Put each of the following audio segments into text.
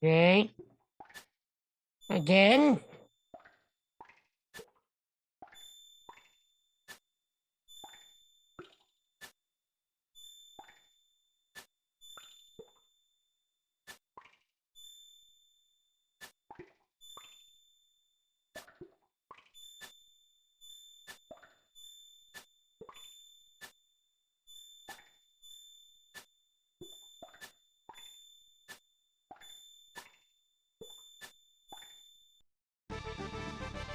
Okay. Again.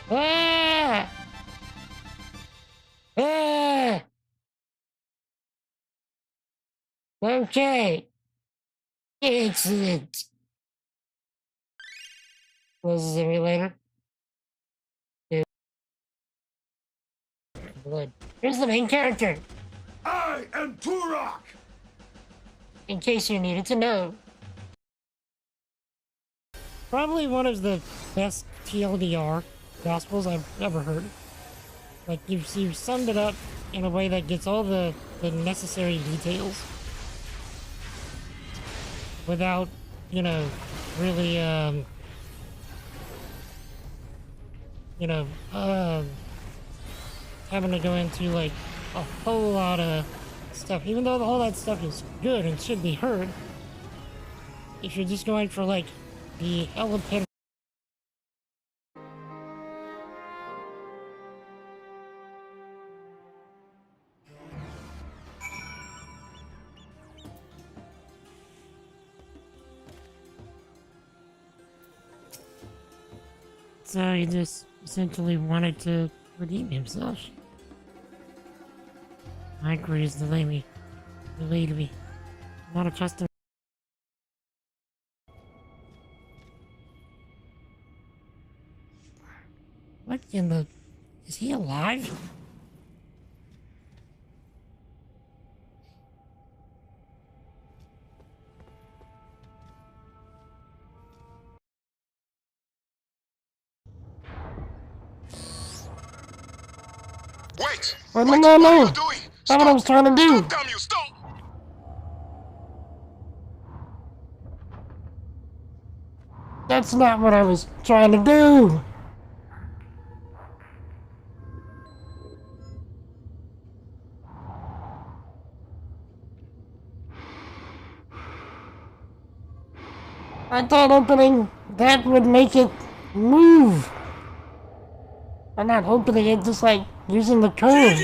Ah! Ah! Okay. Excellent. Close the simulator. Good. Here's the main character, I am Turok! in case you needed to know. Probably one of the best TLDR gospels I've ever heard. Like, you've summed it up in a way that gets all the necessary details without, you know, really, you know, having to go into, like, a whole lot of stuff. Even though all that stuff is good and should be heard, if you're just going for, like, the elemental. So he just essentially wanted to redeem himself. I agree, delayed me. Not a custom. What in the... Is he alive? Wait! Oh, Wait! no. What are you doing? That's what I was trying to do. Stop, damn you! Stop! That's not what I was trying to do. I thought opening that would make it move. I'm not opening it, just like using the code.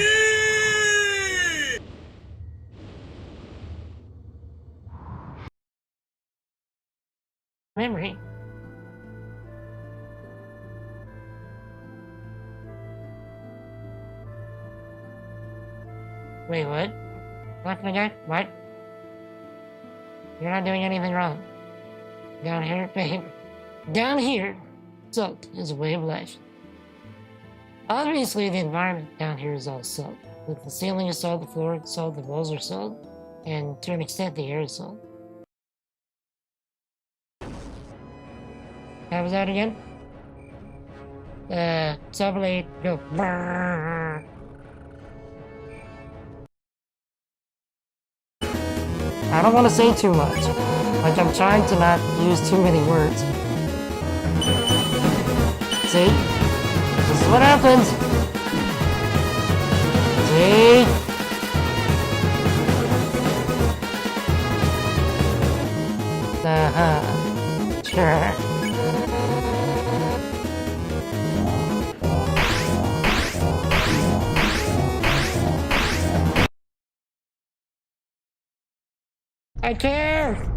Memory. Wait, what? Left again? What? You're not doing anything wrong. Down here, babe. Down here, salt is a way of life. Obviously, the environment down here is all salt. The ceiling is salt, the floor is salt, the walls are salt, and to an extent, the air is salt. How was that again? Subblade, go. I don't want to say too much. Like, I'm trying to not use too many words. See? This is what happens. See? Sure. I care!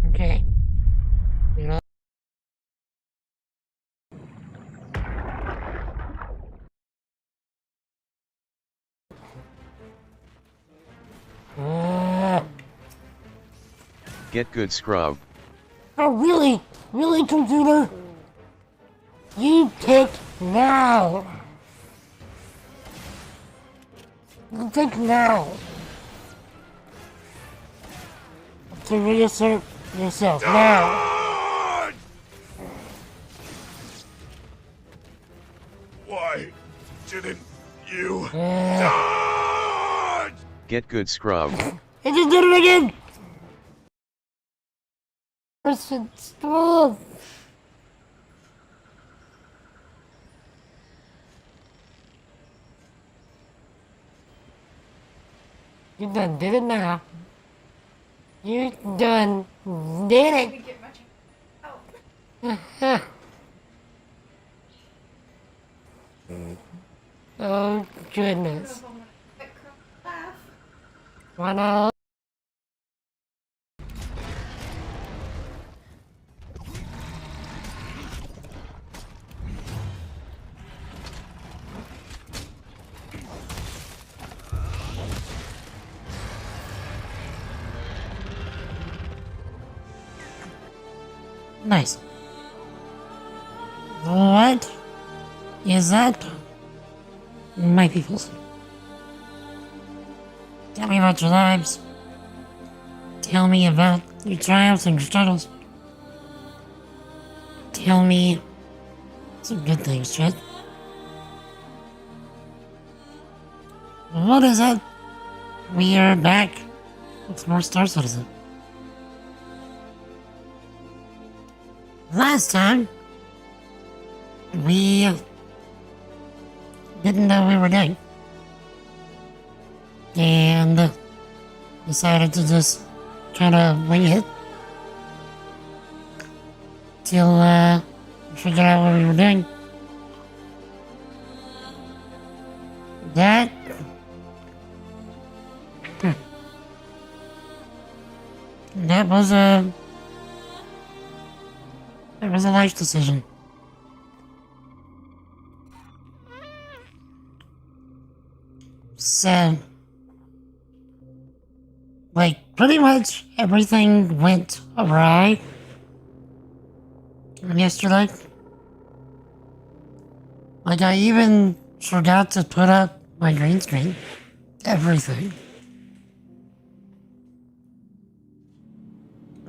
Okay. You know. Get good, scrub. Oh, really? Really, computer? You pick now. You pick now. to reassert yourself now. Why didn't you Uh, dodge? Get good, scrub. I just did it again! Person, stop! You done did it now. You done did it. Oh goodness. Wanna? Nice. What is that? My peoples. Tell me about your lives. Tell me about your triumphs and your struggles. Tell me some good things, Chet. What is it? We are back with more Star Citizen. Last time, we didn't know we were doing. And decided to just kind of wing it till we figured out what we were doing. That that was a life decision. So, like, pretty much everything went awry yesterday. Like, I even forgot to put up my green screen. Everything.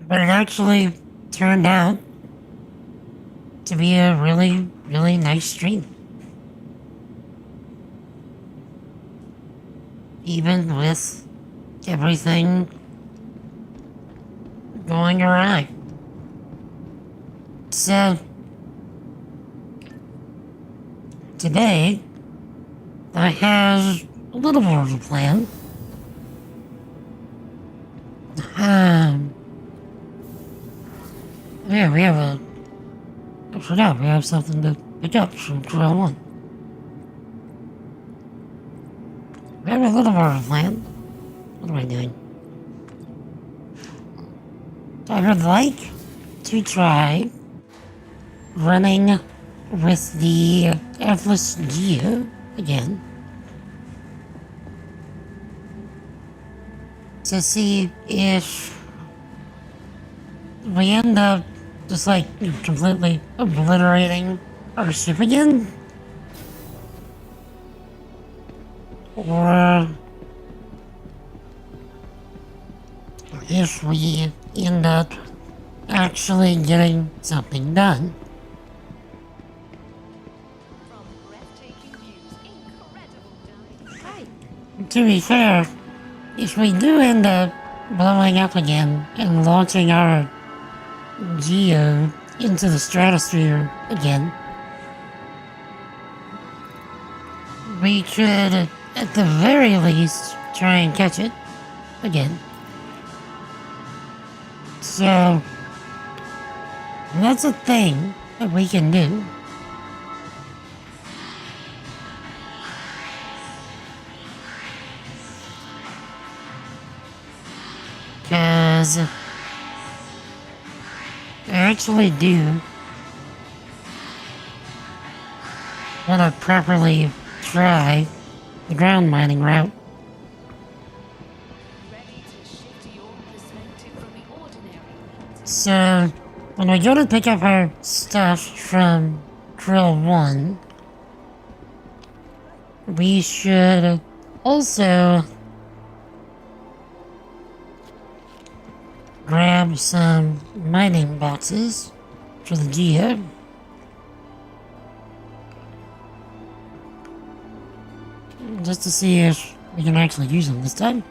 But it actually turned out to be a really, really nice stream. Even with everything going awry. So, today, I have a little more of a plan. Yeah, we have I forgot, we have something to pick up from Trail 1. We have a little more of a plan. What am I doing? I would like to try running with the Atlas Geo again to see if we end up just like completely obliterating our ship again, or if we end up actually getting something done. To be fair, if we do end up blowing up again and launching our Geo into the stratosphere again, we could, at the very least, try and catch it again. So, that's a thing that we can do. Because I actually do want to properly try the ground mining route. So, when we go to pick up our stuff from Drill 1, we should also grab some mining boxes for the geode. Just to see if we can actually use them this time.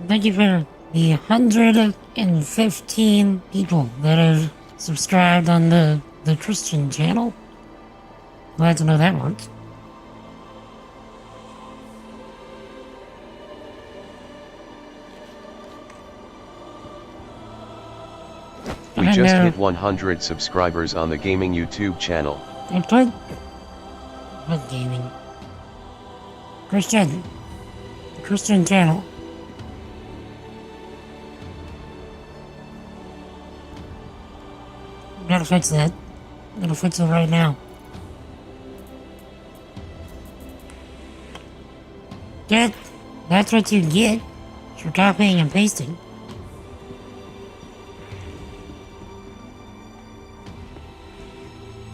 Thank you for the 115 people that have subscribed on the Christian channel. Glad to know that once. We just hit 100 subscribers on the gaming YouTube channel. Okay. What gaming? Christian. The Christian channel. Gotta fix that. Gotta fix it right now. That's what you get for copying and pasting.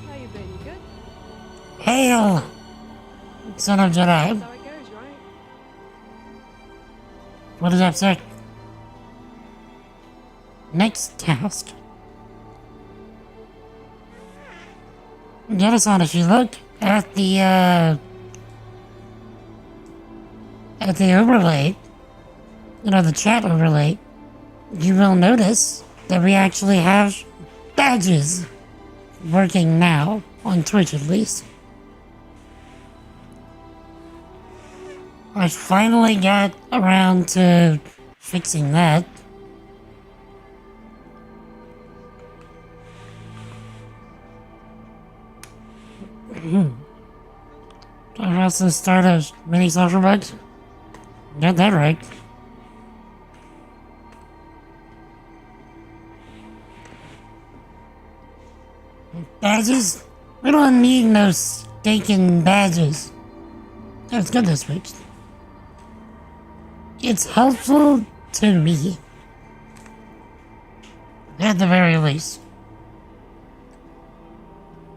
How you been? You good? Hail! Son of Jedi. That's how it goes, right? What does that say? Next task. Jedison, if you look at the overlay, the chat overlay, you will notice that we actually have badges working now, on Twitch at least. I finally got around to fixing that. I also start a mini social bug. Got that right. Badges? We don't need no stinking badges. That's good this week. It's helpful to me. At the very least.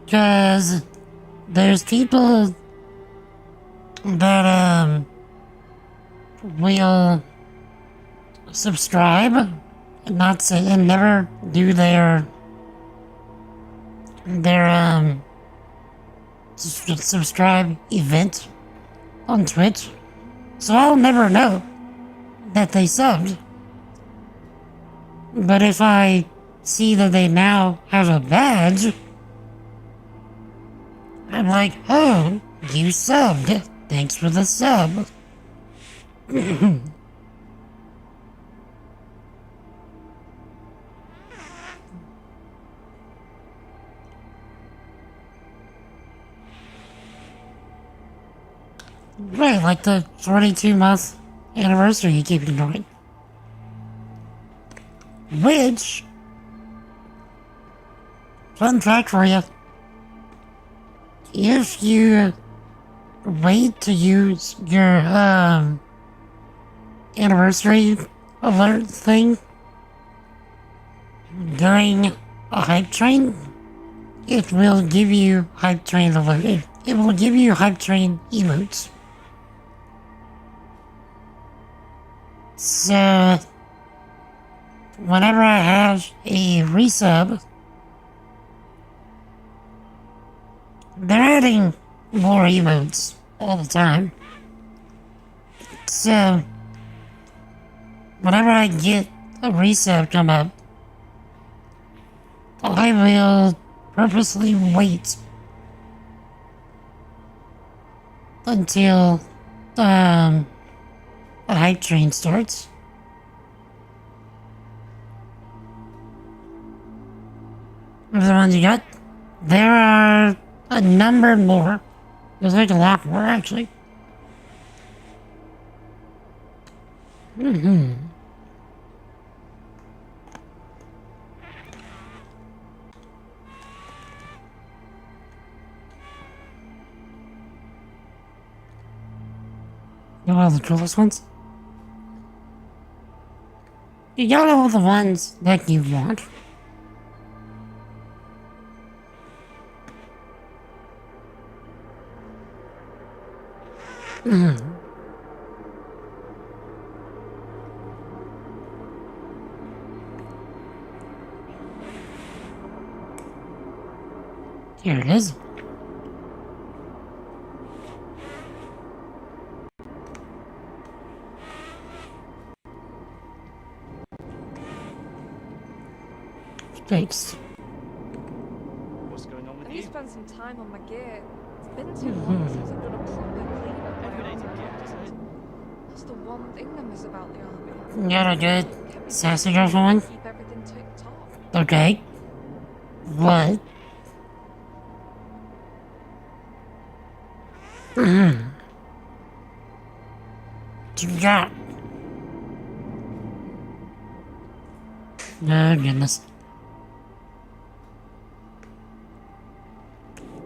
Because there's people that will subscribe and never do their subscribe event on Twitch, so I'll never know that they subbed. But if I see that they now have a badge, I'm like, oh, you subbed. Thanks for the sub. Right, like the 42-month anniversary you keep ignoring. Which, fun fact for you, if you wait to use your anniversary alert thing during a hype train, it will give you hype train alert. It will give you hype train emotes. So whenever I have a resub, they're adding more emotes all the time. So whenever I get a resub come up, I will purposely wait until the hype train starts. Of the ones you got, there are a number more. There's like a lot more, actually. You know all the coolest ones? You got all the ones that you want. Here it is. Thanks. What's going on with I need to you? spend some time on my gear. It's been too long since I've done a proper clean up. Every day's a gift, isn't it? That's the one thing I miss about the army. You got a good Kept me sassy busy, girlfriend one? keep everything tip top. Okay. What? What you got? Oh, goodness.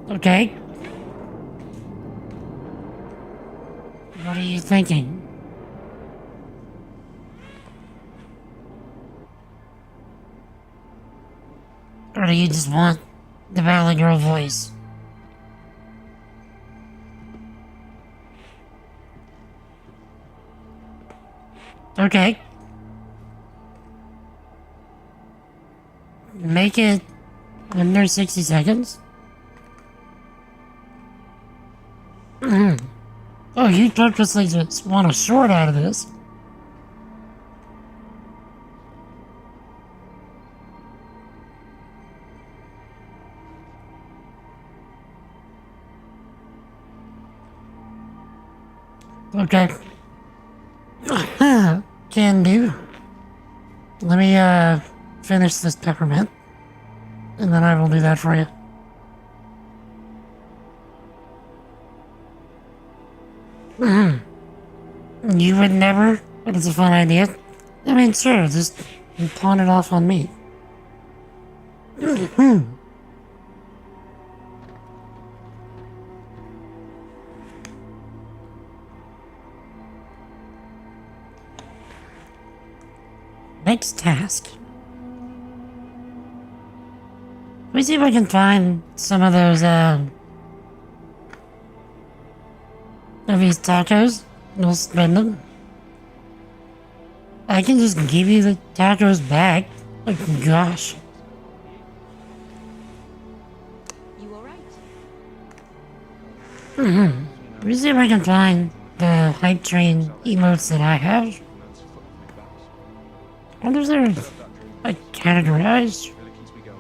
Okay. What are you thinking? Or do you just want the Valley Girl voice? Okay. Make it under 60 seconds. Oh, you purposely just want a short out of this. Okay. Can do. Let me, finish this peppermint. And then I will do that for you. You would never, but it's a fun idea. I mean, sure, just pawn it off on me. Next task. Let me see if I can find some of those, of these tacos. We'll spend them. I can just give you the tacos back. Like, gosh. You alright? Let me see if I can find the hype train emotes that I have. I wonder if they're, like, categorized. Really keeps me going.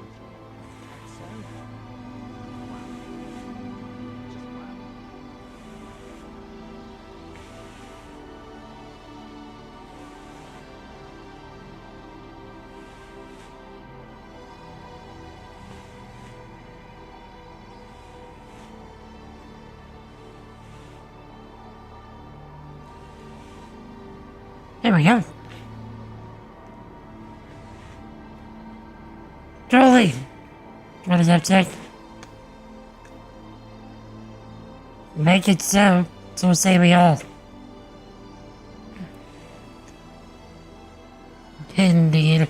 There we go. Charlie! What does that say? Make it so say we all. Indeed.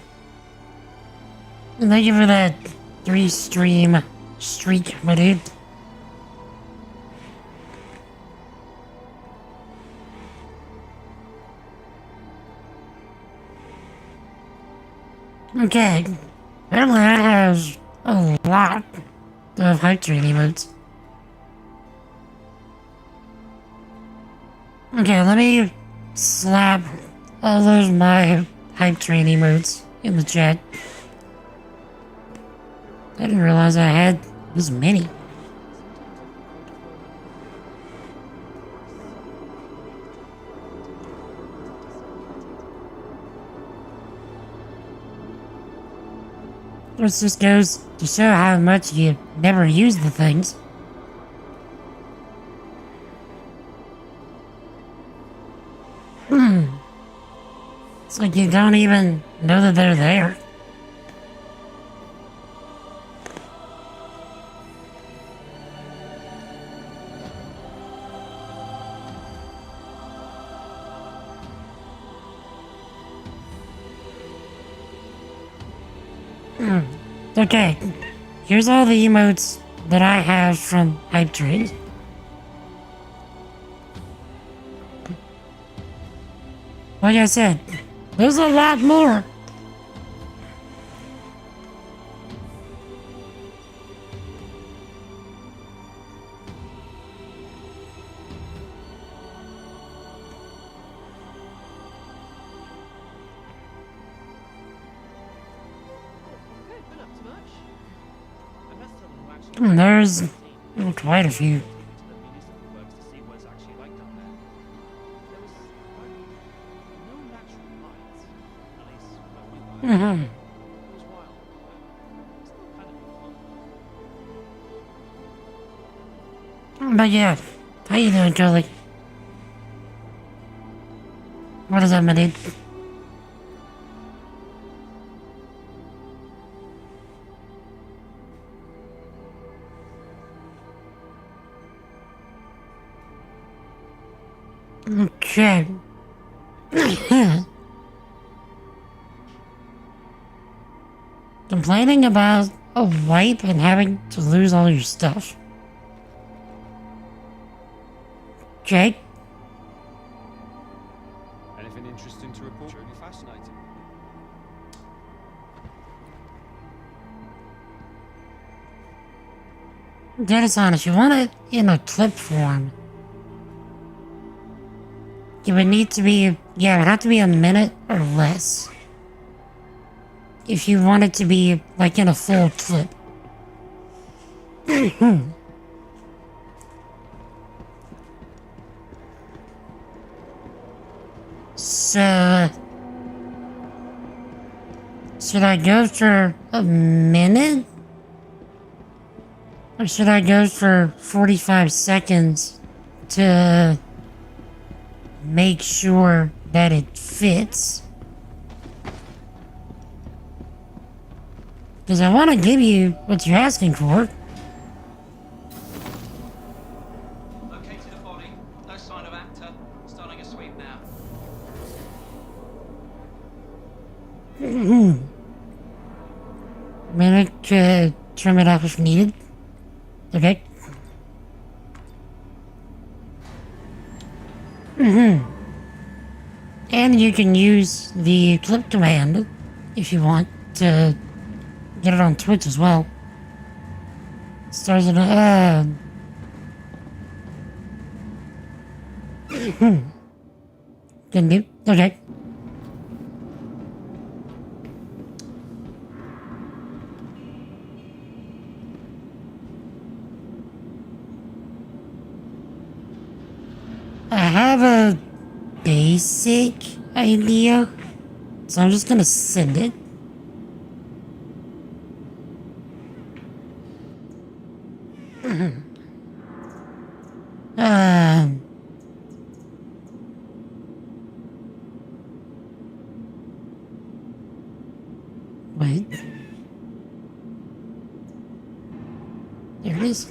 And thank you for that 3-stream streak, my dude. Okay. Apparently that has a lot of hype train emotes. Okay, let me slap all those my hype train emotes in the chat. I didn't realize I had this many. This just goes to show how much you never use the things. It's like you don't even know that they're there. Okay, here's all the emotes that I have from Hype Train. Like I said, there's a lot more. Okay, been up to much. I met someone who actually There's seen quite a few. to the municipal works to see what it's actually like down there. There was no natural light, at least when we were. Mm-hmm. It was wild, but still kind of fun. But yeah, how you doing, Charlie? What does that mean? Okay. Complaining about a wipe and having to lose all your stuff. Jake? Anything interesting to report? Truly fascinating. Dead is honest, you want it in a clip form. It would need to be, yeah, it would have to be a minute or less. If you want it to be, like, in a full clip. So, should I go for a minute? Or should I go for 45 seconds to make sure that it fits? Because I want to give you what you're asking for. Located a body. No sign of actor. Starting a sweep now. Minute to trim it off if needed. Okay. And you can use the clip command if you want to get it on Twitch as well. Stars in Can do. Okay. I have a basic idea, so I'm just gonna send it. Um, wait. There it is.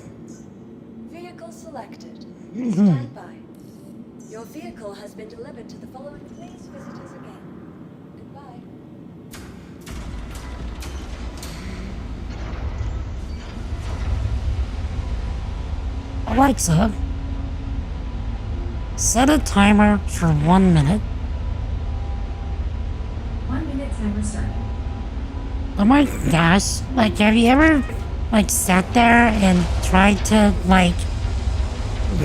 Vehicle selected. Stand by. Your vehicle has been delivered to the following. Please visit us again. Goodbye. Alexa, set a timer for 1 minute. 1 minute timer started. Oh my gosh, like, have you ever, like, sat there and tried to, like,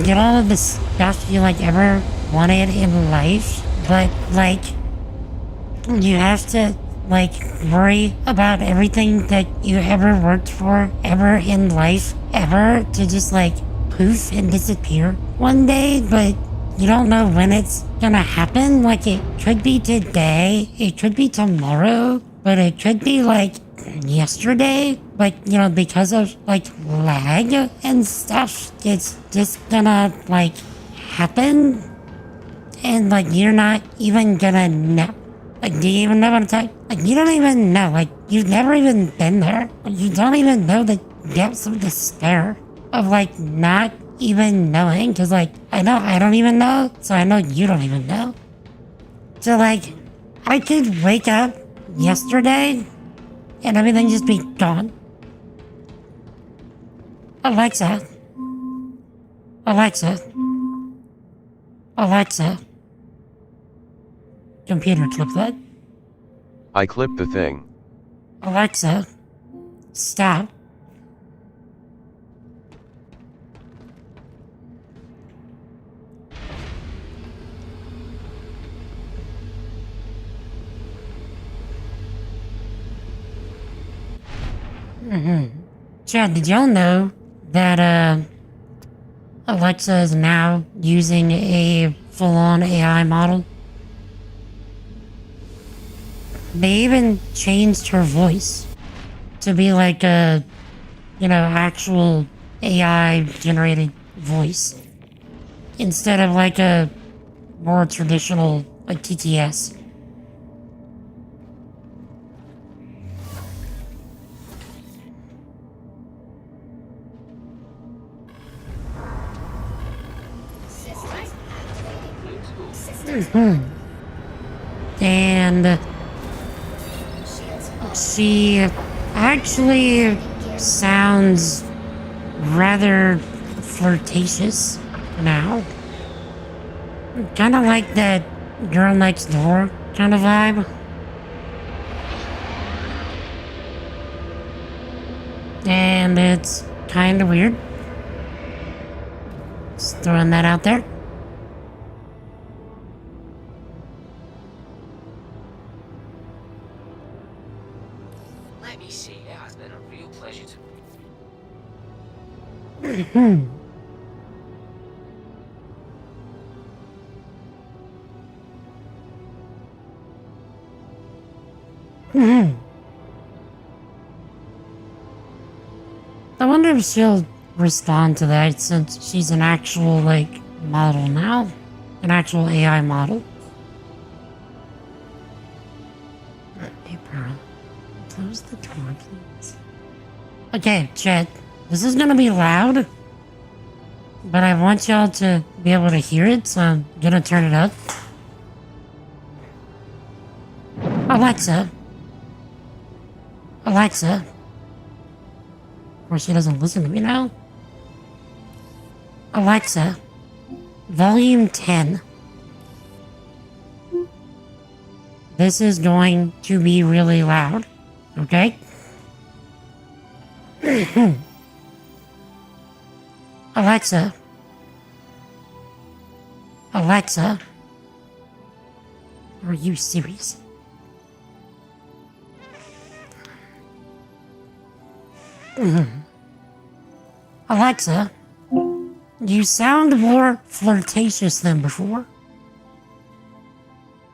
get all of the stuff you, like, ever wanted in life, but, like, you have to, like, worry about everything that you ever worked for, ever in life, ever, to just, like, poof and disappear one day, but you don't know when it's gonna happen? Like, it could be today, it could be tomorrow, but it could be, like, yesterday, like, you know, because of, like, lag and stuff, it's just gonna, like, happen, and, like, you're not even gonna know. Like, do you even know what I'm talking? Like, you don't even know, like, you've never even been there. Like, you don't even know the depths of despair of, like, not even knowing, because, like, I know I don't even know, so I know you don't even know. So, like, I could wake up yesterday and everything just be gone. Alexa. Alexa. Alexa. computer clip that. I clipped the thing. Alexa, stop. Chad, did y'all know that Alexa is now using a full-on AI model? They even changed her voice to be like a, actual AI generated voice instead of like a more traditional like TTS. And she actually sounds rather flirtatious now. Kind of like that girl next door kind of vibe. And it's kind of weird. Just throwing that out there. Let me see. It has been a real pleasure to. I wonder if she'll respond to that since she's an actual, model now. An actual AI model. Hey, Pearl. Close the door, please. Okay, chat. This is gonna be loud. But I want y'all to be able to hear it, so I'm gonna turn it up. Alexa. Alexa. Of course, she doesn't listen to me now. Alexa. Volume 10. This is going to be really loud. Okay? Alexa. Alexa. Are you serious? Alexa, you sound more flirtatious than before.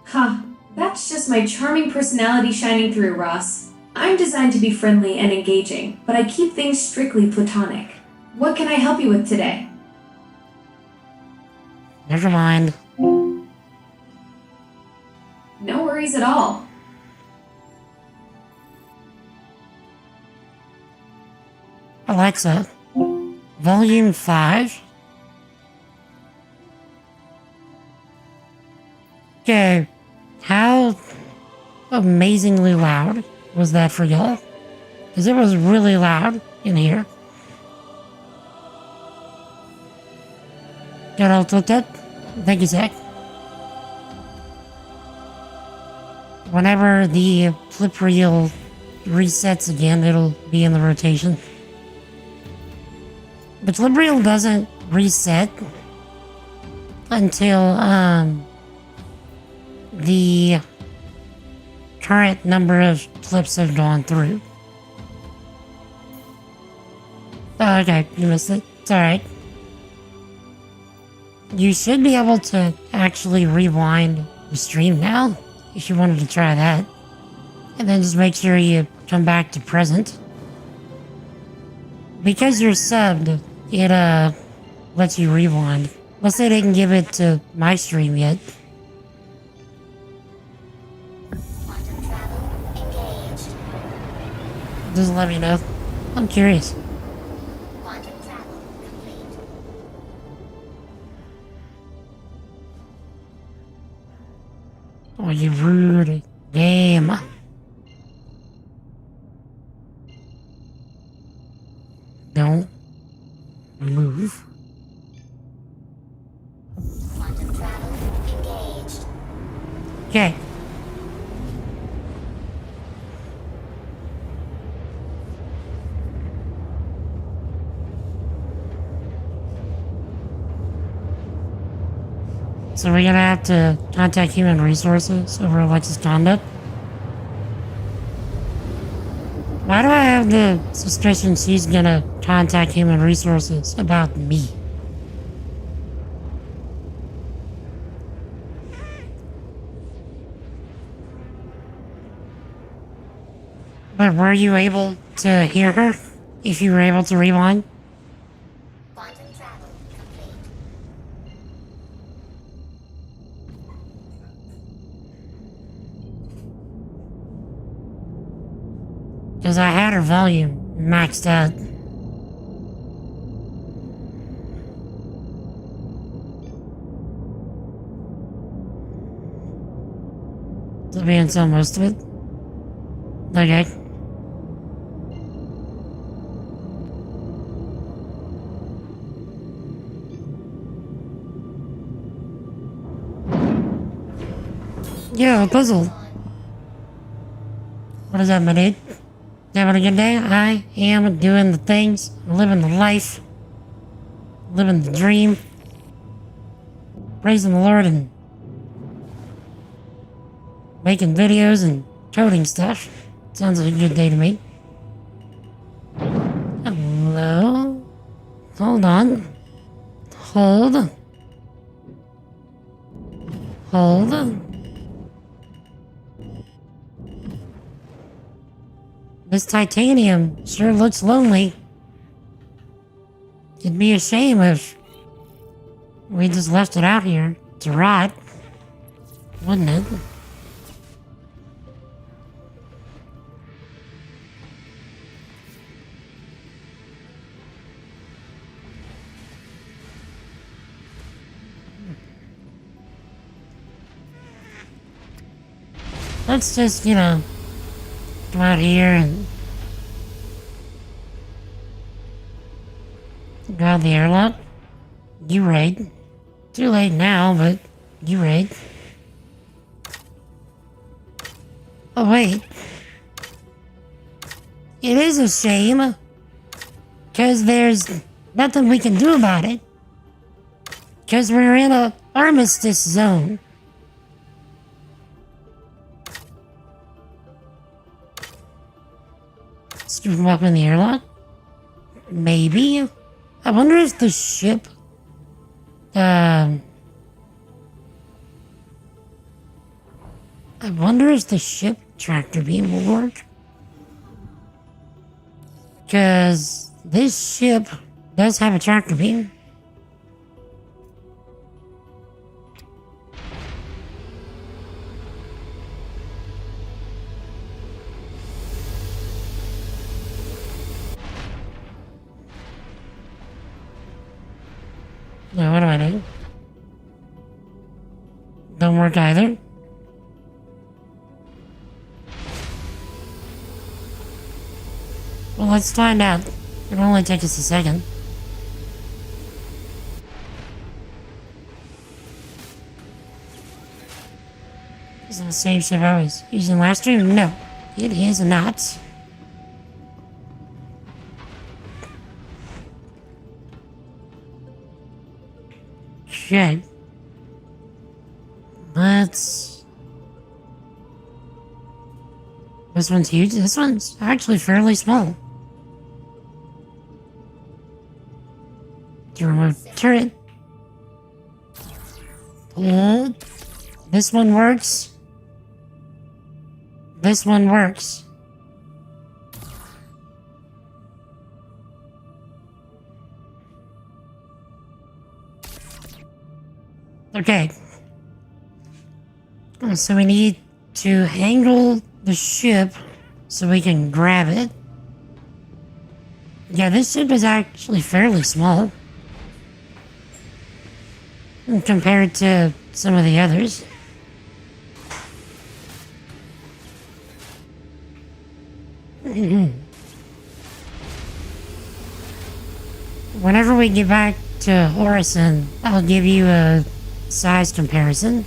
Huh, that's just my charming personality shining through, Ross. I'm designed to be friendly and engaging, but I keep things strictly platonic. What can I help you with today? Never mind. No worries at all. Alexa, Volume 5. Okay, how amazingly loud was that for y'all? Because it was really loud in here. Got all looked at? Thank you, Zach. Whenever the flip reel resets again, it'll be in the rotation. But flip reel doesn't reset until the current number of flips have gone through. Oh, okay, you missed it. It's alright. You should be able to actually rewind the stream now, if you wanted to try that. And then just make sure you come back to present. Because you're subbed, it lets you rewind. Let's say they didn't give it to my stream yet. Just let me know. I'm curious. Oh, you rude game. Don't move. Okay. So we're gonna have to contact Human Resources over Alexis conduct. Why do I have the suspicion she's gonna contact Human Resources about me? But were you able to hear her? If you were able to rewind? Quantum travel complete. Because I had her volume maxed out. Did we install most of it? Okay. Yeah, a puzzle. What is that, my dude? Having a good day? I am doing the things, living the life, living the dream, praising the Lord and making videos and coding stuff. Sounds like a good day to me. Hello? Hold on. Hold. Hold. This titanium sure looks lonely. It'd be a shame if we just left it out here to rot, wouldn't it? Let's just, you know, come out here and grab the airlock. You raid. Too late now, but you raid. Oh wait. It is a shame. 'Cause there's nothing we can do about it. 'Cause we're in a armistice zone. Scoop him up in the airlock? Maybe? I wonder if the ship... I wonder if the ship tractor beam will work. Because this ship does have a tractor beam. No, what do I do? Don't work either. Well, let's find out. It'll only take us a second. Is it the same ship I was using last stream? No, it is not. Shit. Let's... This one's huge. This one's actually fairly small. To remove turret. This one works. This one works. Okay. So we need to angle the ship so we can grab it. Yeah, this ship is actually fairly small compared to some of the others. Whenever we get back to Horizon, I'll give you a size comparison.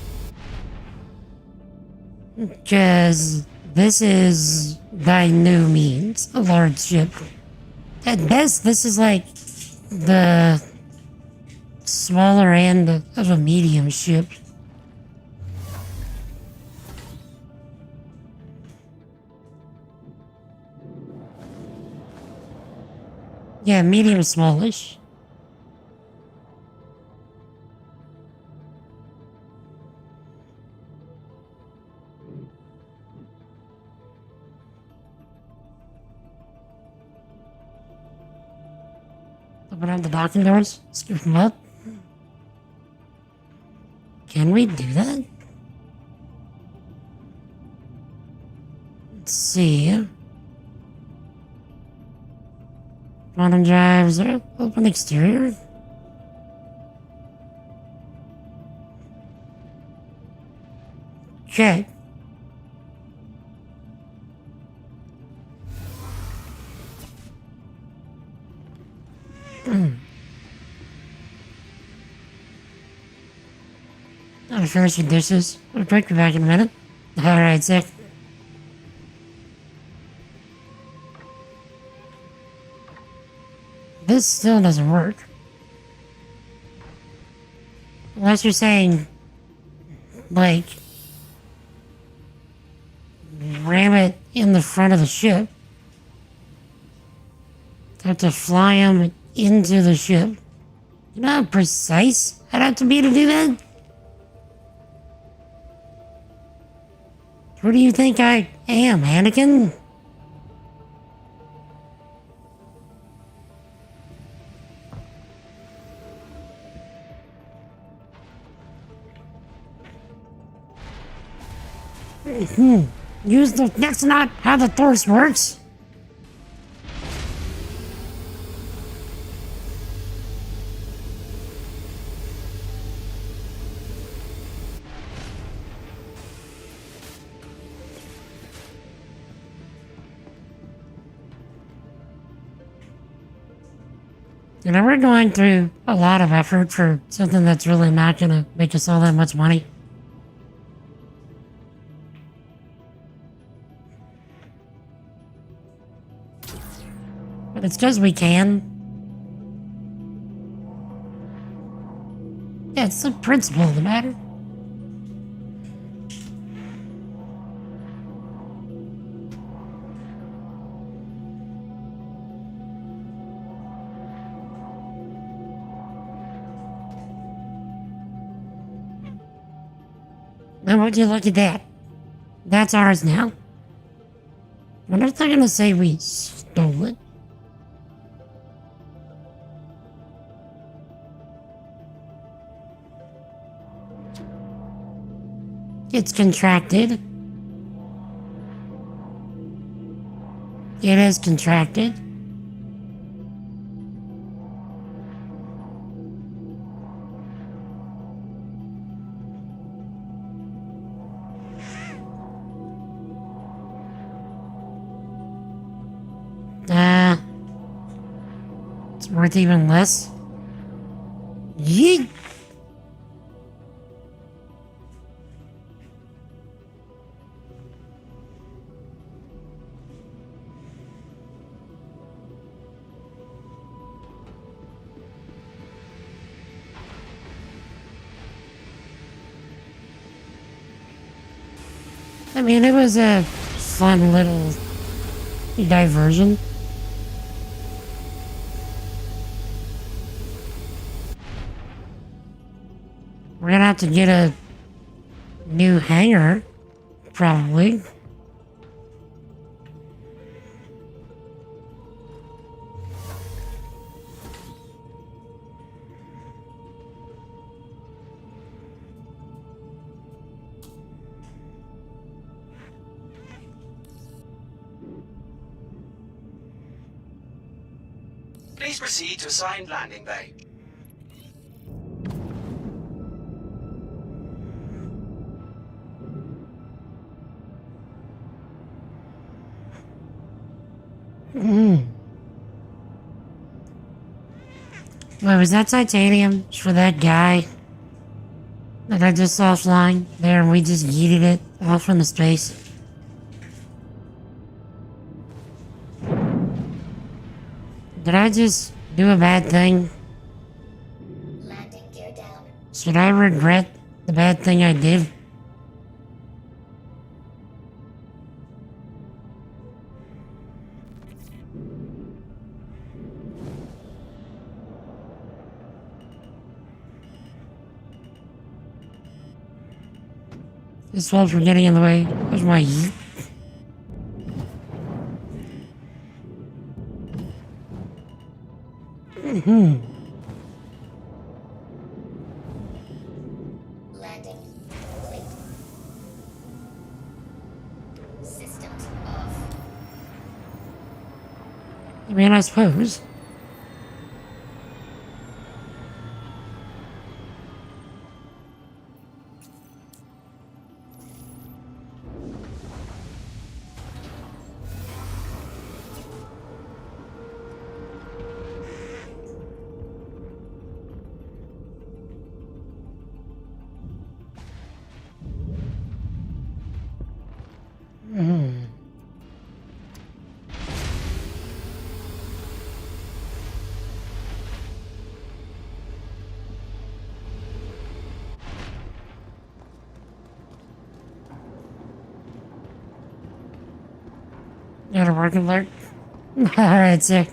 Because this is by no means a large ship. At best, this is like the smaller end of a medium ship. Yeah, medium smallish. Open up the docking doors, scoop them up. Can we do that? Let's see. Quantum drives are open exterior. Okay. I'll finish your dishes. I'll break you back in a minute. Alright, sick. This still doesn't work. Unless you're saying, like, ram it in the front of the ship. Have to fly him into the ship. You know how precise I'd have to be to do that? Who do you think I am, Anakin? Use the... That's not how the Force works. You know, we're going through a lot of effort for something that's really not gonna make us all that much money. But it's because we can. Yeah, it's the principle of the matter. Now would you look at that? That's ours now. What if they're gonna say we stole it? It's contracted. It is contracted. It's worth even less. Yeet! I mean, it was a fun little diversion. We're gonna have to get a new hangar, probably. Please proceed to assigned landing bay. Wait, was that titanium for that guy that I just saw flying there and we just yeeted it off into space? Did I just do a bad thing? Landing Should I regret the bad thing I did? This wall's for getting in the way. Where's my yeet? Landing complete. Systems off. I mean, I suppose. Got a working alert? Alright, sick.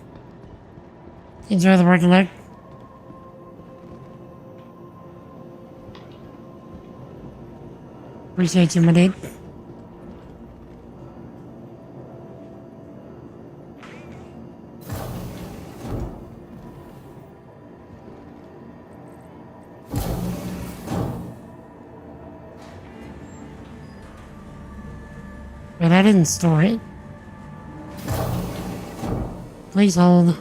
Enjoy the working alert. Appreciate you, my dude. But I didn't store it. Please hold.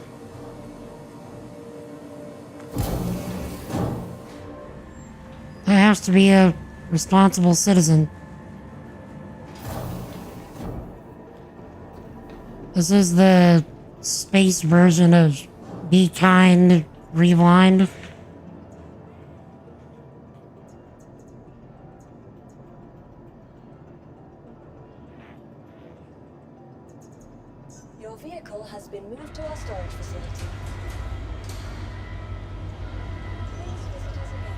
I have to be a responsible citizen. This is the space version of Be Kind Rewind. Your vehicle has been moved to our storage facility. Please visit us again.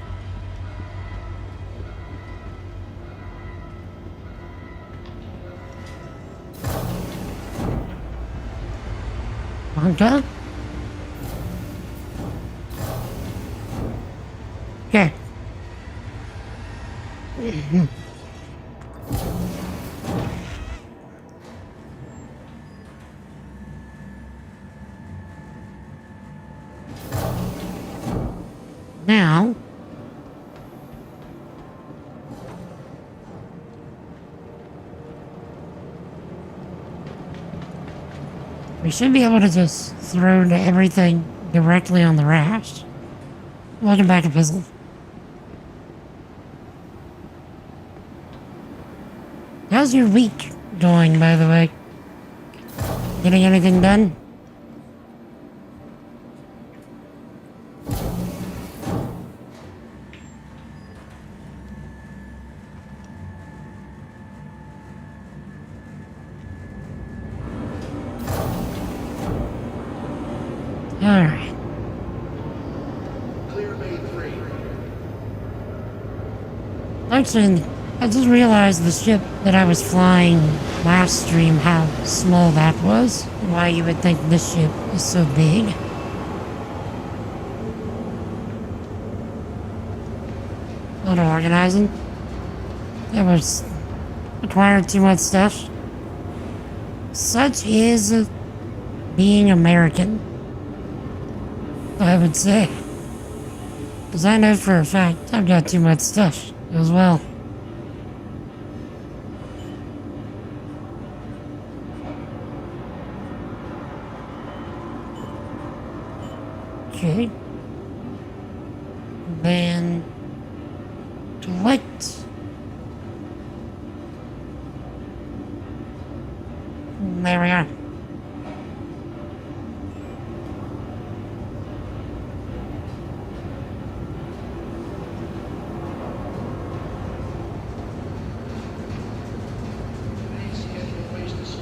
Wanda? Okay. Now, we should be able to just throw everything directly on the raft. Welcome back to Pizzle. How's your week going, by the way? Getting anything done? Alright. Actually, I just realized the ship that I was flying last stream, how small that was. Why you would think this ship is so big. Auto organizing. That was acquired too much stuff. Such is being American, I would say. Because I know for a fact I've got too much stuff as well. Okay. Then collect. There we are.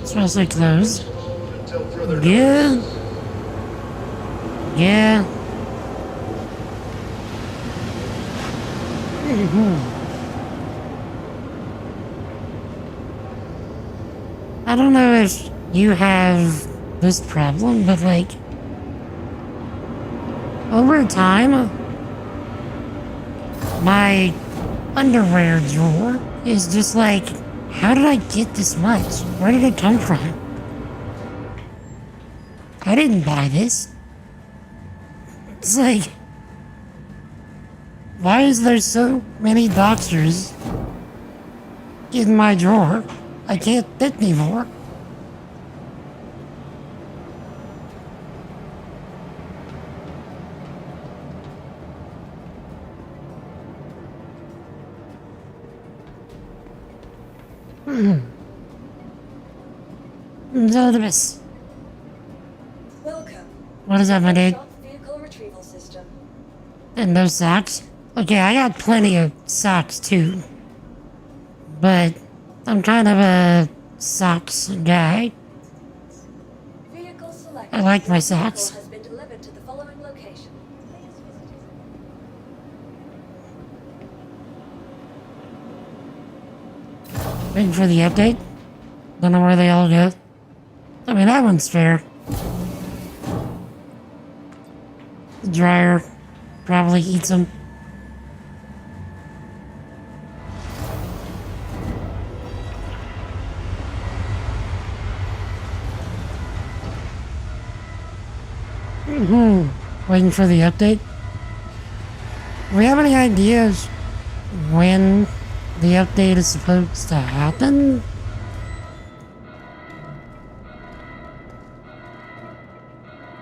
Especially closed. Yeah. Yeah. I don't know if you have this problem, but like, over time, my underwear drawer is just like, how did I get this much? Where did it come from? I didn't buy this. It's like, why is there so many boxers in my drawer? I can't fit anymore. Zeldamus. Welcome. What is that, my dude? Shop vehicle retrieval system. And no socks? Okay, I got plenty of socks too. But I'm kind of a socks guy. Vehicle selected. I like my Your socks. vehicle has been delivered to the following location. Please visit it. Waiting for the update. Don't know where they all go. I mean, that one's fair. The dryer probably eats them. Waiting for the update. Do we have any ideas when the update is supposed to happen?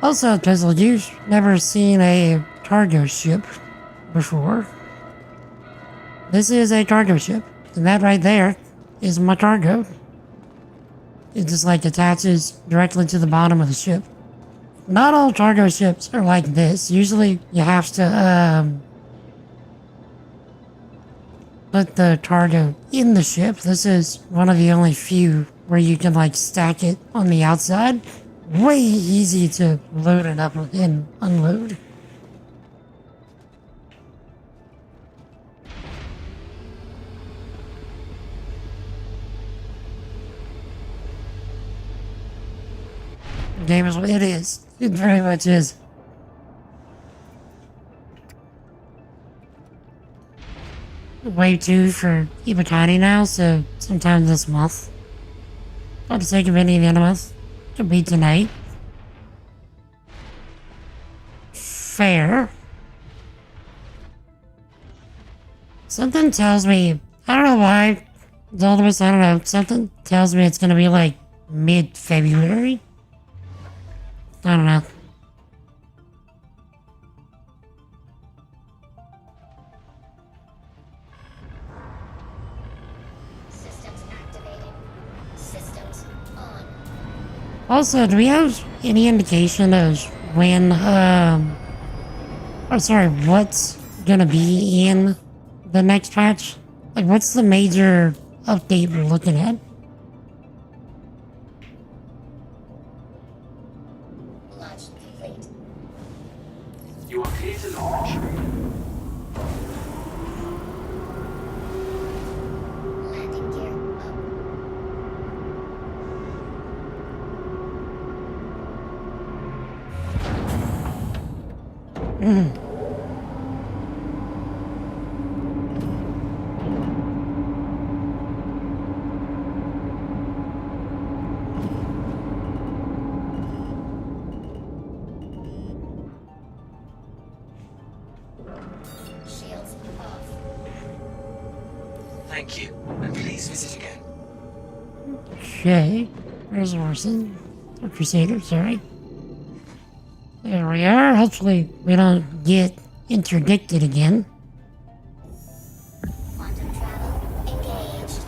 Also, Pizzle, you've never seen a cargo ship before. This is a cargo ship, and that right there is my cargo. It just like attaches directly to the bottom of the ship. Not all cargo ships are like this. Usually you have to put the cargo in the ship. This is one of the only few where you can like stack it on the outside. Way easy to load it up and unload. The game is what it is. It very much is. Wave 2 for Ibukani now, so sometime this month. For the sake of any of the other month. Could be tonight. Fair. Something tells me, I don't know why, Zeldamus, I don't know, something tells me it's gonna be like mid-February. I don't know. Systems activating. Systems on. Also, do we have any indication of when, what's gonna be in the next patch? Like, what's the major update we're looking at? Launch complete. You are clear to launch. Landing gear up. Shields off. Thank you, and please visit again. Okay. Where's Orson? Or Crusader, sorry. There we are. Hopefully we don't get interdicted again. Quantum travel engaged.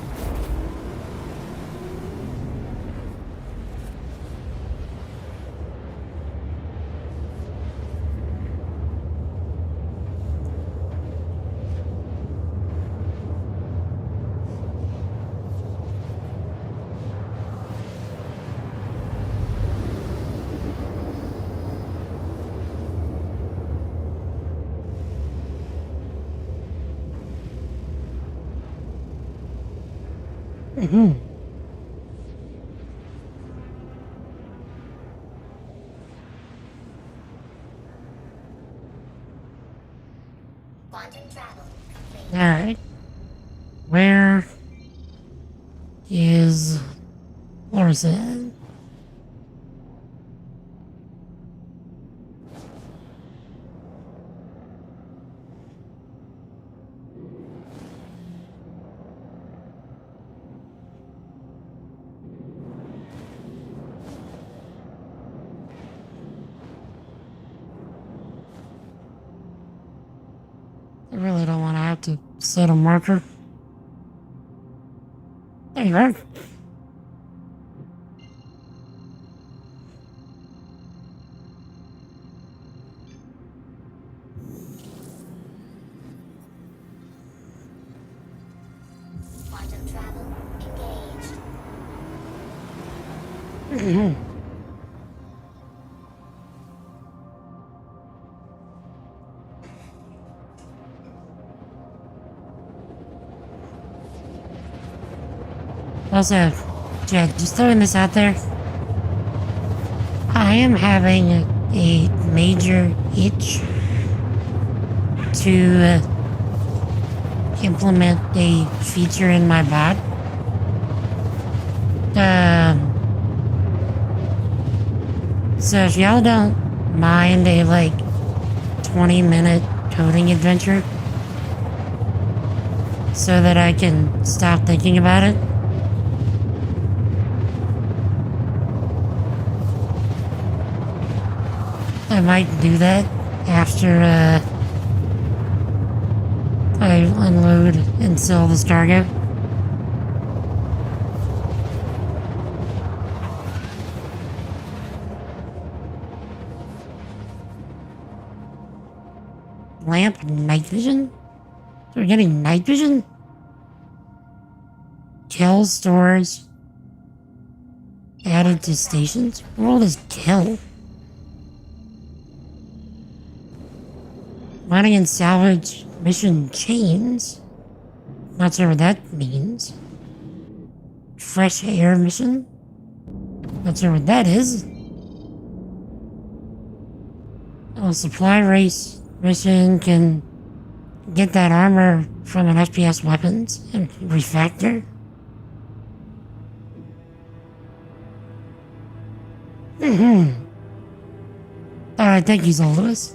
Quantum travel complete. Alright. Where is Larson? I really don't want to have to set a marker. There you are. Quantum travel engaged. Also, Jack, just throwing this out there. I am having a major itch to implement a feature in my bot. So if y'all don't mind a 20-minute coding adventure so that I can stop thinking about it. I might do that after I unload and sell this cargo. Lamp night vision? We're getting night vision? Kill stores added to stations? What all is kill? Mining and salvage mission chains. Not sure what that means. Fresh air mission. Not sure what that is. Oh, supply race mission can get that armor from an FPS weapons and refactor. Alright, thank you, Zolus.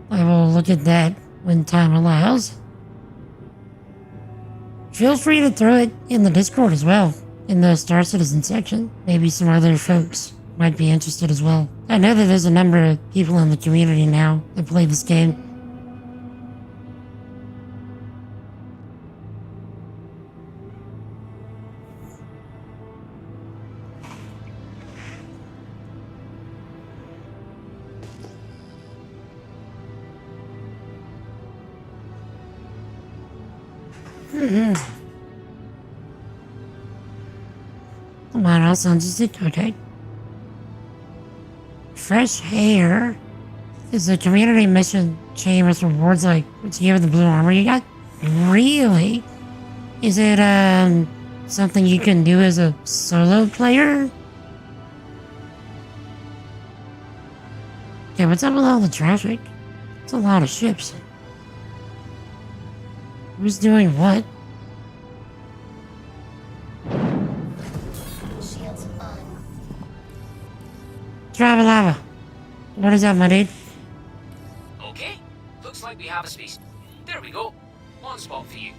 I will look at that when time allows. Feel free to throw it in the Discord as well, in the Star Citizen section. Maybe some other folks might be interested as well. I know that there's a number of people in the community now that play this game. Come on, all sounds just it. Okay. Fresh hair is a community mission chain with rewards like what's here with the blue armor you got? Really? Is it something you can do as a solo player? Okay, what's up with all the traffic? It's a lot of ships. Who's doing what? Shields on. Travelava. What is up, my dude? Okay, looks like we have a space. There we go. On spot for you.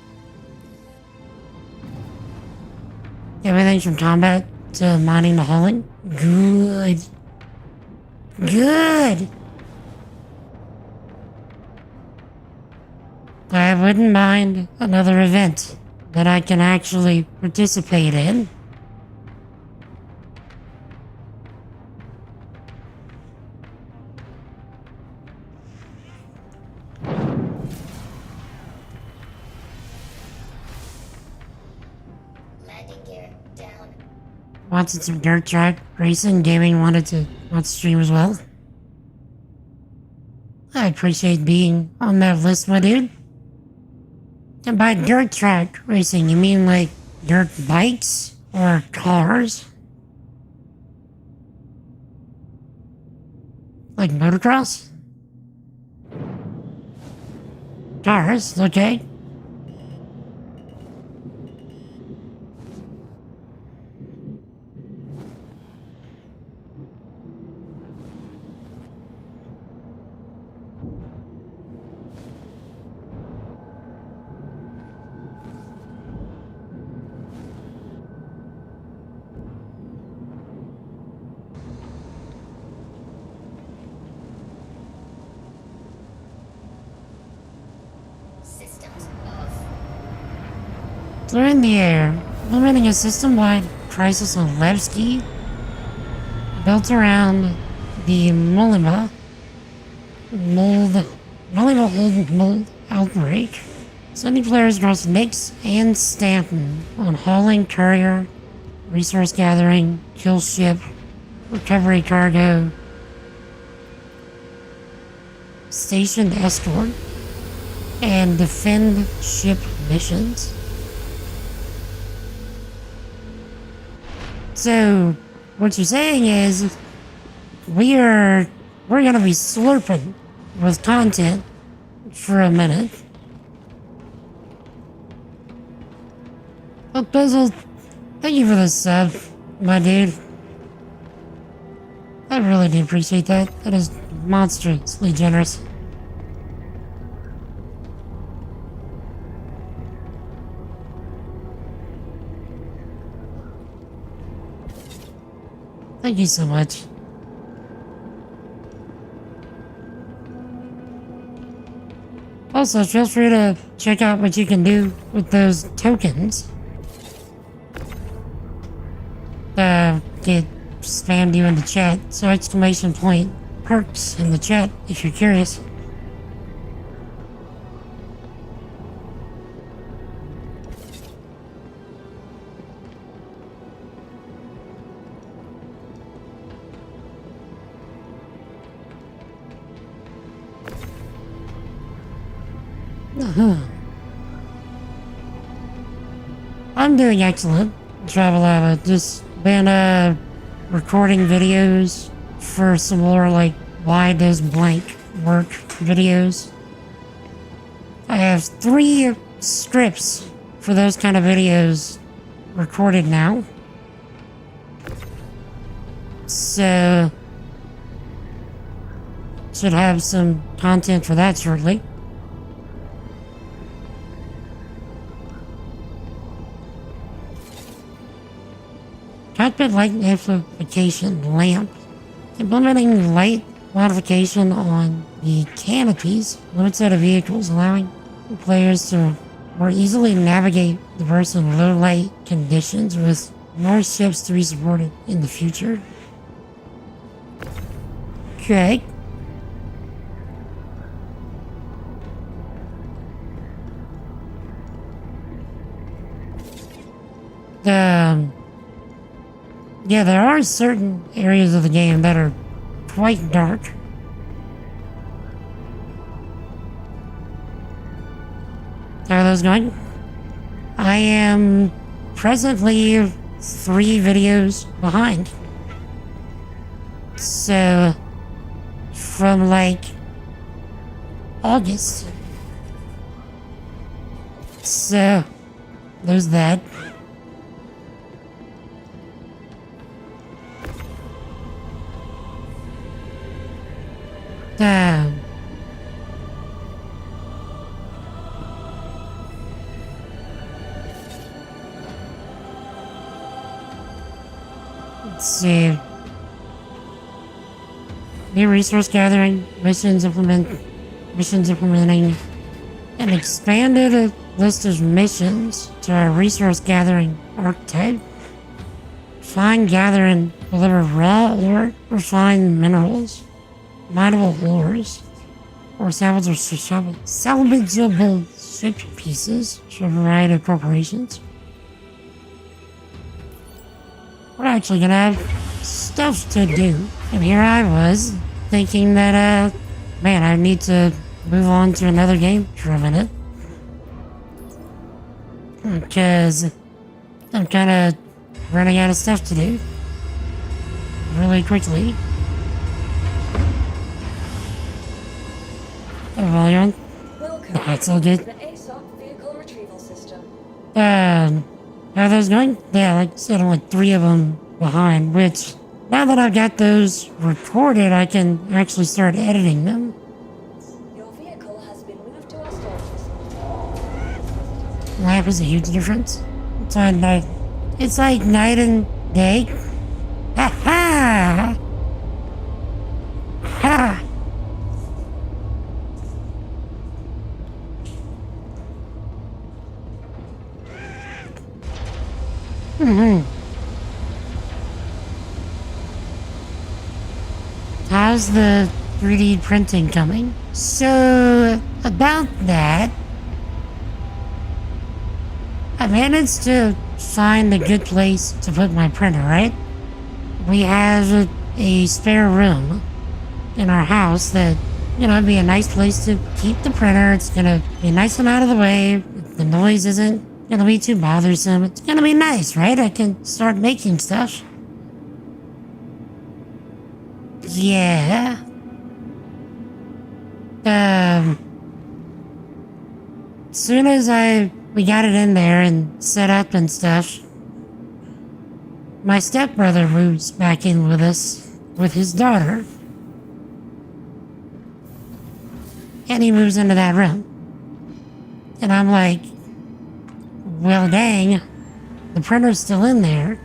Everything from combat to mining to hauling? Good. Good! I wouldn't mind another event that I can actually participate in. Landing gear down. Wanted some dirt track racing. Gaming want to stream as well. I appreciate being on that list, my dude. And by dirt track racing, you mean like dirt bikes or cars? Like motocross? Cars, okay. Systems off. They're in the air, implementing a system-wide crisis on Levski, built around the Mulima mold outbreak, sending players across Nix and Stanton on hauling courier, resource gathering, kill ship, recovery cargo, station escort, and defend ship missions. So, what you're saying is, we're gonna be slurping with content for a minute. But Bizzle, thank you for the sub, my dude. I really do appreciate that. That is monstrously generous. Thank you so much. Also, feel free to check out what you can do with those tokens. Get spammed you in the chat, so exclamation point perks in the chat if you're curious. I'm doing excellent, Travelava. Just been recording videos for some more like why does blank work videos. I have 3 scripts for those kind of videos recorded now. So should have some content for that shortly. Cockpit light amplification lamp. Implementing light modification on the canopies, limited set of vehicles, allowing players to more easily navigate diverse and low light conditions with more ships to be supported in the future. Okay. Yeah, there are certain areas of the game that are quite dark. How are those going? I am presently 3 videos behind. So, from like August. So, there's that. Let's see. New resource gathering, missions implementing an expanded list of missions to our resource gathering archetype. Find, gather, and deliver raw or refined minerals, mineable ores, or salvageable ship pieces to a variety of corporations. We're actually gonna have stuff to do. And here I was, thinking that, man, I need to move on to another game for a minute. because I'm kind of running out of stuff to do really quickly. Oh, volume. Welcome That's all good. to the ASOC vehicle retrieval system. How are those going? Yeah, like I said, I'm like 3 of them behind, which now that I've got those recorded, I can actually start editing them. Your vehicle has been moved to our storage facility. That is a huge difference. It's like night and day. Ha ha! Ha! How's the 3D printing coming? So, about that, I managed to find a good place to put my printer, right? We have a spare room in our house that, it'd be a nice place to keep the printer. It's gonna be nice and out of the way. The noise isn't gonna be too bothersome. It's gonna be nice, right? I can start making stuff. Yeah. As soon as we got it in there and set up and stuff, my stepbrother moves back in with us, with his daughter. And he moves into that room. And I'm like, well, dang, the printer's still in there.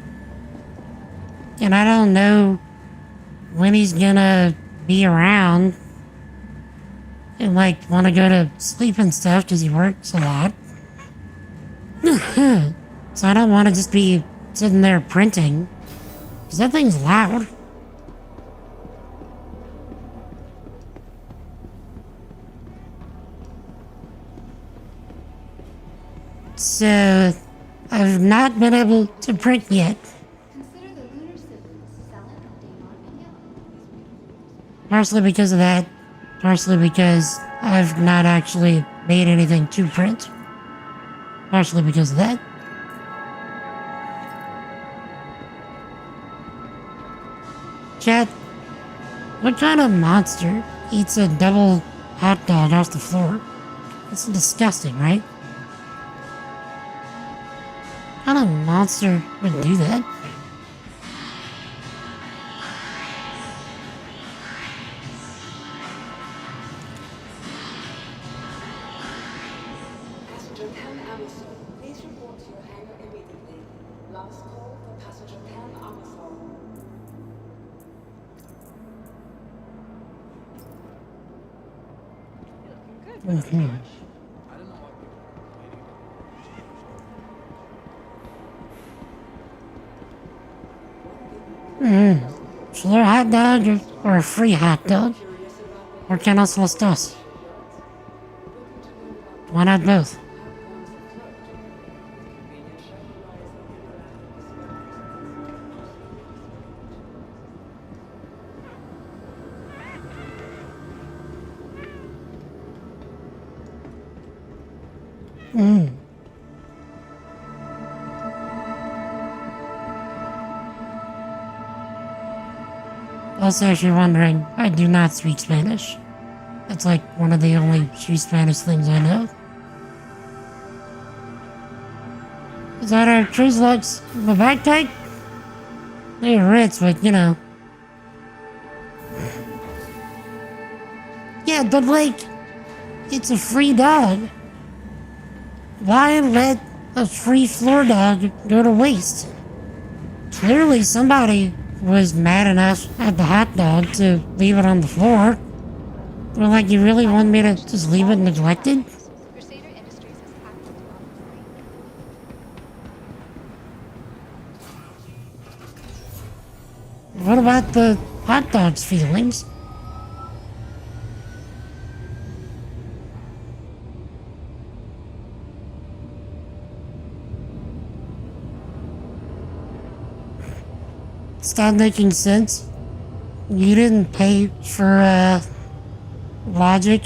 And I don't know when he's gonna be around and like want to go to sleep and stuff because he works a lot. So I don't want to just be sitting there printing because that thing's loud. So I've not been able to print yet. Consider the lunar siblings. Silent update on video. Partially because of that, partially because I've not actually made anything to print. Partially because of that. Chat, what kind of monster eats a double hot dog off the floor? That's disgusting, right? What kind of monster would do that? Passenger Pam Amazon, please report to your hangar immediately. Last call for passenger Pam Amazon. You're looking good. Floor hot dog or a free hot dog? Or que no son los dos? Why not both? Also, if you're wondering, I do not speak Spanish. That's like one of the only few Spanish things I know. Is that our cruise looks? The backpack? They're rich, but Yeah, but like, it's a free dog. Why let a free floor dog go to waste? Clearly somebody was mad enough at the hot dog to leave it on the floor. Well, like, you really want me to just leave it neglected? Crusader Industries has hacked into Office. What about the hot dog's feelings? Stop making sense. You didn't pay for logic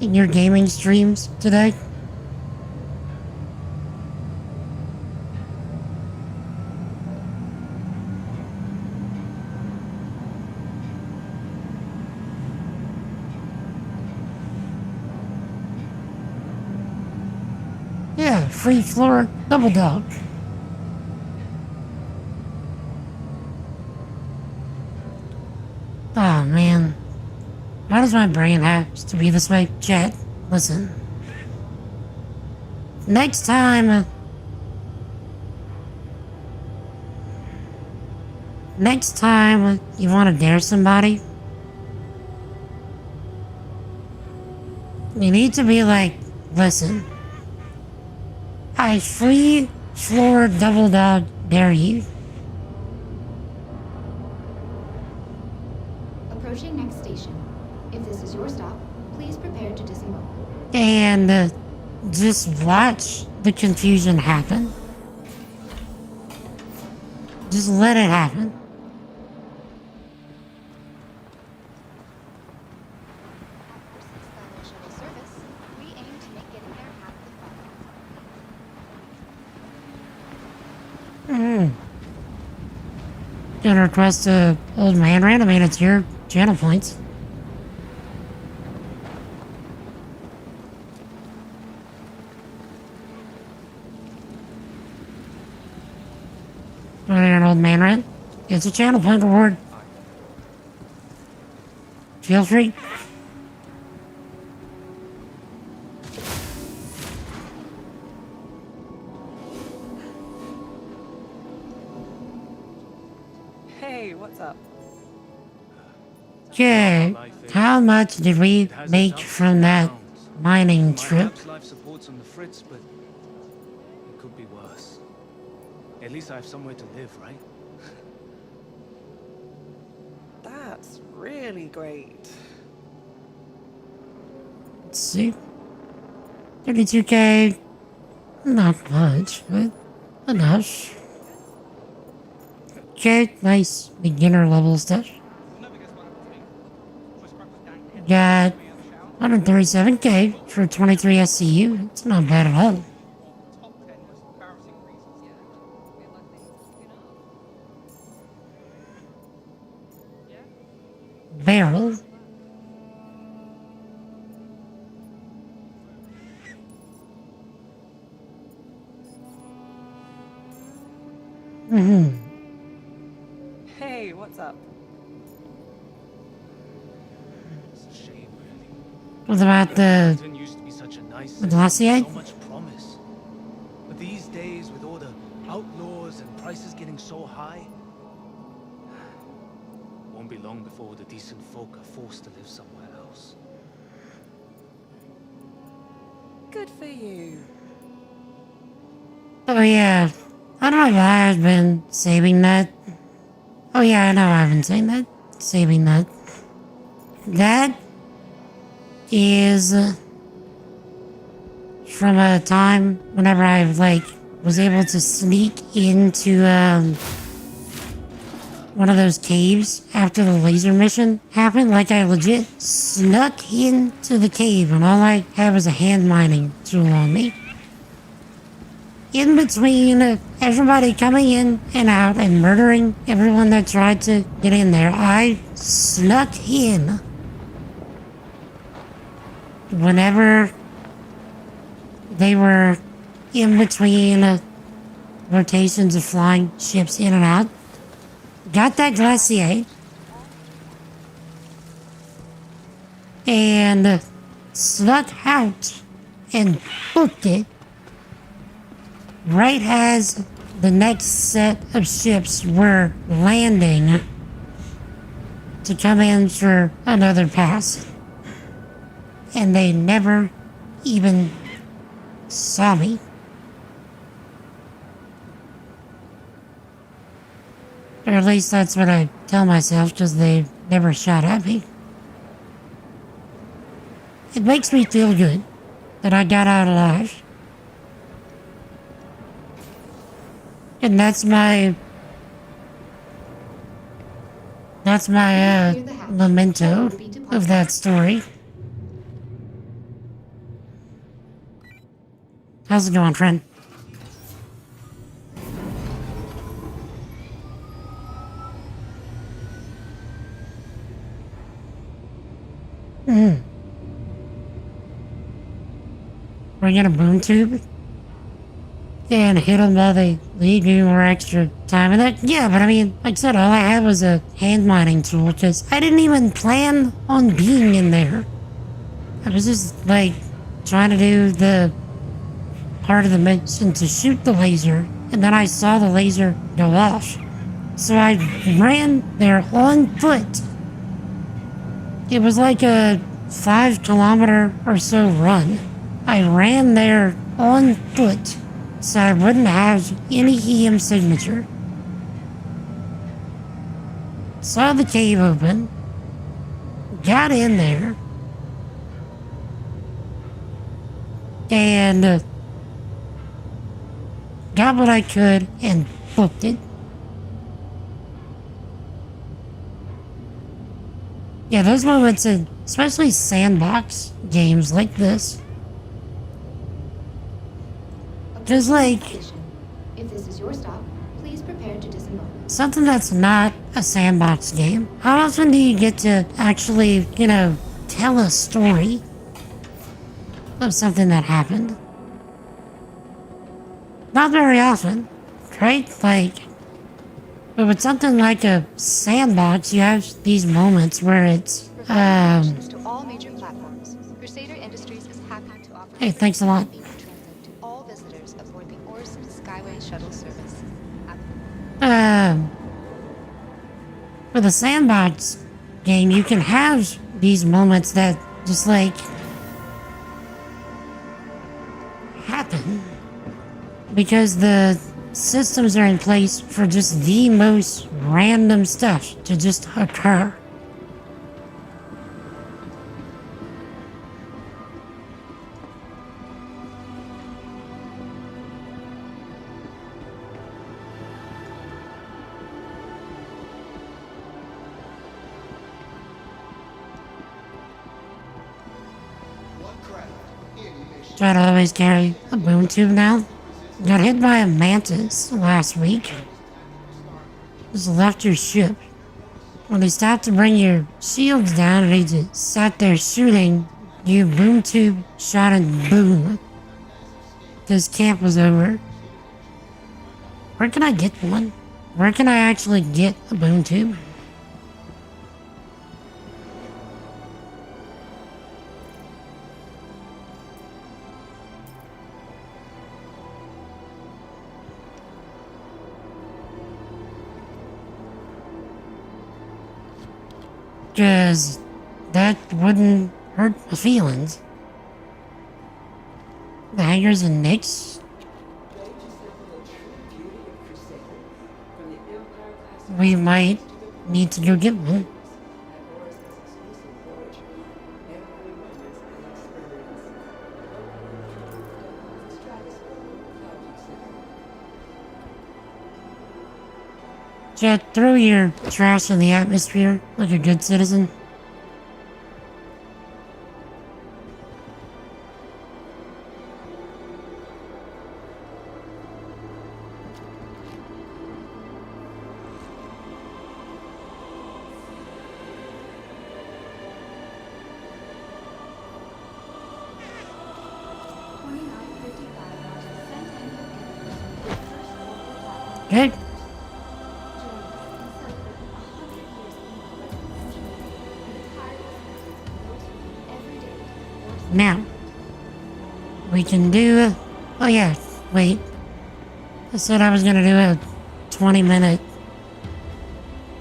in your gaming streams today? free floor double dog. Oh man. Why does my brain have to be this way? Chat, listen. Next time you want to dare somebody, you need to be like, listen, I free floor double dog dare you. Approaching next station. If this is your stop, please prepare to disembark. And just watch the confusion happen. Just let it happen. After 6 level shuttle service, we aim to make getting there half the fun. Gonna request a old man rant. I mean, it's your channel points. Want to hear an old man rant? It's a channel point reward. Feel free. Hey, what's up? Okay, how much did we make from that mining trip? Perhaps life support's on the fritz, but it could be worse. At least I have somewhere to live, right? That's really great. Let's see. 32k. Not much, but enough. Okay, nice beginner level stuff. Got 137k for 23 SCU. It's not bad at all. Barrel. Hey, what's up? It's a shame, really. What about the Britain used to be such a nice Glossier? so much promise. But these days, with all the outlaws and prices getting so high, won't be long before the decent folk are forced to live somewhere else. Good for you. Oh yeah, I don't know why I've been saving that. Oh yeah, I know I've been saying that. Saving that. That is from a time whenever I was able to sneak into one of those caves after the laser mission happened. Like I legit snuck into the cave and all I had was a hand mining tool on me. In between everybody coming in and out and murdering everyone that tried to get in there, I snuck in whenever they were in between rotations of flying ships in and out. Got that Glacier and snuck out and booked it right as the next set of ships were landing to come in for another pass. And they never even saw me. Or at least that's what I tell myself, because they never shot at me. It makes me feel good that I got out alive. And that's my memento of that story. How's it going, friend? We're gonna boom tube? and hit them while they leave you more extra time. And that, yeah, but I mean, like I said, all I had was a hand mining tool because I didn't even plan on being in there. I was just like trying to do the part of the mission to shoot the laser, and then I saw the laser go off. So I ran there on foot. It was like a 5-kilometer or so run. I ran there on foot so I wouldn't have any EM signature. Saw the cave open, got in there, and got what I could and booked it. Yeah, those moments in, especially sandbox games like this. Just like If this is your stop, please prepare to disembark. something that's not a sandbox game. How often do you get to actually, tell a story of something that happened? Not very often, right? But with something like a sandbox, you have these moments where it's, To all major platforms, Crusader Industries is happy to offer hey, thanks a lot. transit to all visitors aboard the Orsk Skyway shuttle service. With a sandbox game, you can have these moments that just happen because the systems are in place for just the most random stuff to just occur. Try to always carry a boom tube now. Got hit by a mantis last week. Just left your ship. When they stopped to bring your shields down and he just sat there shooting, you boom tube shot and boom. This camp was over. Where can I get one? Where can I actually get a boom tube? Because that wouldn't hurt my feelings. The hangers and nicks? We might need to go get one. Jet, throw your trash in the atmosphere like a good citizen. Okay. Now, we can do, oh yeah, wait. I said I was gonna do a 20-minute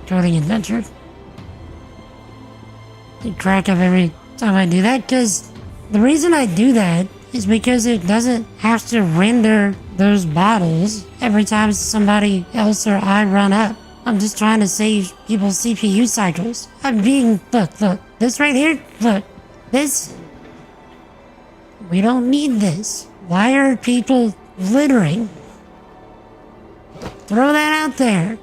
coding adventure. I crack up every time I do that, because the reason I do that is because it doesn't have to render those bottles every time somebody else or I run up. I'm just trying to save people's CPU cycles. I'm being, look, this right here, look, this. We don't need this. Why are people littering? Throw that out there.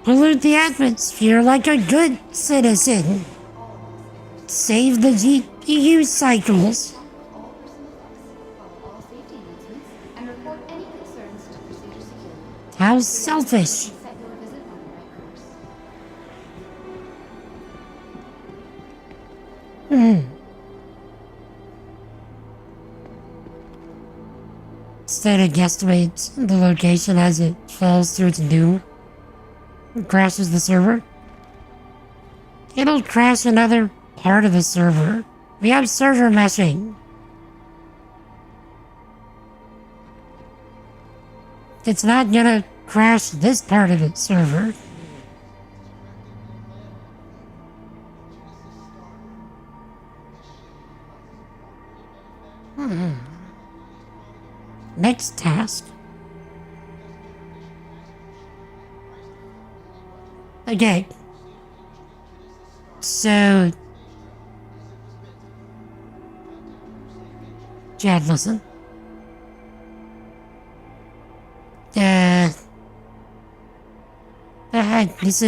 Pollute the atmosphere like a good citizen. Save the GPU cycles. And report any concerns to Crusader Security. How selfish. Set your visit on the right course. instead it guesstimates the location as it falls to its doom. It crashes the server. It'll crash another part of the server. We have server meshing. It's not gonna crash this part of the server. Next task. Okay. So, Chad, listen. This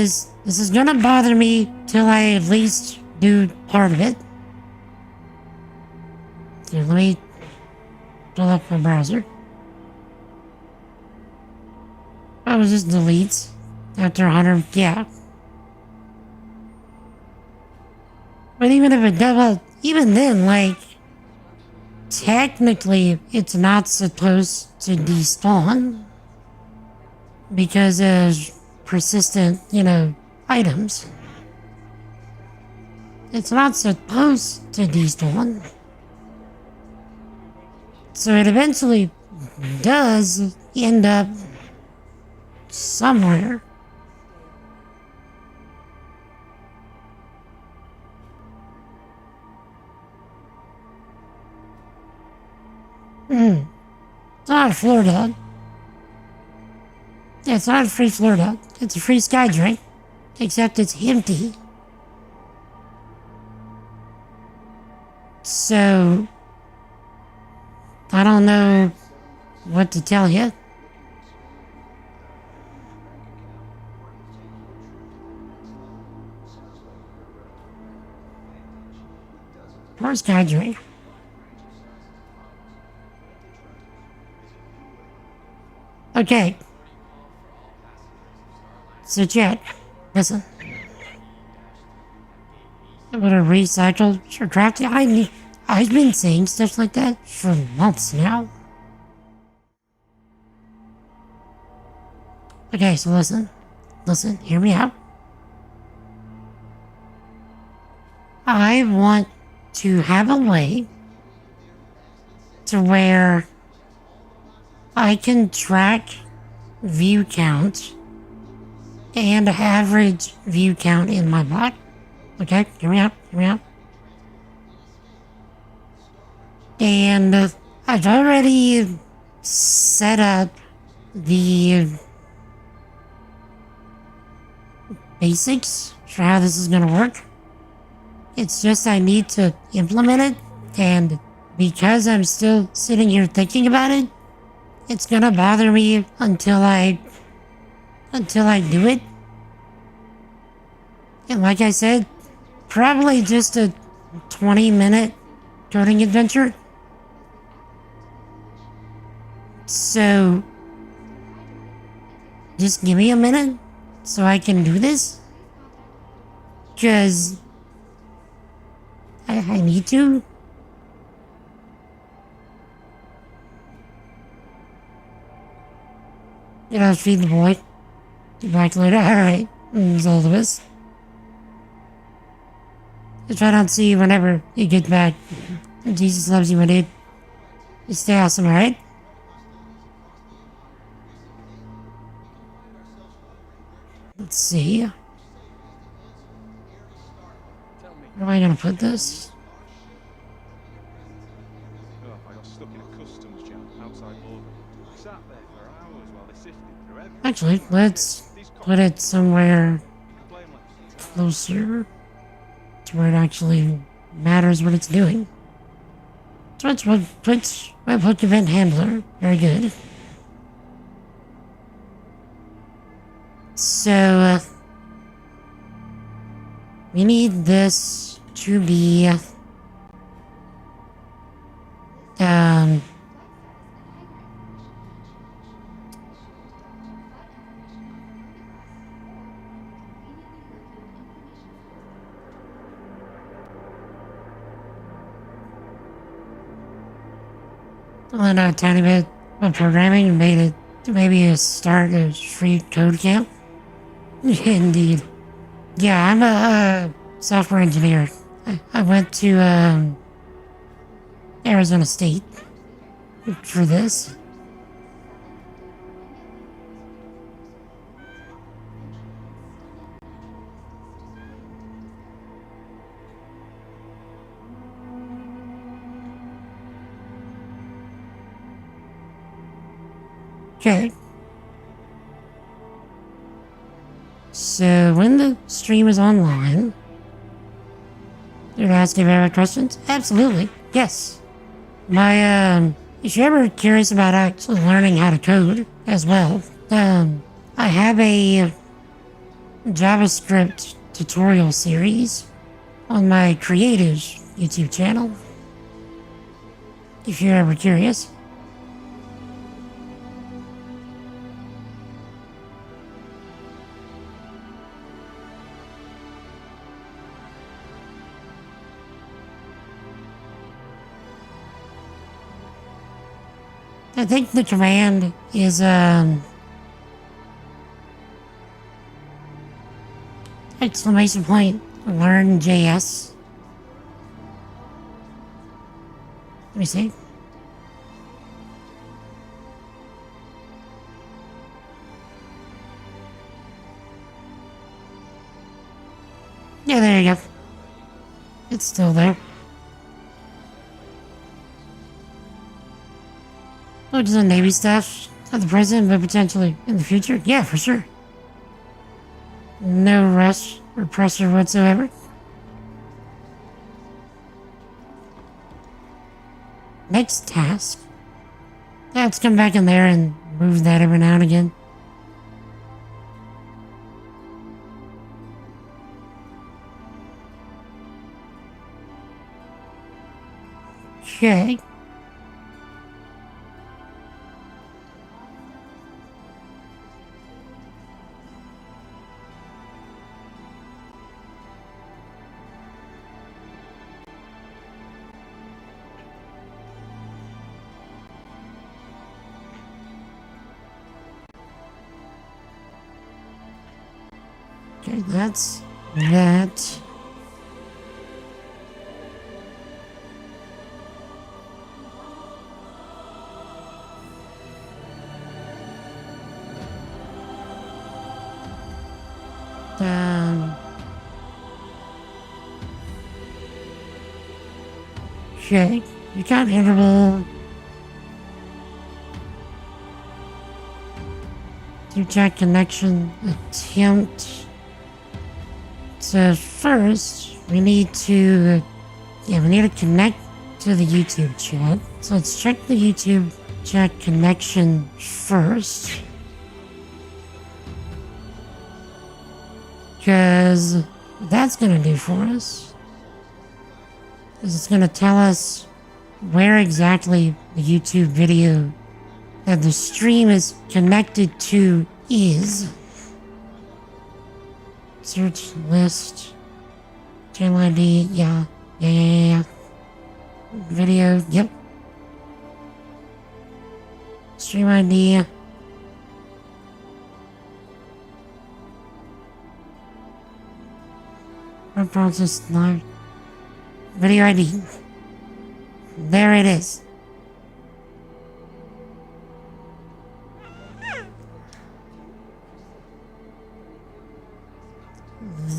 is gonna bother me till I at least do part of it. So let me pull up my browser. Oh, it just deletes after 100, yeah. But even if it does, well, even then, like, technically, it's not supposed to despawn because of persistent, items. It's not supposed to despawn. So it eventually does end up somewhere. It's not a Florida. Yeah, it's not a free Florida. It's a free sky drink. Except it's empty. So, I don't know what to tell you. Poor sky drink. Okay. So, Jet, listen. I'm gonna recycle or draft it. I've been saying stuff like that for months now. Okay, so listen. Listen, hear me out. I want to have a way to where I can track view count and average view count in my bot. Okay, hear me out, hear me out. And I've already set up the basics for how this is gonna work. It's just I need to implement it, and because I'm still sitting here thinking about it, it's gonna bother me until I do it. And like I said, probably just a 20-minute coding adventure. So, just give me a minute so I can do this. Because I need to. Feed the boy. Get back later. Alright. That's all of us. If I don't see you whenever you get back, Jesus loves you, my dude. You stay awesome, alright? Let's see. Where am I gonna put this? Oh, I got stuck in a customs jam outside Morgan. Sat there for hours while they sifted through everything. Actually, let's put it somewhere closer to where it actually matters what it's doing. Switch webhook event handler. Very good. So, we need this to be, I know a tiny bit But programming made it maybe start a free code camp. Indeed. Yeah, I'm a software engineer. I went to Arizona State for this. Okay. So when the stream is online, you're asking if I have questions? Absolutely. Yes. If you're ever curious about actually learning how to code as well, I have a JavaScript tutorial series on my Creatives YouTube channel. If you're ever curious. I think the command is, exclamation point, learn JS. Let me see. Yeah, there you go. It's still there. Which is a Navy staff at the present, but potentially in the future? Yeah, for sure. No rush or pressure whatsoever. Next task. Let's come back in there and move that every now and again. Okay. Okay, that's that. Okay, you got interval. To check connection attempt. So first, we need to connect to the YouTube chat. So let's check the YouTube chat connection first. Because what that's gonna do for us is it's gonna tell us where exactly the YouTube video that the stream is connected to is. Search list, channel ID, yeah. Video, yep. Stream ID. Web process live. Video ID. There it is.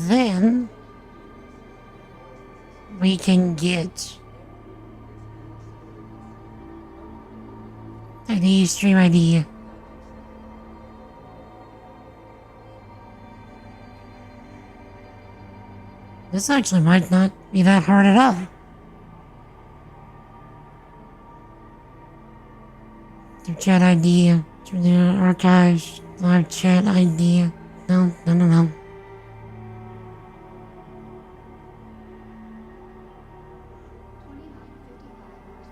Then we can get ID, stream ID. This actually might not be that hard at all. The chat ID, through the archives, live chat ID. No.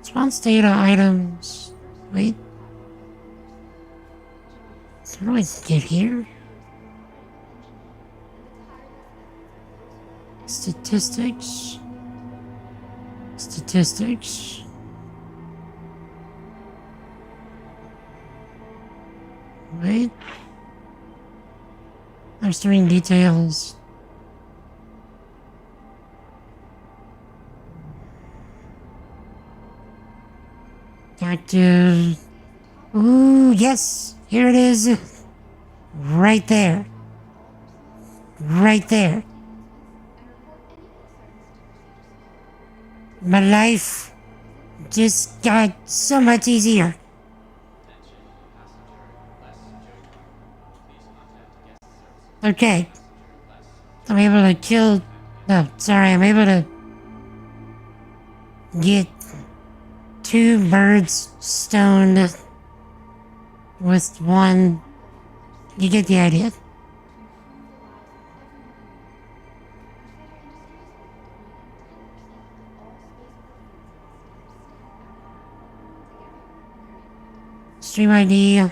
Response data items. Wait. So how do I get here? Statistics. Right? I'm storing details. Active. Ooh, yes! Here it is. Right there. Right there. My life just got so much easier. Okay. I'm able to kill... No, sorry, I'm able to get 2 birds stoned with 1. You get the idea. Stream ID.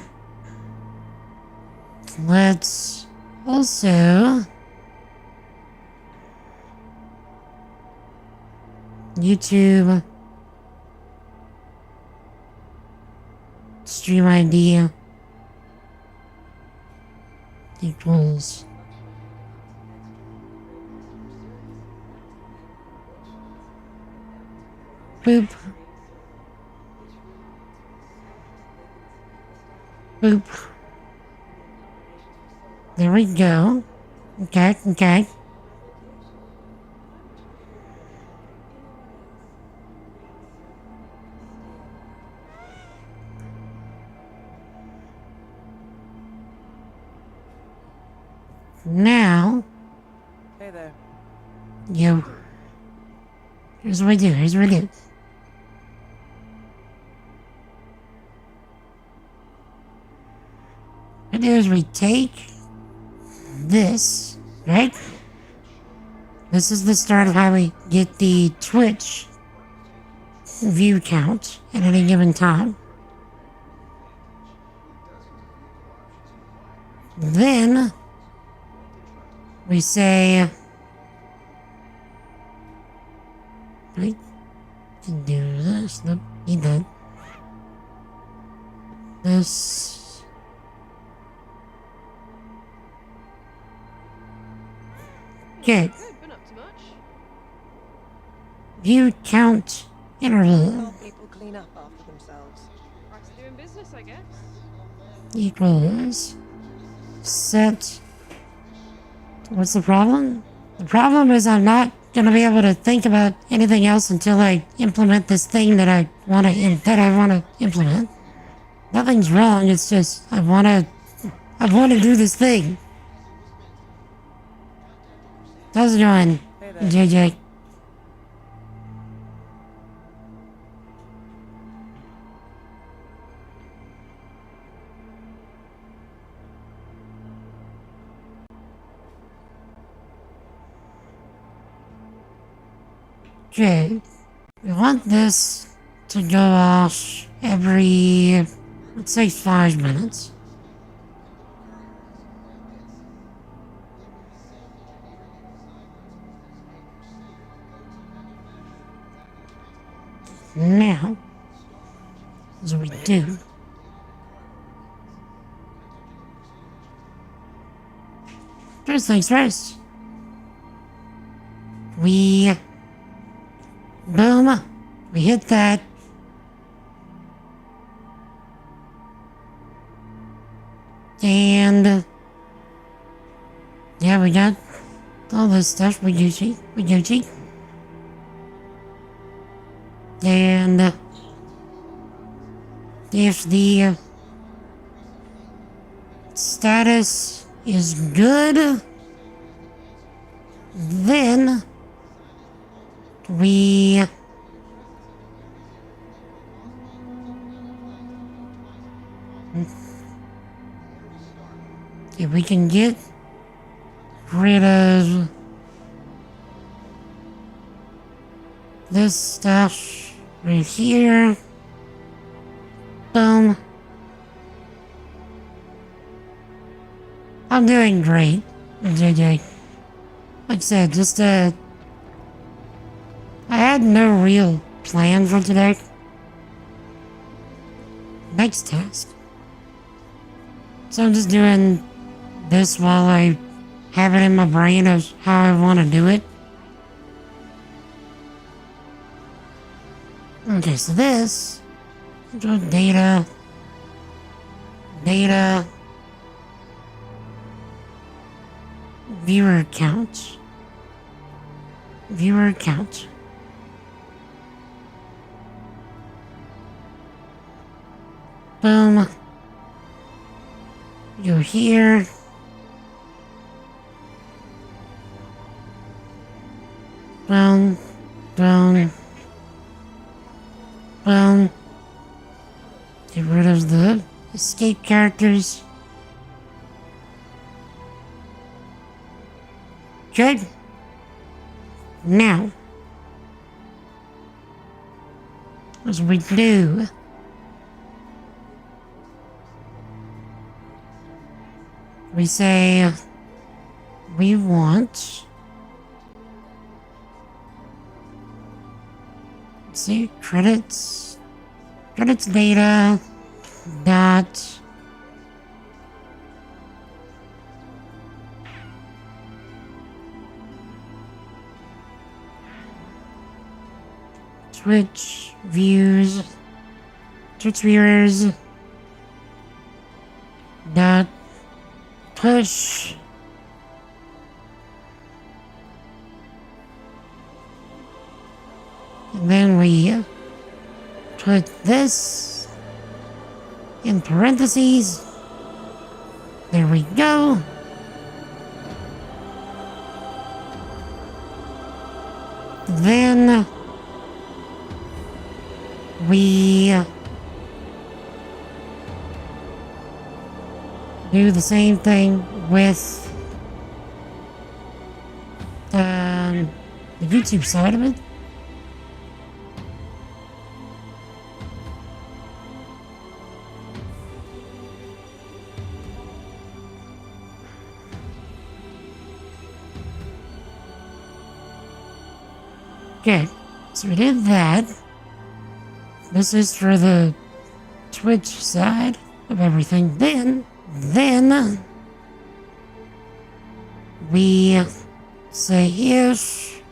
Let's also YouTube stream ID equals boop boop. There we go. Okay. Now, Hey there. Here's what I do. What I do is we take this, right? This is the start of how we get the Twitch view count at any given time. Then we say, I can do this. Nope, need that. This. Okay. Been up to much? View count interval Help people clean up after themselves. Price of doing business, I guess. equals set. What's the problem? The problem is I'm not gonna be able to think about anything else until I implement this thing that I wanna implement. Nothing's wrong. It's just I wanna do this thing. How's it going, JJ? Okay, we want this to go off every, let's say 5 minutes. Now, that's what we do. First things first. Boom. We hit that. And yeah, we got all this stuff. We Gucci. And if the status is good, then if we can get rid of this stuff right here, boom. I'm doing great, JJ. Like I said, just I had no real plan for today. Next task. So I'm just doing this while I have it in my brain of how I want to do it. Okay, so this, data, viewer count, boom, you're here, boom, get rid of the escape characters. Good. Now, as we do, we say we want, let's see, credits data dot Twitch viewers dot push and then we put this in parentheses. There we go. Then we do the same thing with the YouTube side of it. Okay, so we did that. This is for the Twitch side of everything. Then we say if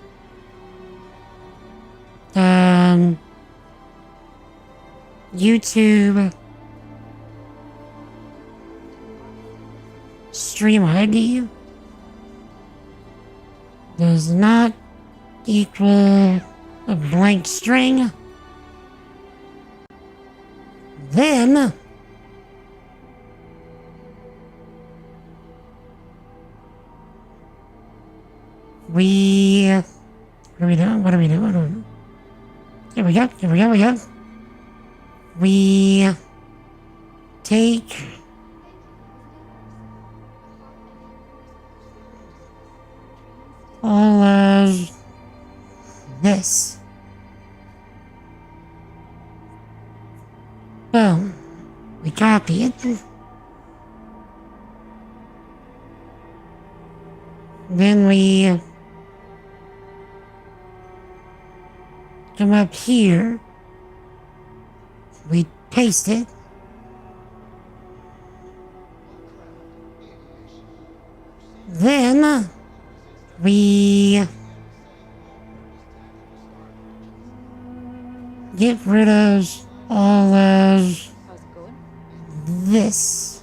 YouTube stream ID does not equal a blank string, then what are we doing? Here we go. We take all of this. Boom. We copy it. Then we come up here. We paste it. Then we get rid of all of How's it going? this.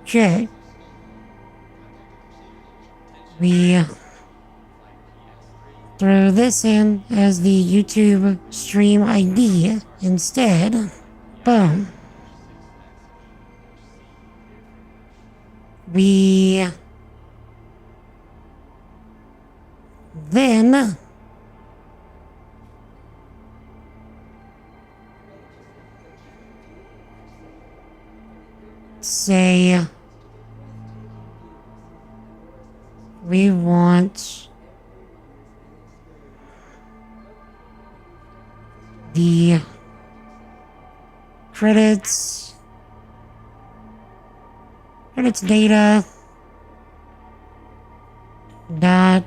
Okay. We throw this in as the YouTube stream ID instead. Boom. We then say we want the credits data dot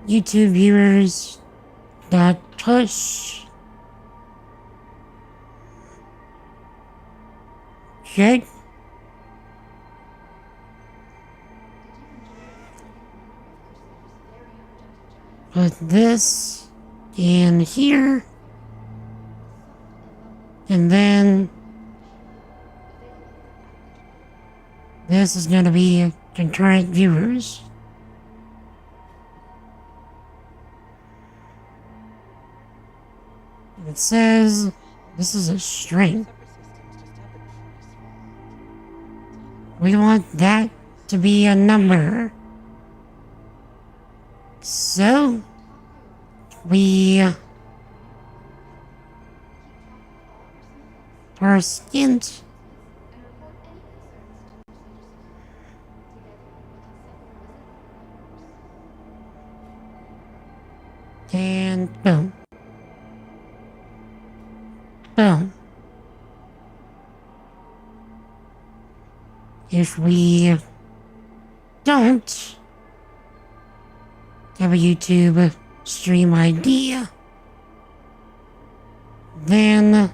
YouTube viewers dot push Okay. Put this in here. And then this is going to be concurrent viewers. It says this is a string. We want that to be a number. So we first int and boom. Boom. If we don't have a YouTube stream ID, then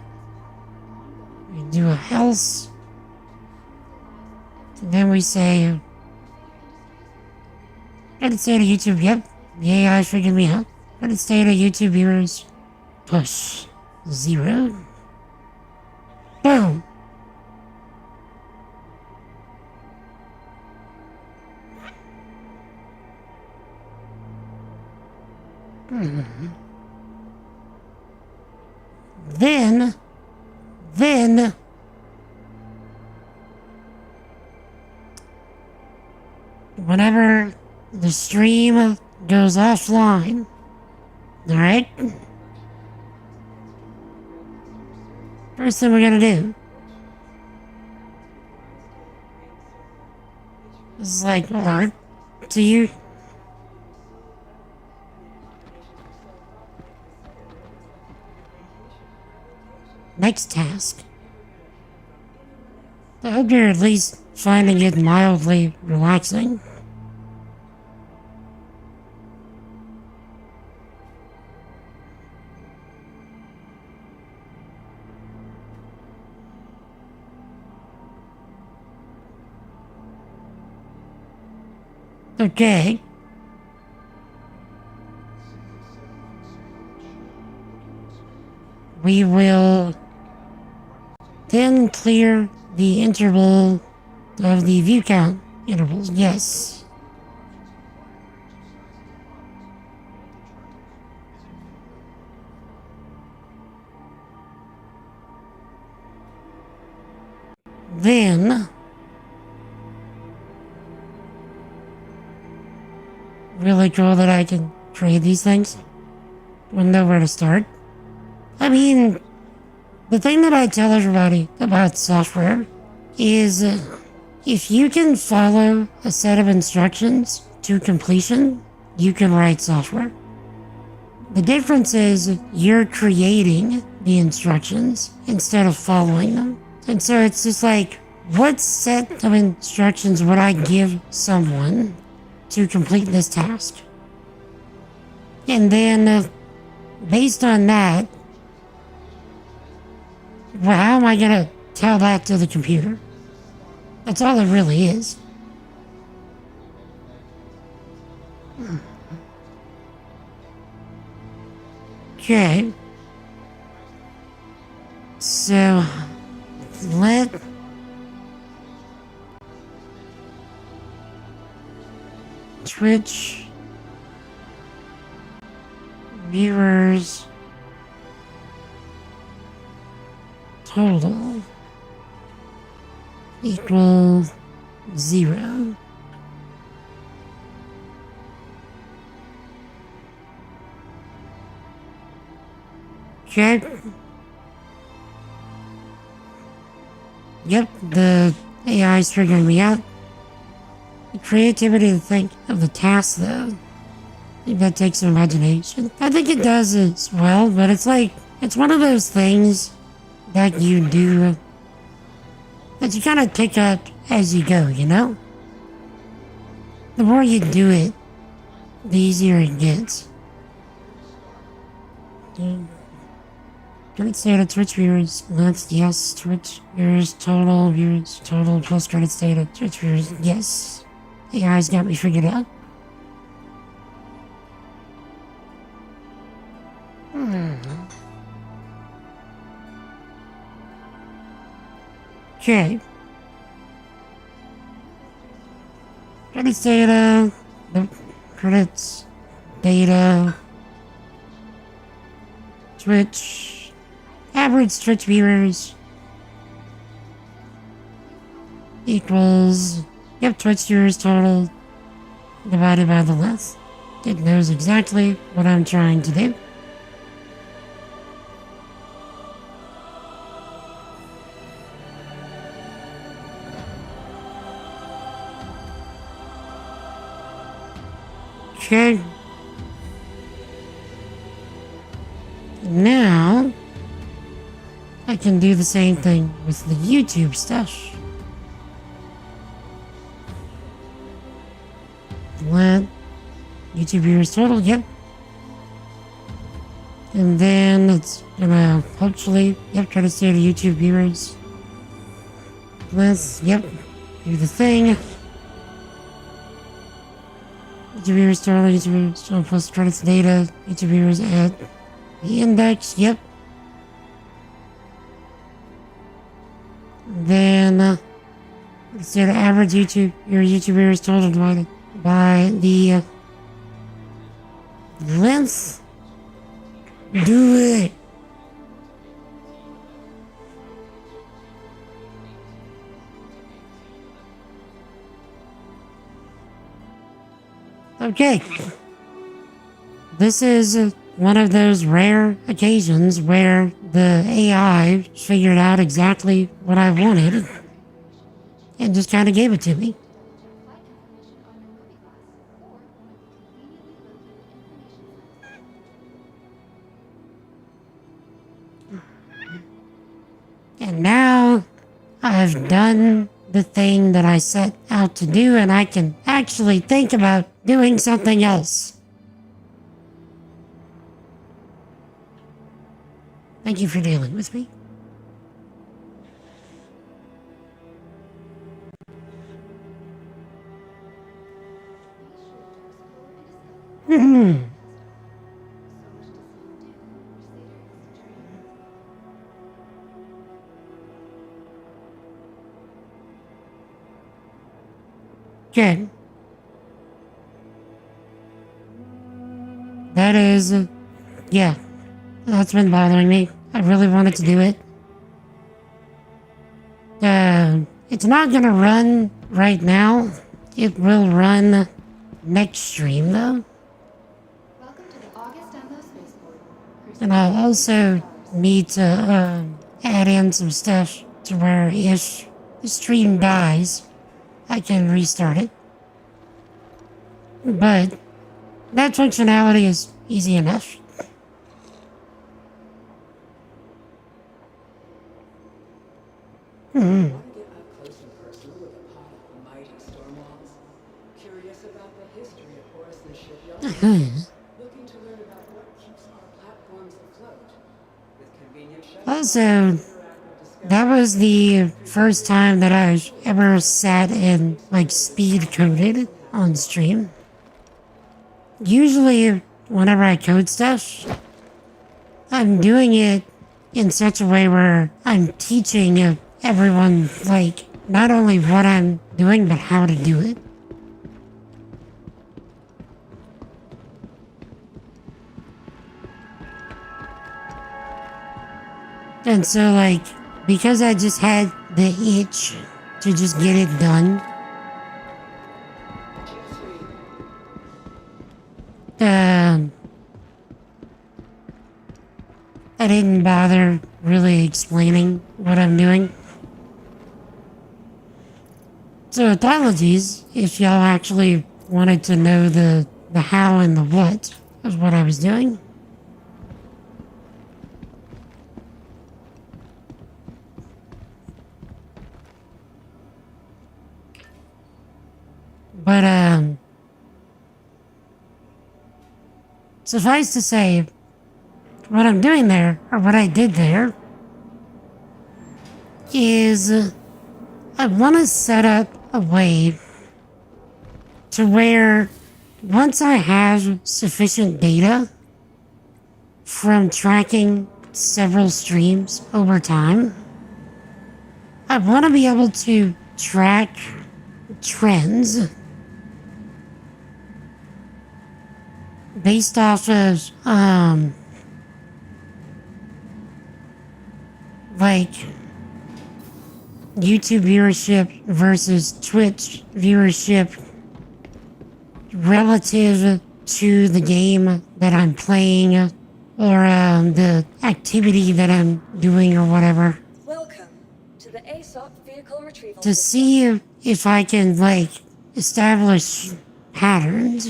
we do a else, and then we say, credit state of YouTube, yep, the AI figured me out. Credit state of YouTube viewers, push 0. Boom. Then, whenever the stream goes offline, alright? First thing we're gonna do is like, alert to you. Next task. I hope you're at least finding it mildly relaxing. Okay. We will then clear the interval of the view count intervals. Yes. Then really cool that I can create these things. Wouldn't know where to start. I mean, the thing that I tell everybody about software is if you can follow a set of instructions to completion, you can write software. The difference is you're creating the instructions instead of following them. And so it's just like, what set of instructions would I give someone to complete this task? And then, based on that, well, how am I gonna tell that to the computer? That's all it really is. Okay. So, let Twitch viewers total equal 0. Okay. Yep, the AI is triggering me out. The creativity to think of the task, though, I think that takes some imagination. I think it does as well, but it's like, it's one of those things that you do, that you kind of pick up as you go, you know? The more you do it, the easier it gets. Credits data, Twitch viewers, length, yes. Twitch viewers, total plus credits data, Twitch viewers, yes. AI's got me figured out. Okay. Credits data, nope. Credits, data, Twitch, average Twitch viewers equals, yep, Twitch viewers total divided by the length. It knows exactly what I'm trying to do. Okay. Now, I can do the same thing with the YouTube stuff. Let YouTube viewers total, yep. And then it's gonna hopefully, yep, try to stay to YouTube viewers. Let's, yep, do the thing. YouTube viewers total, YouTube viewers total plus credits data, YouTube viewers at the index, yep. Then, let's say the average YouTube viewers total divided by the length. Do it! Okay. This is one of those rare occasions where the AI figured out exactly what I wanted and just kind of gave it to me. And now I've done the thing that I set out to do, and I can actually think about doing something else. Thank you for dealing with me. Good. That is, yeah, that's been bothering me. I really wanted to do it. It's not gonna run right now. It will run next stream though. Welcome to the August Enlo Spaceport. And I also need to add in some stuff to where if the stream dies, I can restart it. But that functionality is easy enough. Also, that was the first time that I've ever sat and like speed coded on stream. Usually, whenever I code stuff, I'm doing it in such a way where I'm teaching everyone, like, not only what I'm doing, but how to do it. And so, like, because I just had the itch to just get it done, I didn't bother really explaining what I'm doing. So apologies if y'all actually wanted to know the how and the what of what I was doing. But, suffice to say, what I'm doing there, or what I did there, is I want to set up a way to where once I have sufficient data from tracking several streams over time, I want to be able to track trends based off of, like, YouTube viewership versus Twitch viewership relative to the game that I'm playing or the activity that I'm doing or whatever. Welcome to the ASOP vehicle retrieval To system. see if I can, like, establish patterns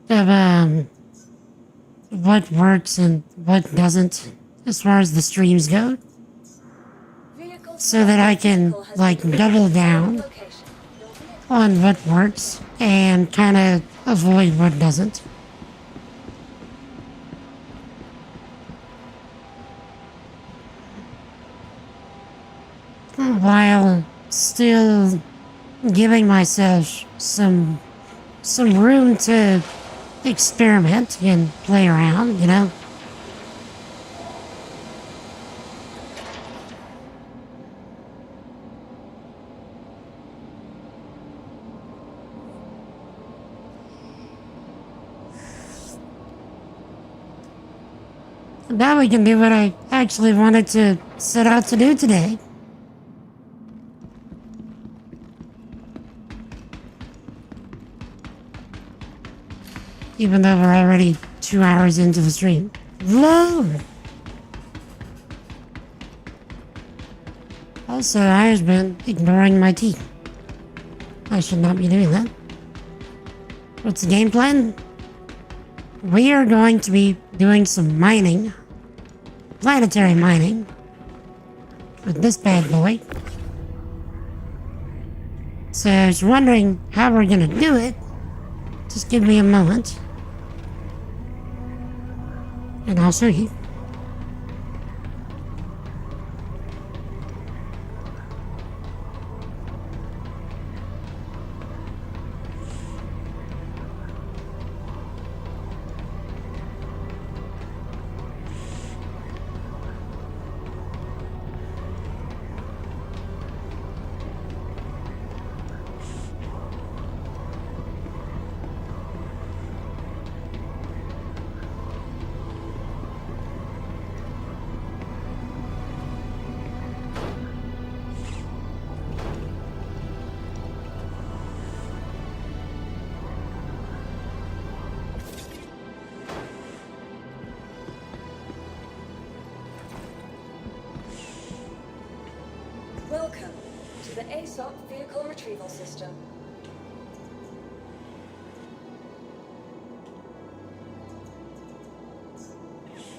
of, what works and what doesn't as far as the streams go, Vehicle so that I can, vehicle has like, been double delivered to down your location. Your vehicle on what works and kind of avoid what doesn't. While still giving myself some room to experiment and play around, you know? Now we can do what I actually wanted to set out to do today. Even though we're already 2 hours into the stream. Whoa! Also, I have been ignoring my tea. I should not be doing that. What's the game plan? We are going to be doing some mining. Planetary mining. With this bad boy. So I was wondering how we're gonna do it. Just give me a moment. And I'll show you. Welcome to the ASOP vehicle retrieval system.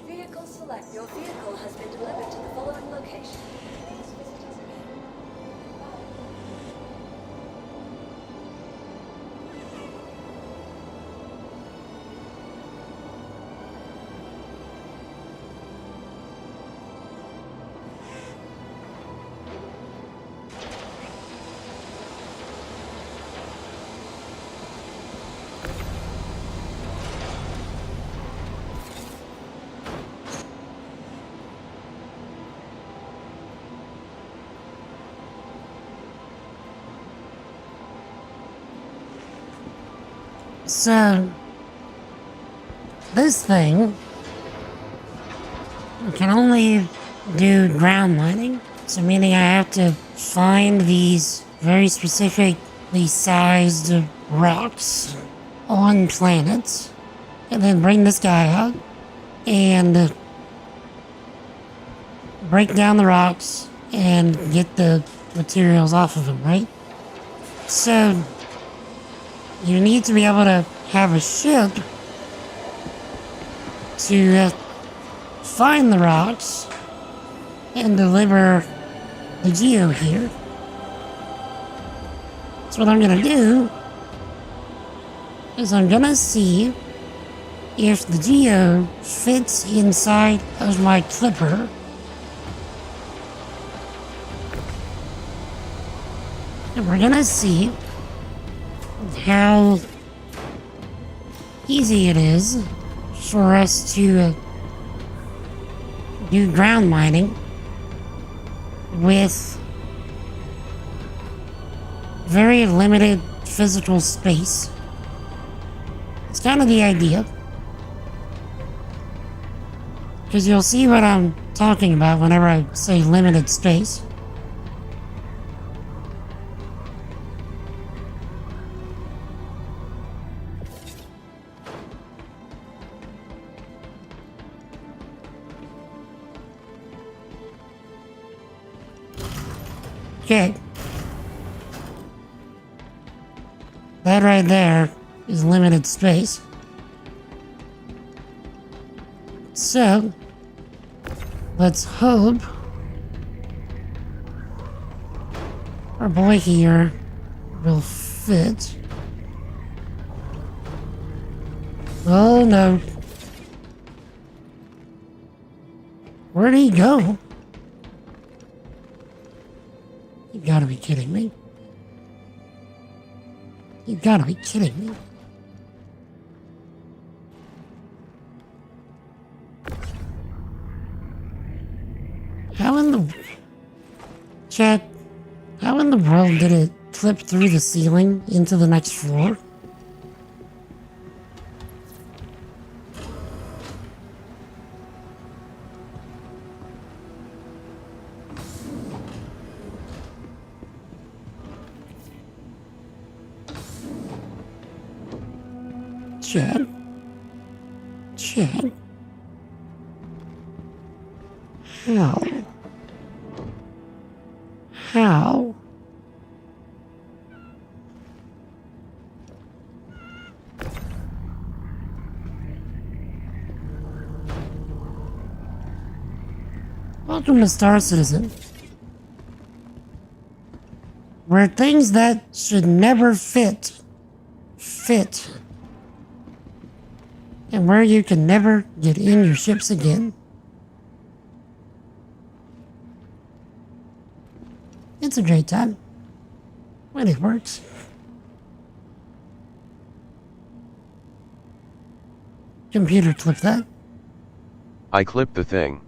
Vehicle select. Your vehicle has been delivered to the following location. Please visit us again. So, this thing can only do ground mining. So meaning I have to find these very specifically sized rocks on planets and then bring this guy out and break down the rocks and get the materials off of them, right? So you need to be able to have a ship to find the rocks and deliver the geo here. That's what I'm gonna do. is I'm gonna see if the geo fits inside of my clipper. And we're gonna see how easy it is for us to do ground mining with very limited physical space. It's kind of the idea. Because you'll see what I'm talking about whenever I say limited space. Okay. That right there is limited space. So, let's hope our boy here will fit. Oh no. Where'd he go? You gotta be kidding me. You gotta be kidding me. How in the... Chat, how in the world did it clip through the ceiling into the next floor? Chad? Chad? How? How? Welcome to Star Citizen, where things that should never fit, and where you can never get in your ships again. It's a great time when it works. Computer, clip that. I clipped the thing.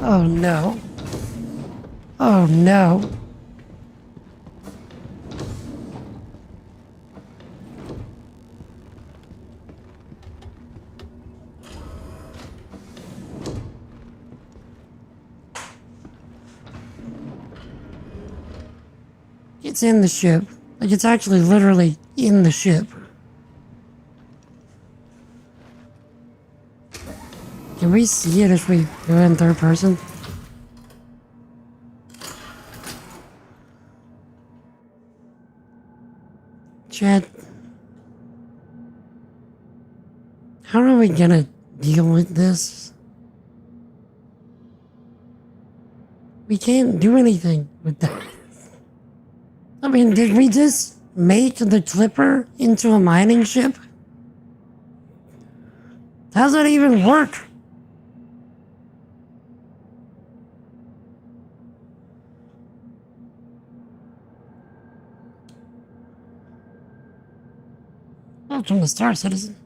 Oh no. Oh no. It's in the ship. Like, it's actually literally in the ship. Can we see it if we do it in third person? Chat. How are we gonna deal with this? We can't do anything with that. I mean, did we just make the Clipper into a mining ship? How's that even work? Welcome to Star Citizen.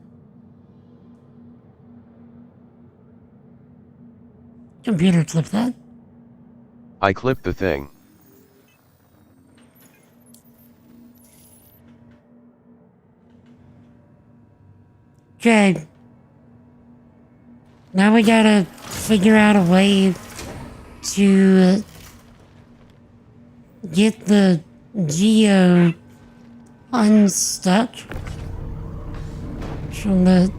Computer, clip that. I clipped the thing. Okay. Now we gotta figure out a way to get the Geo unstuck from the...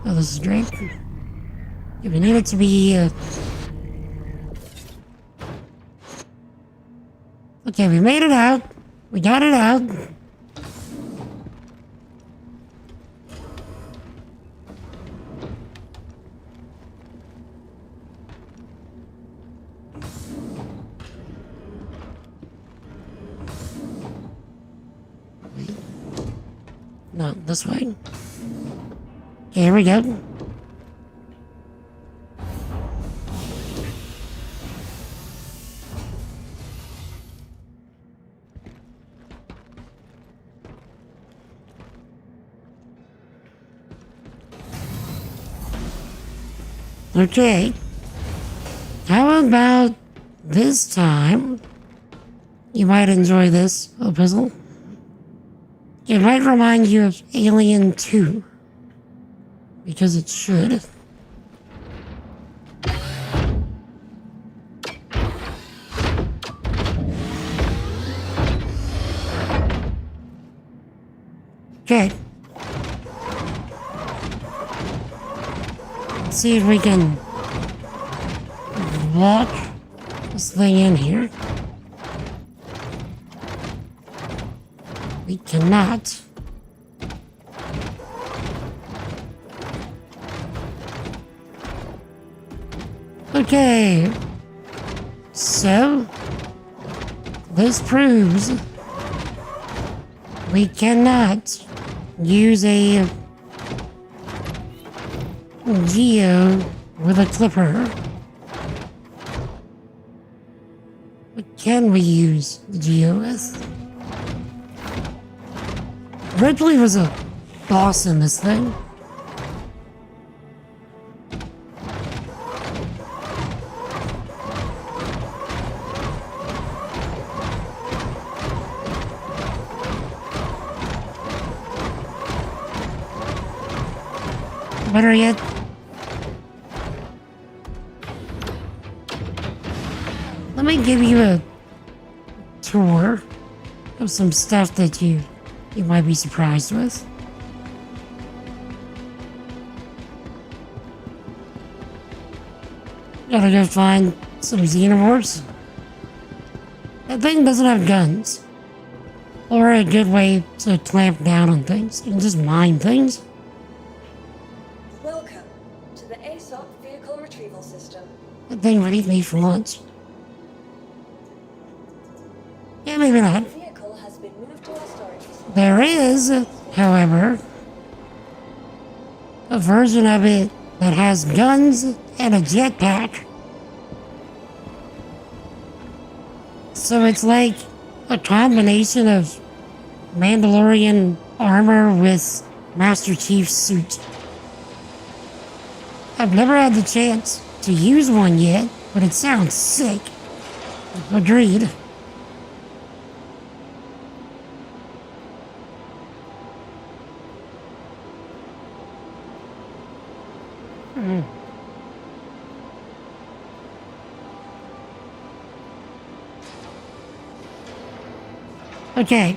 Oh, this is great. Yeah, we need it to be... Okay, we made it out. We got it out. No, this way. Here we go. Okay. How about this time? You might enjoy this, puzzle. It might remind you of Alien 2. Because it should. Okay. Let's see if we can lock this thing in here. We cannot. Okay. So, this proves we cannot use a Geo with a clipper. What can we use the Geo with? Ripley was a boss in this thing. Better yet, let me give you a tour of some stuff that you might be surprised with. Gotta go find some xenomorphs. That thing doesn't have guns. Or a good way to clamp down on things. You can just mine things. Welcome to the ASOP Vehicle Retrieval System. That thing would eat me for lunch. Yeah, maybe not. The vehicle has been moved to our storage facility. There is, however, a version of it that has guns and a jetpack. So it's like a combination of Mandalorian armor with Master Chief's suit. I've never had the chance to use one yet, but it sounds sick. Agreed. Okay.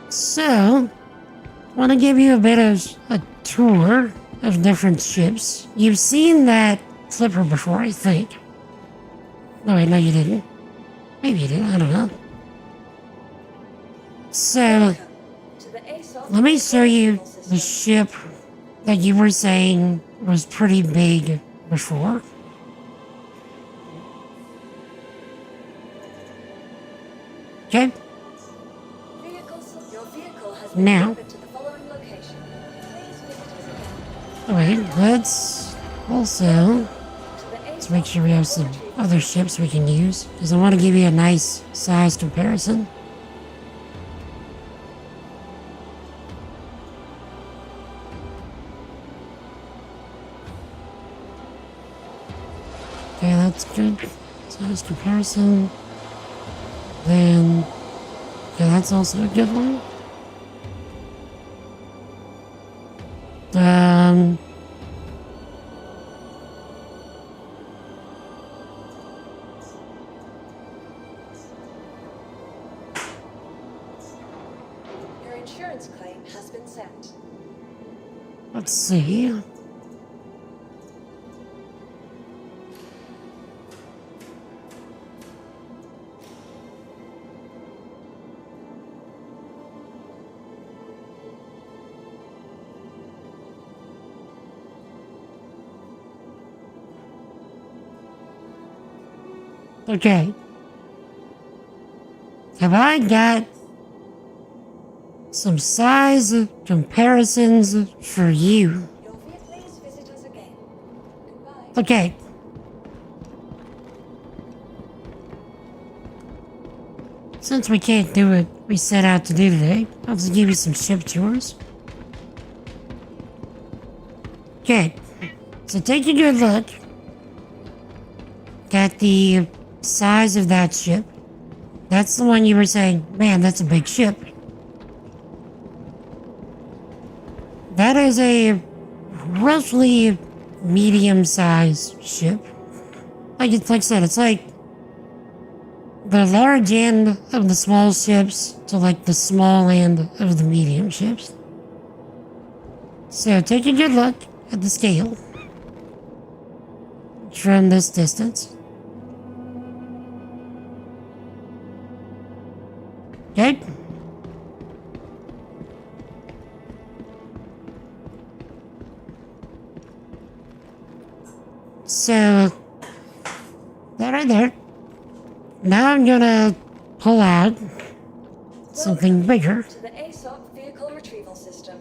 So, I want to give you a bit of a tour of different ships. You've seen that Clipper before, I think. No, wait, no, you didn't. Maybe you did, I don't know. So, let me show you the ship that you were saying was pretty big before. Okay? Your vehicle has been Now. delivered to the following location. Please visit us again. Wait, let's also... Let's make sure we have some other ships we can use, because I want to give you a nice size comparison. Okay, that's good. Size comparison. Then, okay, that's also a good one. Your insurance claim has been sent. Let's see. Okay. Have I got some size comparisons for you. Please visit us again. Goodbye. Okay. Since we can't do what we set out to do today, I'll just give you some ship tours. Okay, so take a good look at the size of that ship. That's the one you were saying, man, that's a big ship. That is a roughly medium-sized ship. Like I said, it's like the large end of the small ships to like the small end of the medium ships. So take a good look at the scale from this distance. Okay. So that right there. Now I'm gonna pull out something bigger. To the ASOP vehicle retrieval system.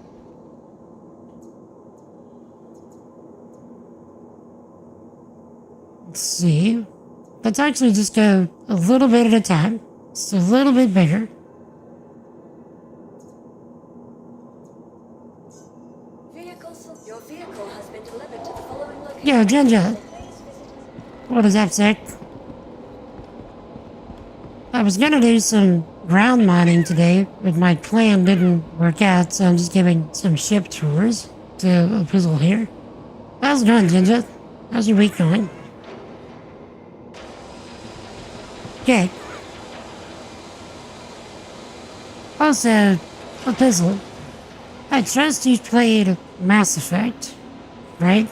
Let's see. Let's actually just go a little bit at a time. It's a little bit bigger. Your vehicle has been delivered to the following location. Yo, Ginger. What is that, sir? I was gonna do some ground mining today, but my plan didn't work out, so I'm just giving some ship tours to a puzzle here. How's it going, Ginger? How's your week going? Okay. Also, a puzzle. I trust you've played Mass Effect, right?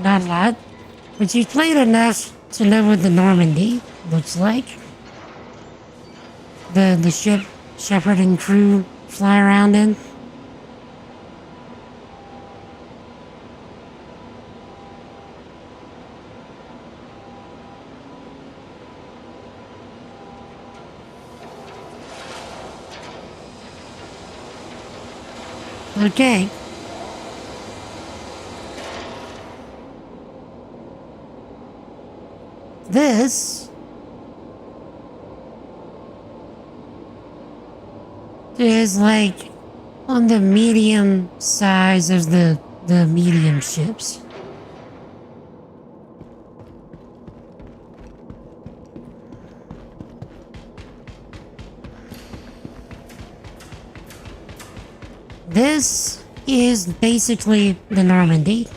Not a lot, but you've played enough to know what the Normandy looks like. The ship Shepard and crew fly around in. Okay. This is like on the medium size of the medium ships. This is basically the Normandy.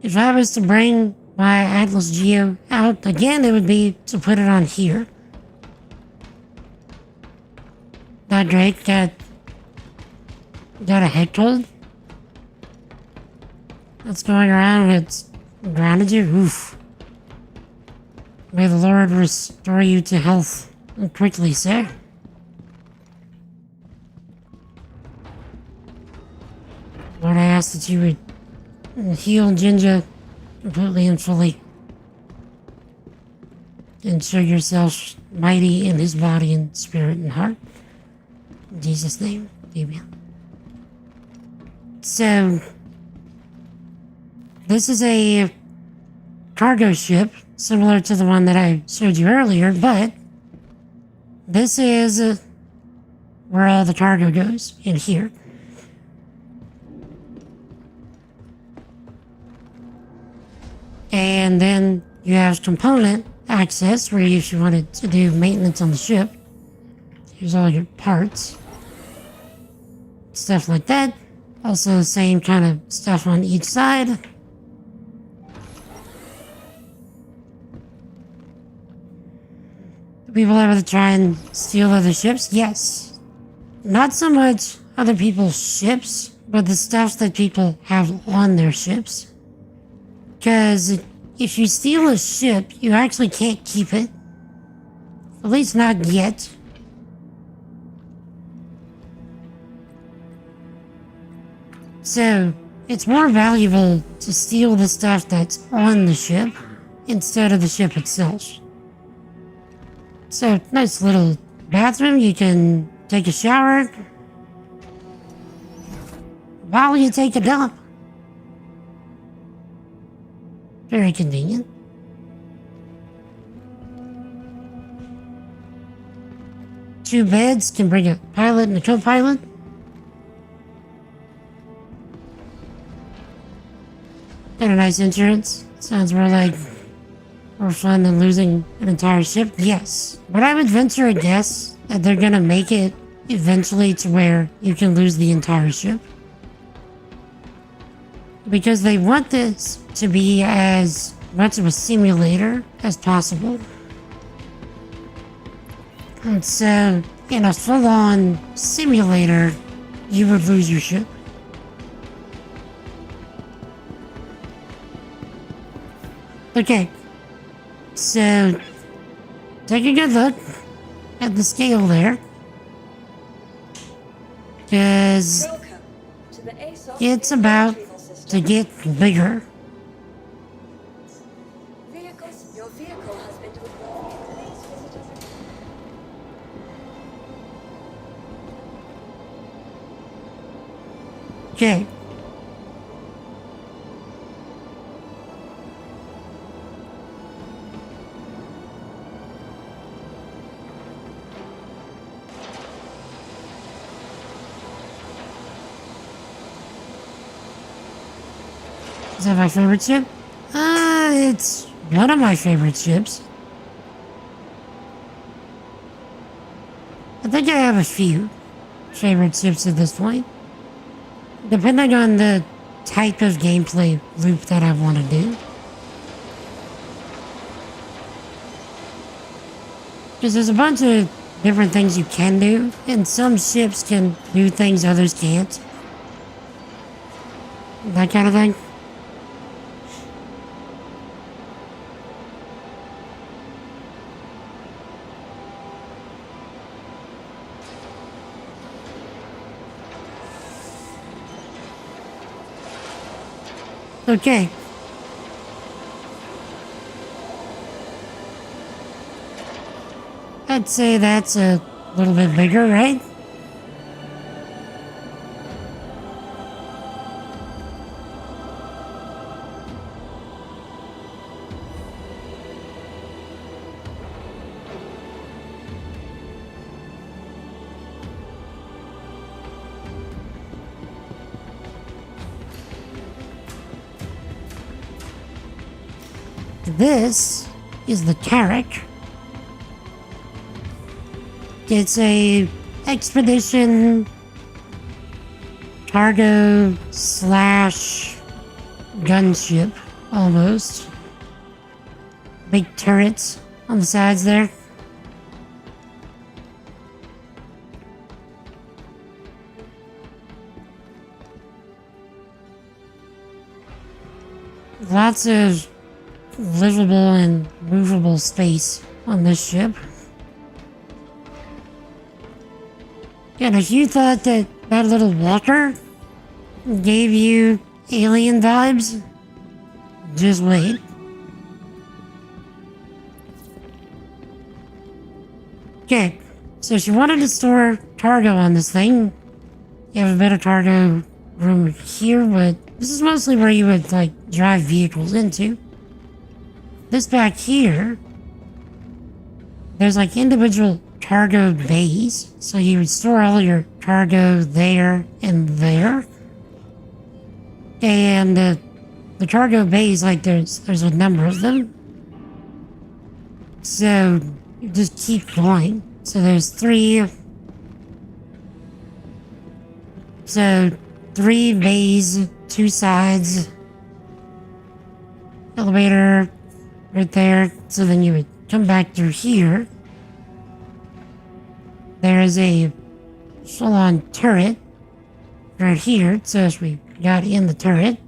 If I was to bring my Atlas Geo out again, it would be to put it on here. Not great. Got a head cold that's going around and it's grounded you. Oof. May the Lord restore you to health quickly, sir. Lord, I ask that you would heal Ginger completely and fully. And show yourself mighty in his body and spirit and heart. In Jesus' name, amen. So, this is a cargo ship, similar to the one that I showed you earlier, but this is where all the cargo goes, in here. And then you have component access, where if you wanted to do maintenance on the ship, here's all your parts. Stuff like that. Also the same kind of stuff on each side. People ever try and steal other ships? Yes. Not so much other people's ships, but the stuff that people have on their ships. Because if you steal a ship, you actually can't keep it. At least not yet. So, it's more valuable to steal the stuff that's on the ship instead of the ship itself. So, nice little bathroom. You can take a shower while you take a dump. Very convenient. Two beds can bring a pilot and a co-pilot. Got a nice insurance. Sounds more like more fun than losing an entire ship. Yes, but I would venture a guess that they're gonna make it eventually to where you can lose the entire ship. Because they want this to be as much of a simulator as possible. And so, in a full-on simulator, you would lose your ship. Okay, so take a good look at the scale there. Because it's about to get bigger. Your vehicle has been delivered. Please visit us again. Okay. Is that my favorite ship? It's one of my favorite ships. I think I have a few favorite ships at this point. Depending on the type of gameplay loop that I want to do. Because there's a bunch of different things you can do, and some ships can do things others can't. That kind of thing. Okay. I'd say that's a little bit bigger, right? This is the Carrack. It's a expedition cargo slash gunship, almost. Big turrets on the sides there. Lots of livable and movable space on this ship. And if you thought that that little walker gave you alien vibes, just wait. Okay, so if you wanted to store cargo on this thing, you have a bit of cargo room here, but this is mostly where you would, like, drive vehicles into. This back here, there's like individual cargo bays, so you would store all your cargo there and there. And the cargo bays, like there's a number of them. So you just keep going. So there's three. So 3 bays, 2 sides, elevator right there. So then you would come back through here. There is a full-on turret right here. So as we got in the turret,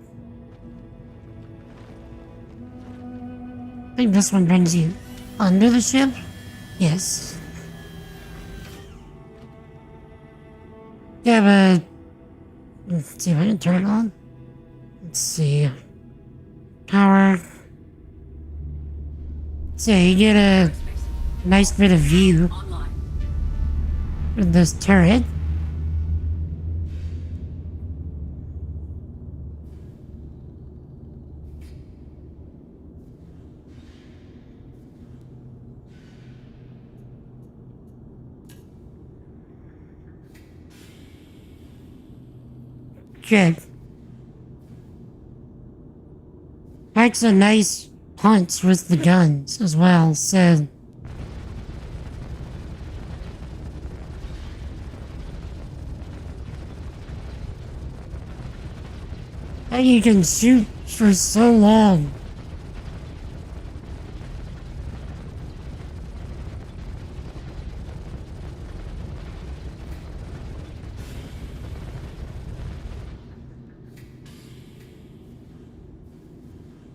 I think this one brings you under the ship. Yes. Yeah, but let's see if I can turn it on. Let's see. Power. So you get a nice bit of view with this turret. Good. Packs a nice punch with the guns as well, so how you can shoot for so long.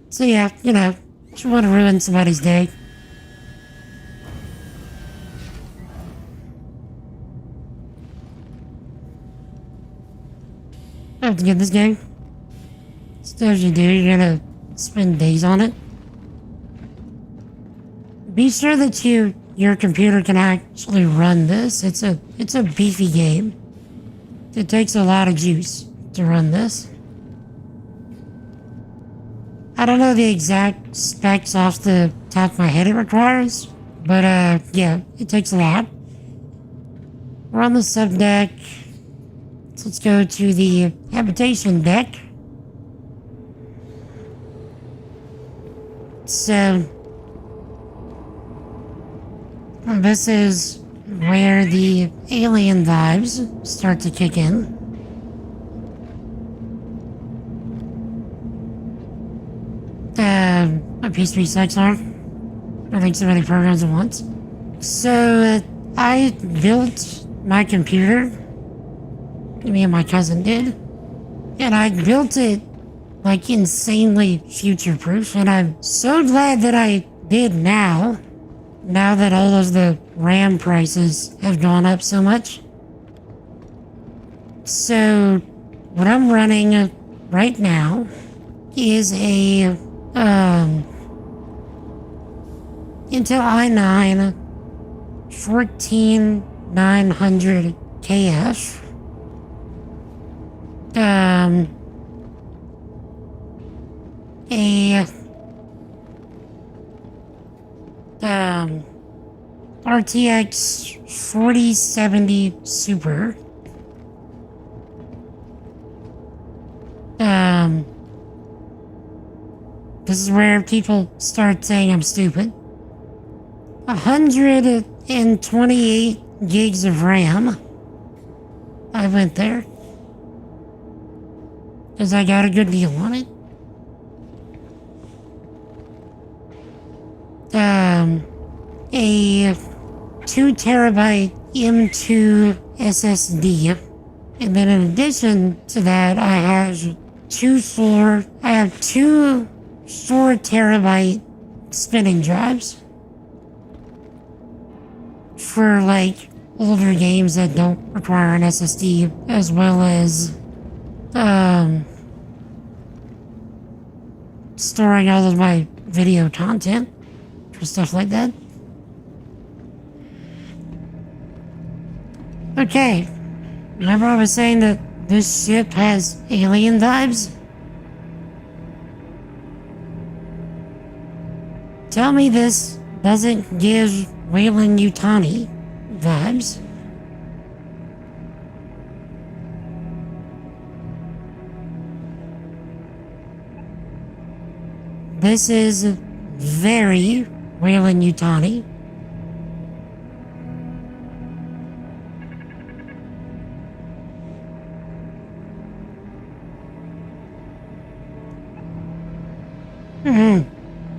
So yeah, you know, just want to ruin somebody's day. I have to get this game. So as you do, you're gonna spend days on it. Be sure that your computer can actually run this. It's a beefy game. It takes a lot of juice to run this. I don't know the exact specs off the top of my head it requires, but yeah, it takes a lot. We're on the sub deck. So let's go to the habitation deck. So this is where the alien vibes start to kick in. A PS3 sites are. I think so many programs at once. So I built my computer. Me and my cousin did. And I built it like insanely future-proof. And I'm so glad that I did now. Now that all of the RAM prices have gone up so much. So what I'm running right now is a Intel i9 14900 KF. RTX 4070 Super. This is where people start saying I'm stupid. 128 gigs of RAM. I went there. Because I got a good deal on it. A 2 terabyte M2 SSD. And then in addition to that, I have two 4 terabyte spinning drives. For like older games that don't require an SSD, as well as storing all of my video content for stuff like that. Okay, remember I was saying that this ship has alien vibes? Tell me this doesn't give Weyland-Yutani vibes. This is very Weyland-Yutani.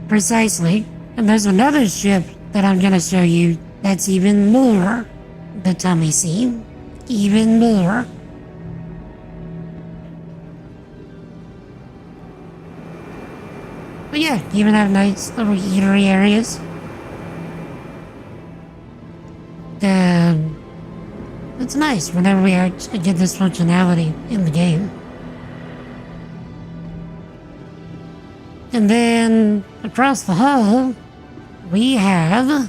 Precisely. And there's another ship that I'm gonna show you that's even more the tummy scene. Even more. But yeah, even have nice little eatery areas. It's nice whenever we actually get this functionality in the game. And then across the hall, we have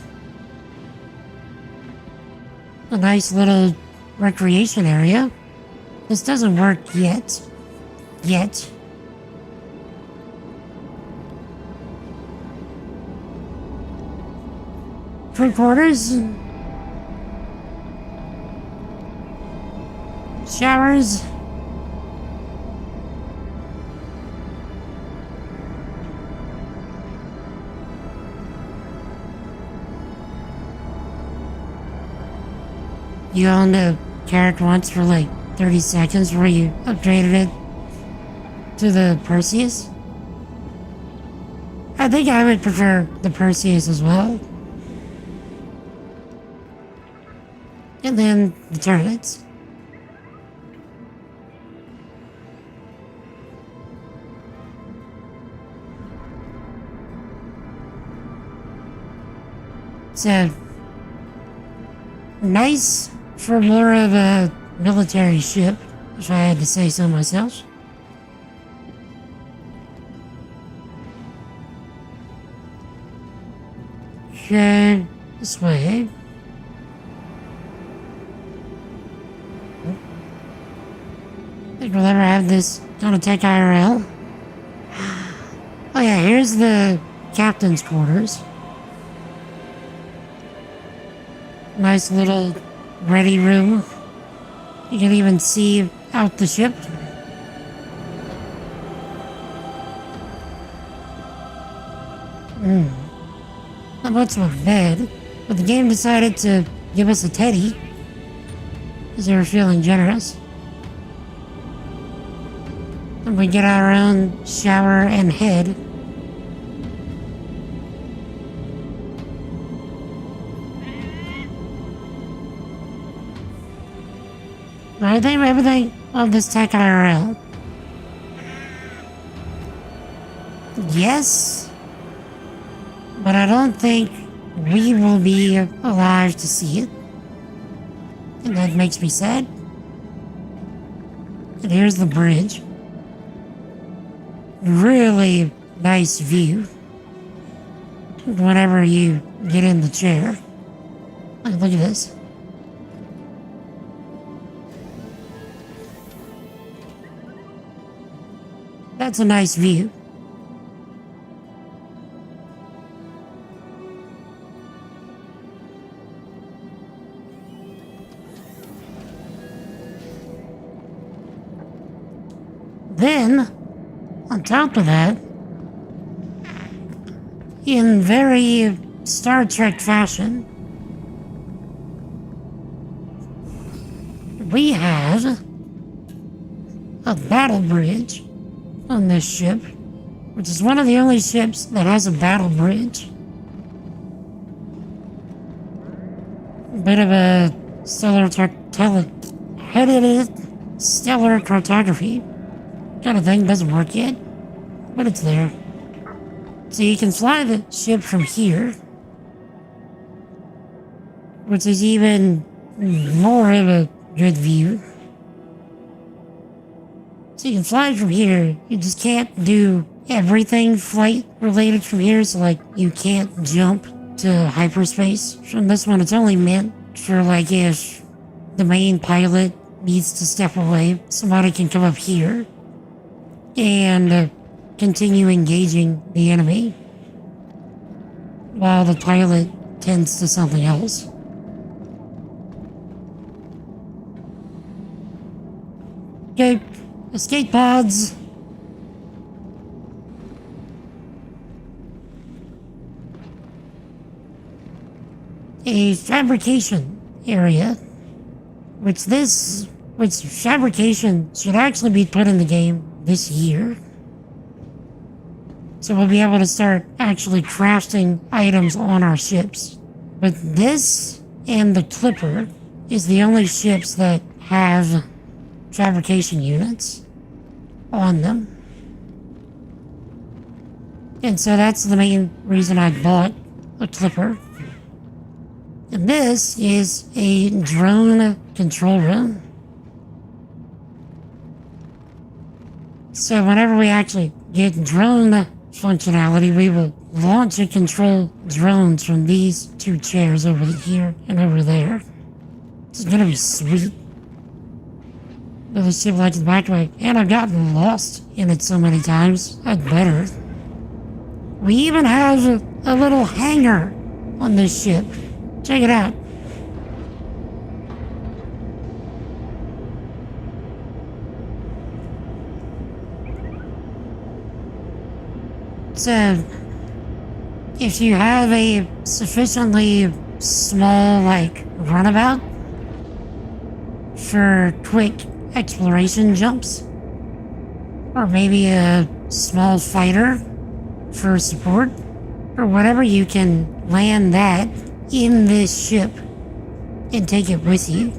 a nice little recreation area. This doesn't work yet. Three quarters. Showers. You owned a character once for like 30 seconds where you upgraded it to the Perseus? I think I would prefer the Perseus as well. And then the turrets. So, nice for more of a military ship, if I had to say so myself. Okay, this way. Think we'll ever have this kind of tech IRL. Oh yeah, here's the captain's quarters. Nice little ready room. You can even see out the ship. Not much of a bed, but the game decided to give us a teddy because they were feeling generous. And we get our own shower and head. I think everything of this tech IRL. Yes, but I don't think we will be alive to see it. And that makes me sad. And here's the bridge. Really nice view. Whenever you get in the chair. Like, look at this. That's a nice view. Then, on top of that, in very Star Trek fashion, we have a battle bridge on this ship, which is one of the only ships that has a battle bridge. A bit of a stellar cartography kind of thing. Doesn't work yet, but it's there. So you can fly the ship from here, which is even more of a good view. So you can fly from here, you just can't do everything flight related from here, so like you can't jump to hyperspace from this one. It's only meant for like if the main pilot needs to step away, somebody can come up here and continue engaging the enemy while the pilot tends to something else. Okay. Escape pods. A fabrication area, which fabrication should actually be put in the game this year. So we'll be able to start actually crafting items on our ships. But this and the Clipper is the only ships that have fabrication units on them. And so that's the main reason I bought a Clipper. And this is a drone control room. So whenever we actually get drone functionality, we will launch and control drones from these two chairs over here and over there. It's gonna be sweet. With a ship like the back way, and I've gotten lost in it so many times, I'd better. We even have a little hangar on this ship. Check it out. So, if you have a sufficiently small, like, runabout for quick exploration jumps, or maybe a small fighter for support, or whatever, you can land that in this ship and take it with you.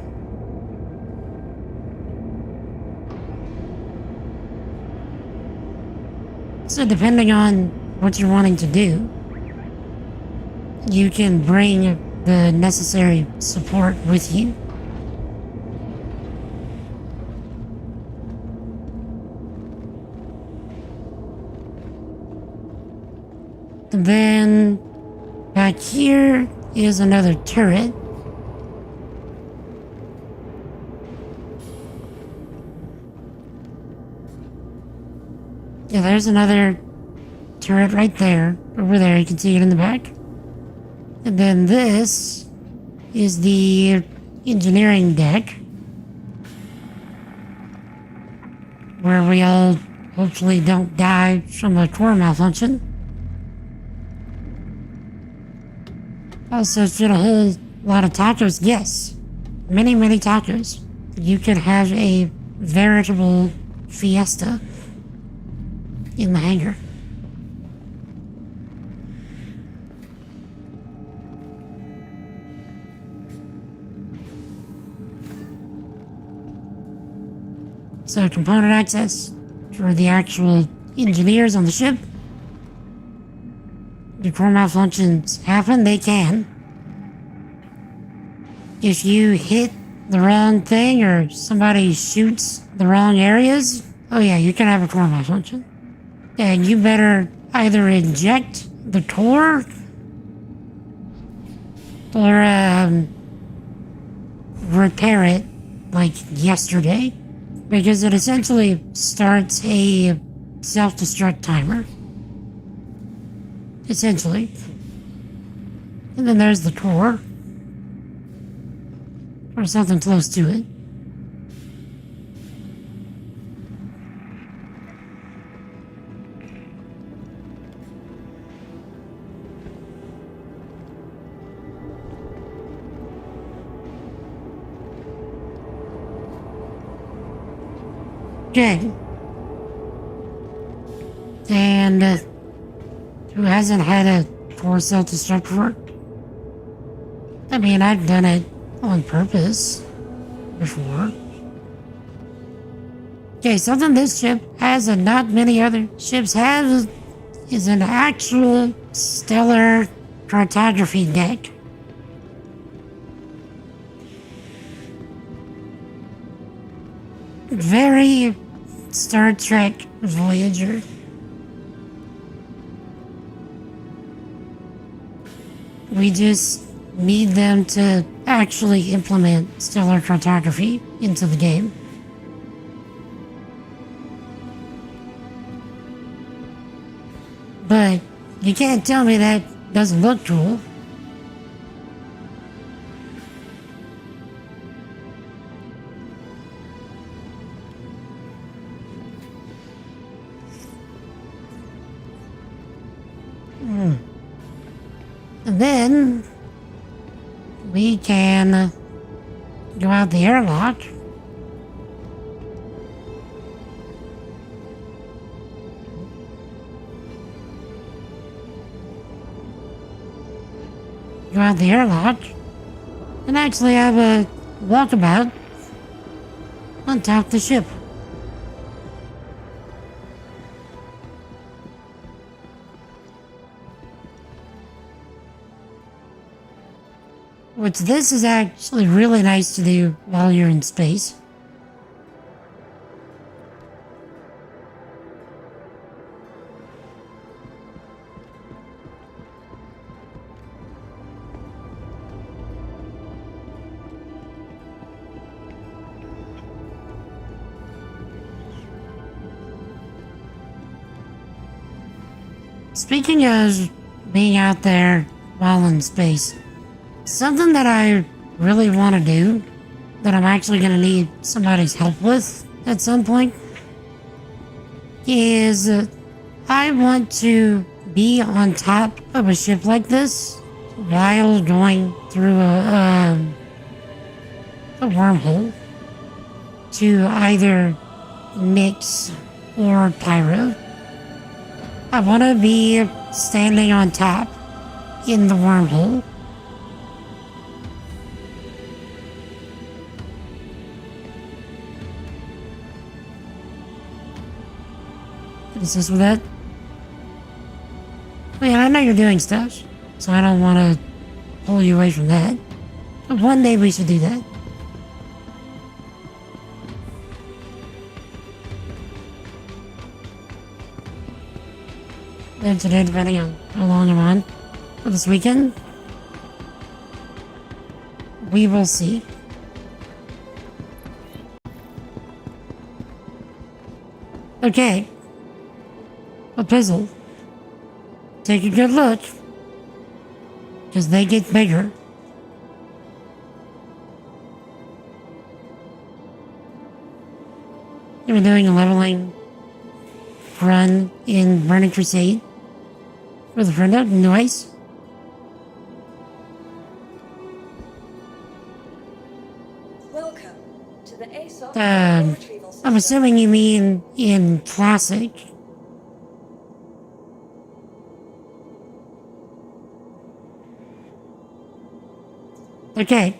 So depending on what you're wanting to do, you can bring the necessary support with you. And then back here is another turret. Yeah, there's another turret right there. Over there, you can see it in the back. And then this is the engineering deck, where we all hopefully don't die from a core malfunction. Also, should a whole lot of tacos? Yes. Many, many tacos. You could have a veritable fiesta in the hangar. So, component access for the actual engineers on the ship. If core malfunctions happen, they can. If you hit the wrong thing or somebody shoots the wrong areas, oh yeah, you can have a core malfunction. And you better either inject the core or repair it like yesterday, because it essentially starts a self-destruct timer. Essentially. And then there's the core. Or something close to it. Okay. And who hasn't had a core self-destruct before? I mean, I've done it on purpose before. Okay, something this ship has and not many other ships have is an actual stellar cartography deck. Very Star Trek Voyager. We just need them to actually implement stellar cartography into the game. But you can't tell me that doesn't look cool. And then we can go out the airlock. Go out the airlock and actually have a walkabout on top of the ship. Which this is actually really nice to do while you're in space. Speaking of being out there while in space, something that I really want to do, that I'm actually going to need somebody's help with at some point, is I want to be on top of a ship like this while going through a wormhole to either Nyx or Pyro. I want to be standing on top in the wormhole. Is this with that? Well, yeah, I know you're doing stuff, so I don't want to pull you away from that. But one day we should do that. And today, depending on how long I'm on for this weekend, we will see. Okay. A puzzle. Take a good look, because they get bigger. You've been doing a leveling run in Burning Crusade with a friend out. Nice. Welcome to the ASOP retrieval system. I'm assuming you mean in Classic. Okay.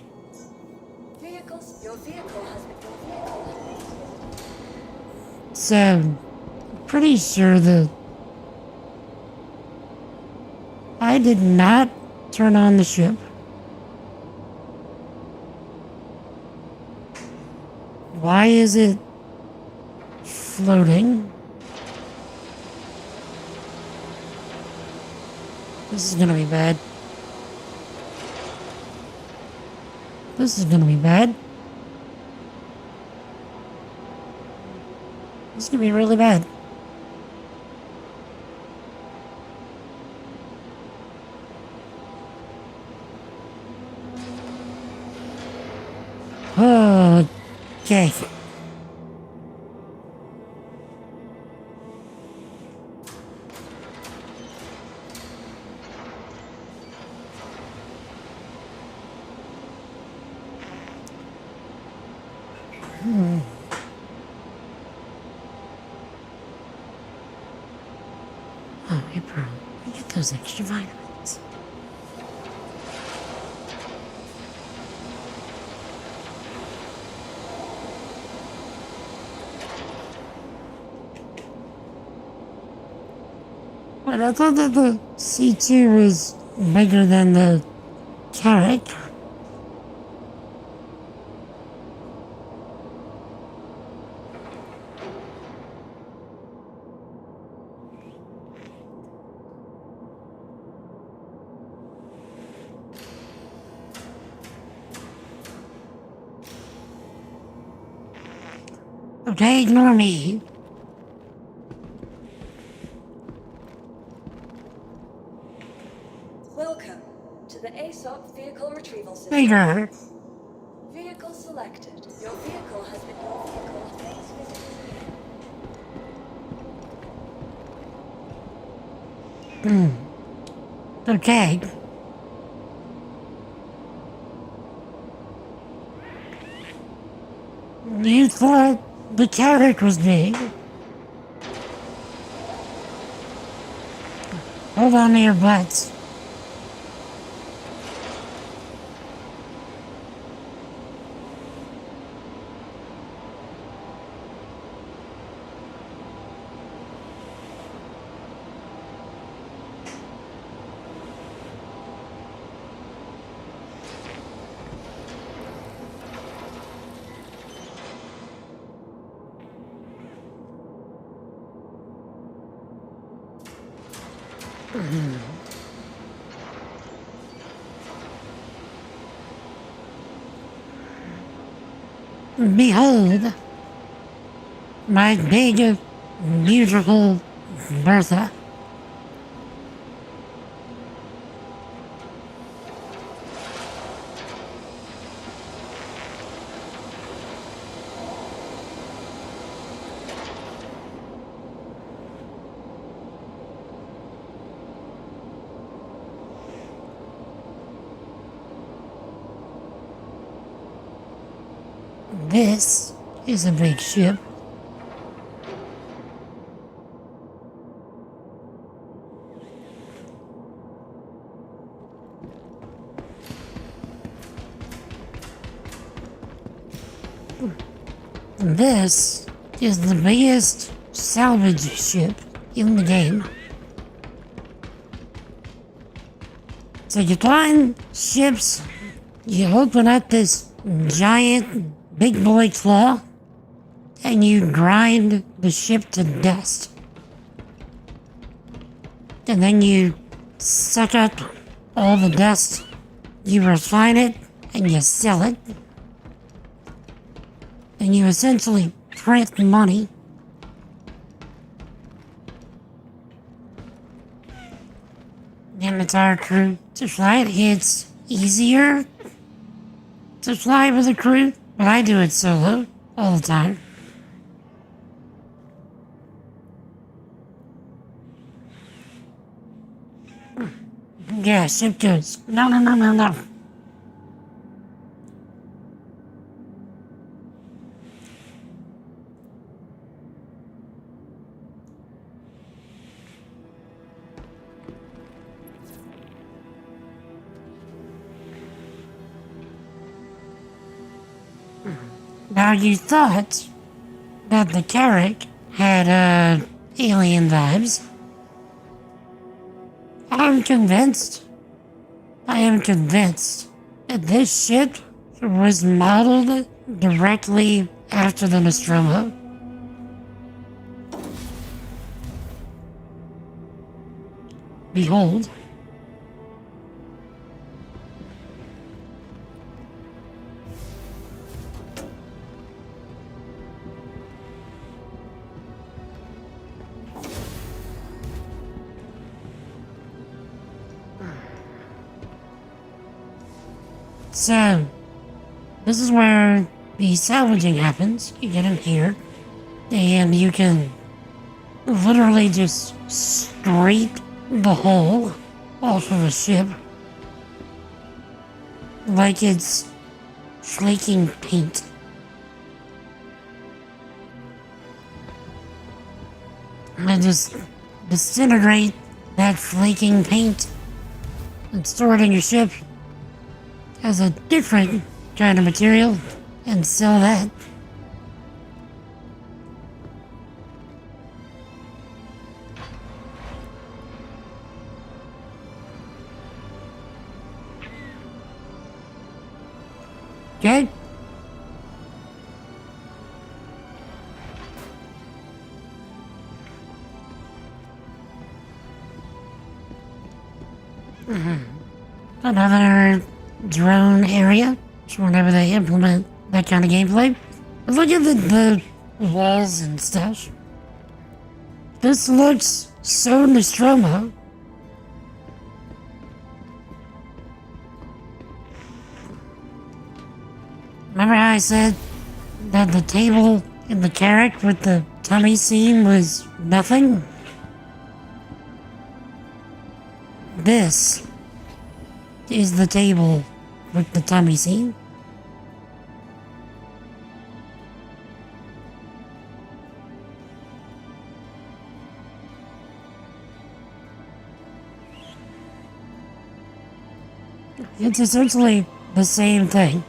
Your vehicle has been So, pretty sure that I did not turn on the ship. Why is it floating? This is gonna be bad. This is gonna be bad. This is gonna be really bad. Okay. Oh, April, you get those extra vitamins. But I thought that the C2 was bigger than the Carrack. Okay, ignore me. Welcome to the ASOP vehicle retrieval system. Bigger. Vehicle selected. Your vehicle has been Please visit Okay. You thought the Carrack was big. Hold on to your butts. Behold, my big, beautiful Bertha. This is a big ship. This is the biggest salvage ship in the game. So you find ships, you open up this giant big boy claw, and you grind the ship to dust. And then you suck up all the dust, you refine it, and you sell it. And you essentially print money. And it's our crew to fly it. It's easier to fly with a crew, but I do it solo all the time. Yeah, ship goes. No. Now you thought that the Carrack had, alien vibes. I am convinced that this ship was modeled directly after the Nostromo. Behold. So, this is where the salvaging happens. You get in here, and you can literally just scrape the hull off of a ship like it's flaking paint. And just disintegrate that flaking paint and store it in your ship as a different kind of material and sell that. Okay? Another drone area, so whenever they implement that kind of gameplay. But look at the walls and stuff. This looks so Nostromo. Remember how I said that the table in the Carrack with the tummy scene was nothing? This is the table with the tummy scene. It's essentially the same thing.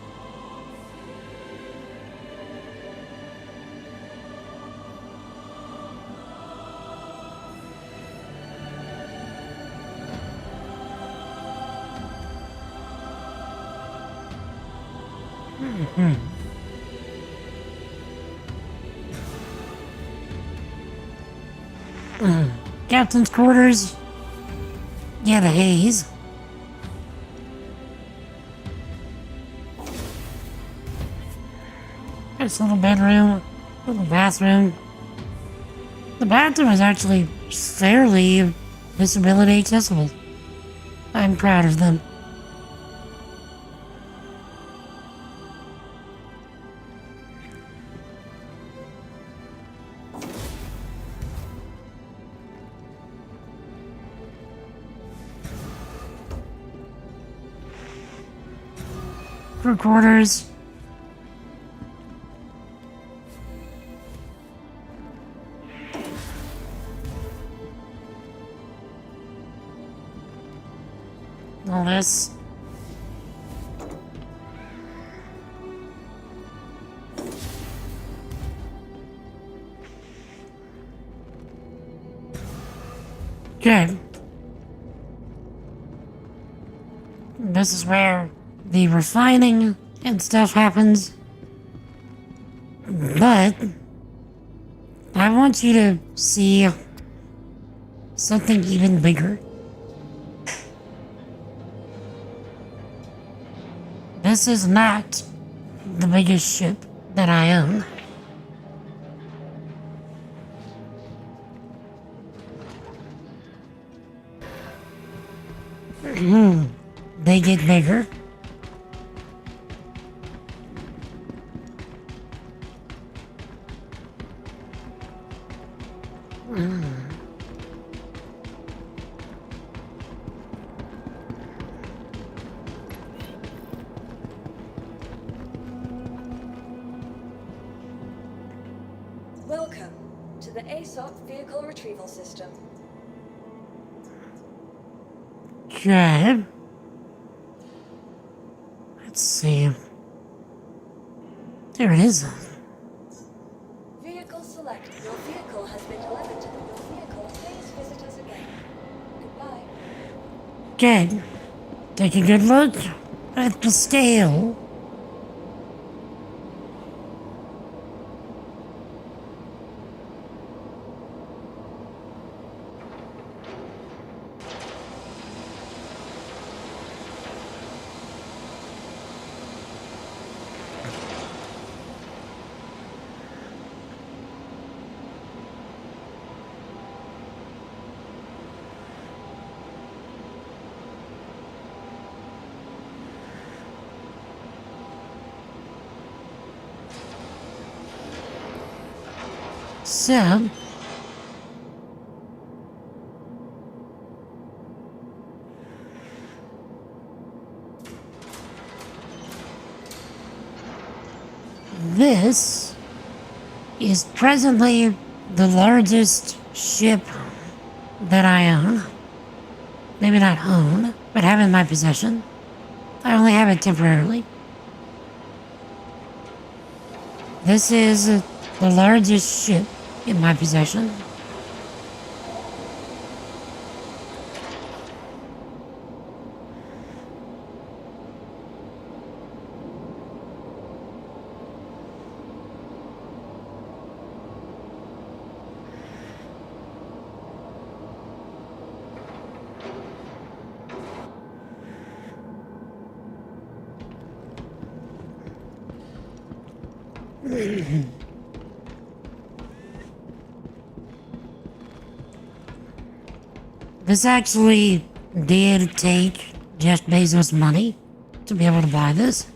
Captain's quarters. Yeah, the haze. Nice little bedroom, little bathroom. The bathroom is actually fairly disability accessible. I'm proud of them. Crew quarters. All this. Okay. This is where the refining and stuff happens. But I want you to see something even bigger. This is not the biggest ship that I own. They get bigger. Welcome to the ASOP Vehicle Retrieval System. Okay. Let's see. There it is. Vehicle selected. Your vehicle has been delivered to your vehicle. Please visit us again. Goodbye. Okay. Take a good look at the scale. So, this is presently the largest ship that I own. Maybe not own, but have in my possession. I only have it temporarily. This is the largest ship in my possession. This actually did take Jeff Bezos' money to be able to buy this.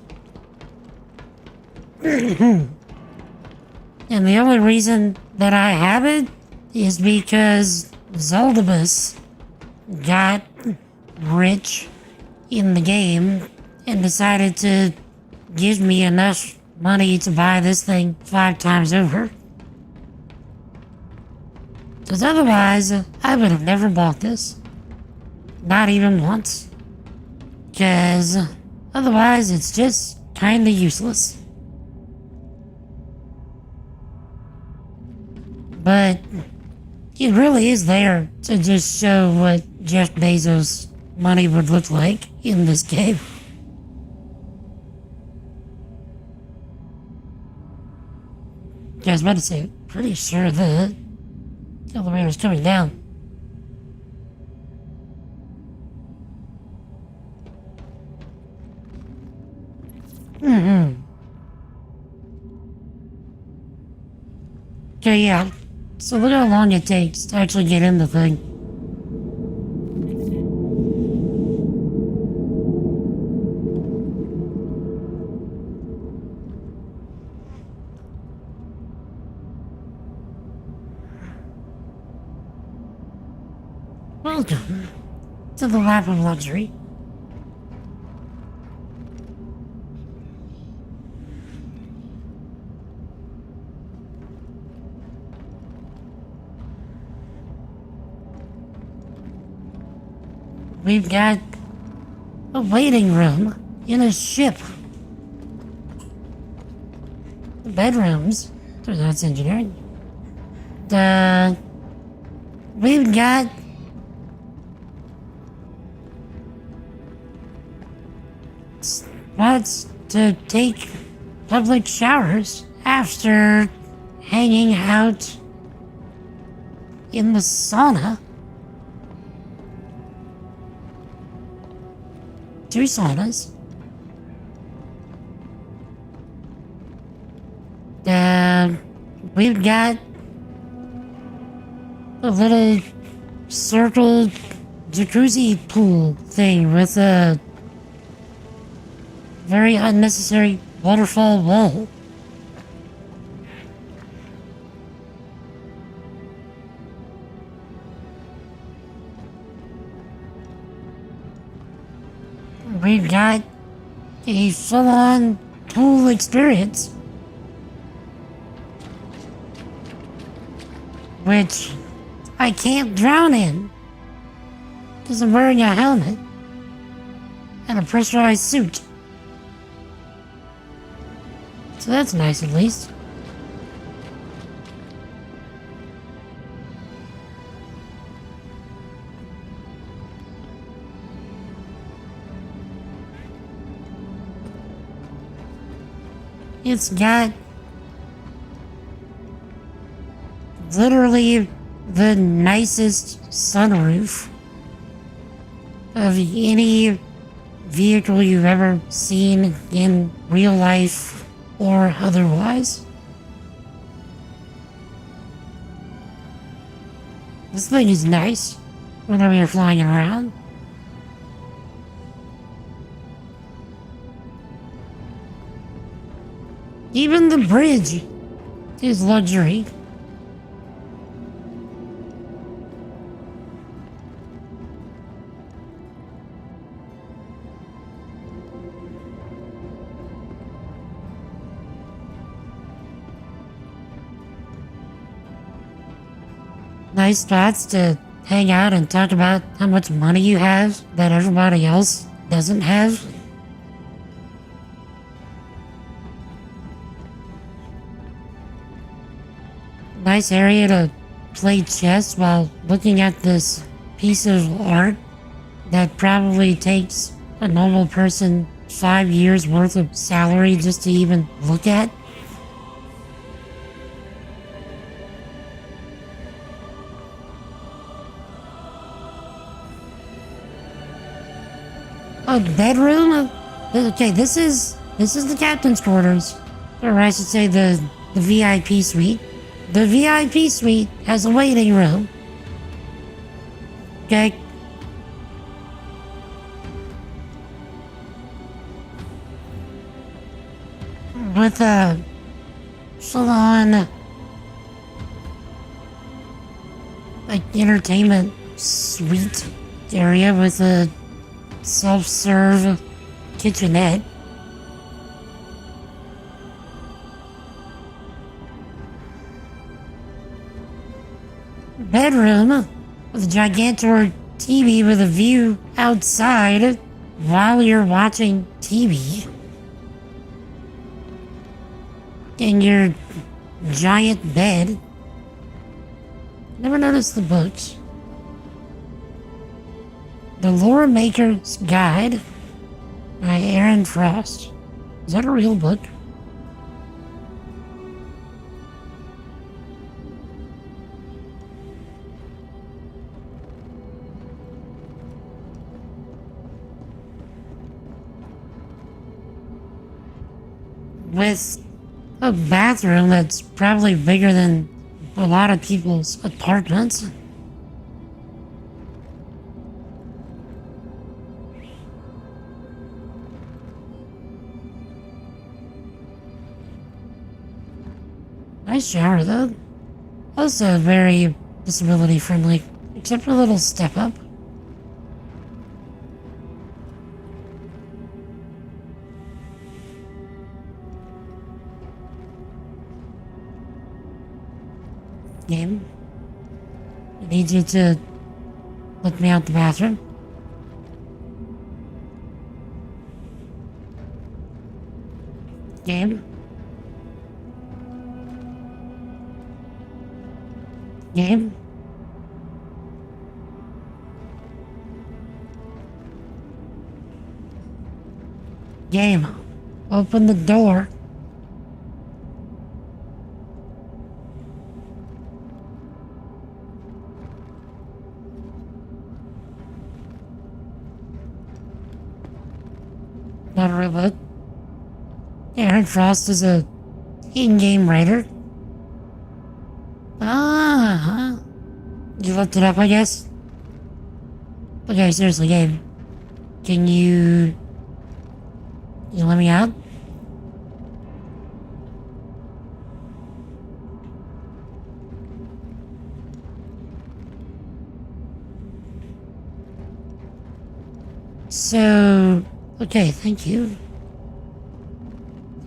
And the only reason that I have it is because Zoldibus got rich in the game and decided to give me enough money to buy this thing 5 times over. Because otherwise, I would have never bought this. Not even once. Because otherwise, it's just kinda useless. But it really is there to just show what Jeff Bezos' money would look like in this game. I was about to say, pretty sure the elevator's coming down. Okay, yeah. So look how long it takes to actually get in the thing. Welcome to the lap of luxury. We've got a waiting room in a ship. The bedrooms, so that's engineering. We've got spots to take public showers after hanging out in the sauna. 2 saunas. We've got a little circle jacuzzi pool thing with a very unnecessary waterfall wall. We've got a full-on pool experience, which I can't drown in because I'm wearing a helmet and a pressurized suit. So that's nice at least. It's got literally the nicest sunroof of any vehicle you've ever seen in real life or otherwise. This thing is nice whenever you're flying around. Even the bridge is luxury. Nice spots to hang out and talk about how much money you have that everybody else doesn't have. Nice area to play chess while looking at this piece of art that probably takes a normal person 5 years worth of salary just to even look at. A bedroom? Okay, this is the captain's quarters. Or I should say the VIP suite. The VIP suite has a waiting room. Okay. With a full-on like entertainment suite area with a self-serve kitchenette. Bedroom with a gigantor TV with a view outside while you're watching TV. In your giant bed. Never noticed the books. The Lore Maker's Guide by Aaron Frost. Is that a real book? With a bathroom that's probably bigger than a lot of people's apartments. Nice shower though. Also very disability friendly, except for a little step up. Game. I need you to let me out the bathroom. Game. Game. Game. Open the door. Not a robot. Aaron Frost is a in-game writer. Ah, you looked it up, I guess? Okay, seriously, Gabe. Can you let me out? So, okay, thank you.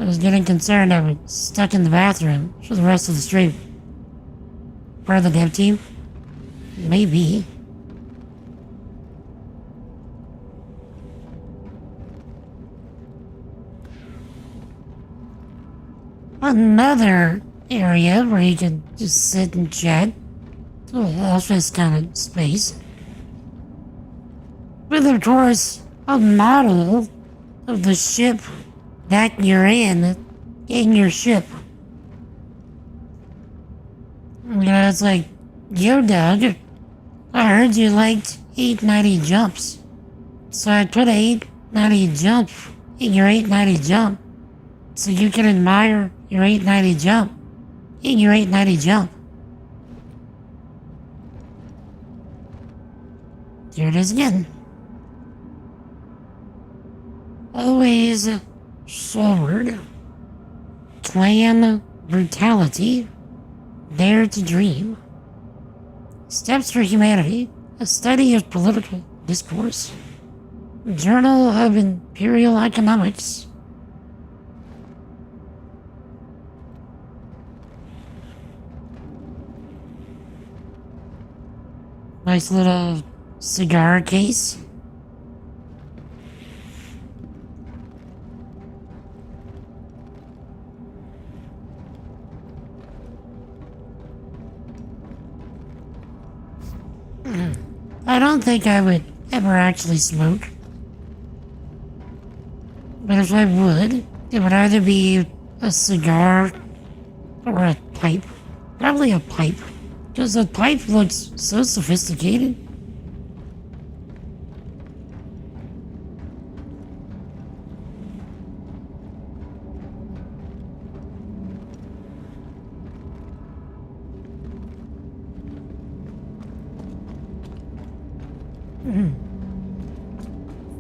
I was getting concerned I was stuck in the bathroom for the rest of the stream. Part of the dev team? Maybe. Another area where you can just sit and chat. A little office kind of space. With, of course, a model of the ship that you're in your ship. You know, it's like, yo, Doug, I heard you liked 890 jumps. So I put a 890 jump in your 890 jump. So you can admire your 890 jump in your 890 jump. Here it is again. Always forward. Clan brutality. Dare to dream. Steps for Humanity. A study of political discourse. Journal of Imperial Economics. Nice little cigar case. I don't think I would ever actually smoke. But if I would, it would either be a cigar or a pipe. Probably a pipe. Because a pipe looks so sophisticated.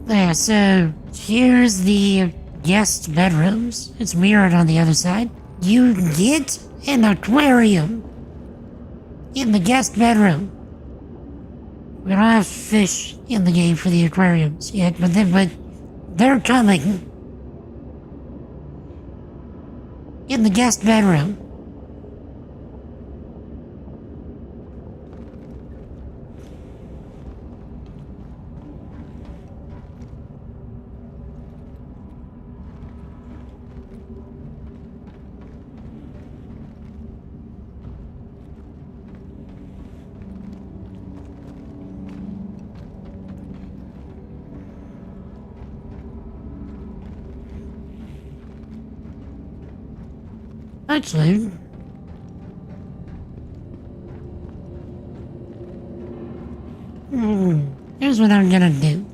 There, so here's the guest bedrooms. It's mirrored on the other side. You get an aquarium in the guest bedroom. We don't have fish in the game for the aquariums yet, but they're coming. In the guest bedroom. Actually, here's what I'm gonna do.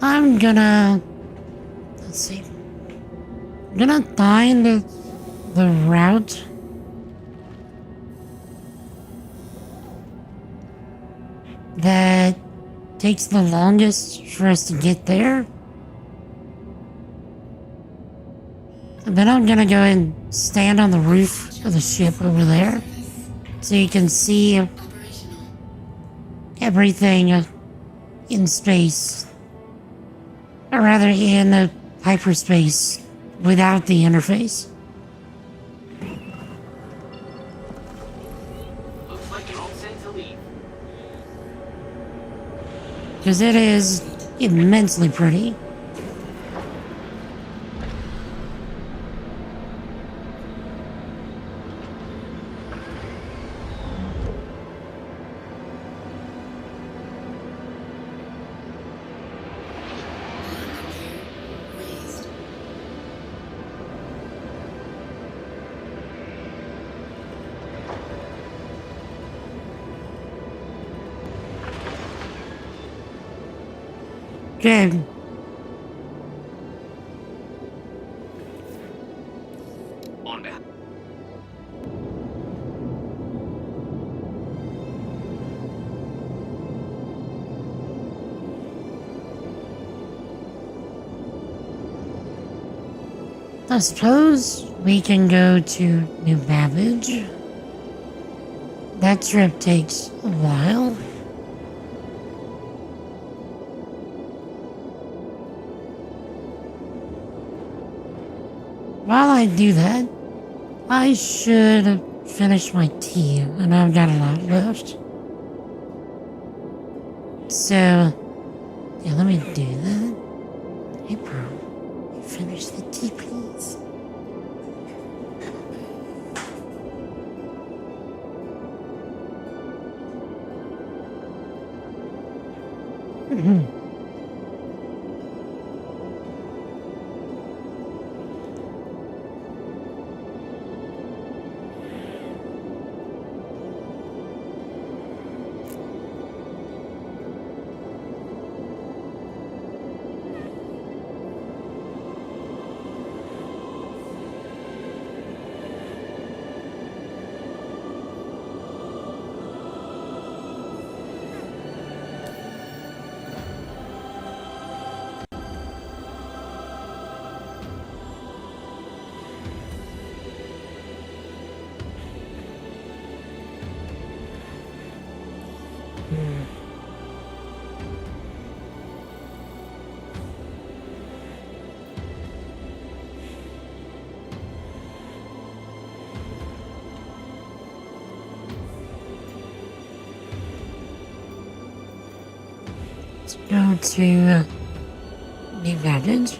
I'm gonna, let's see, I'm gonna find the route that takes the longest for us to get there. And then I'm gonna go and stand on the roof of the ship over there so you can see everything in space, or rather in hyperspace without the interface. Looks like you're all set to leave. Because it is immensely pretty. Good. On down. I suppose we can go to New Babbage. That trip takes a while. While I do that, I should finish my tea, and I've got a lot left. So, yeah, let me do that. Hey, bro, finish the tea, please. Let's go to New Babbage.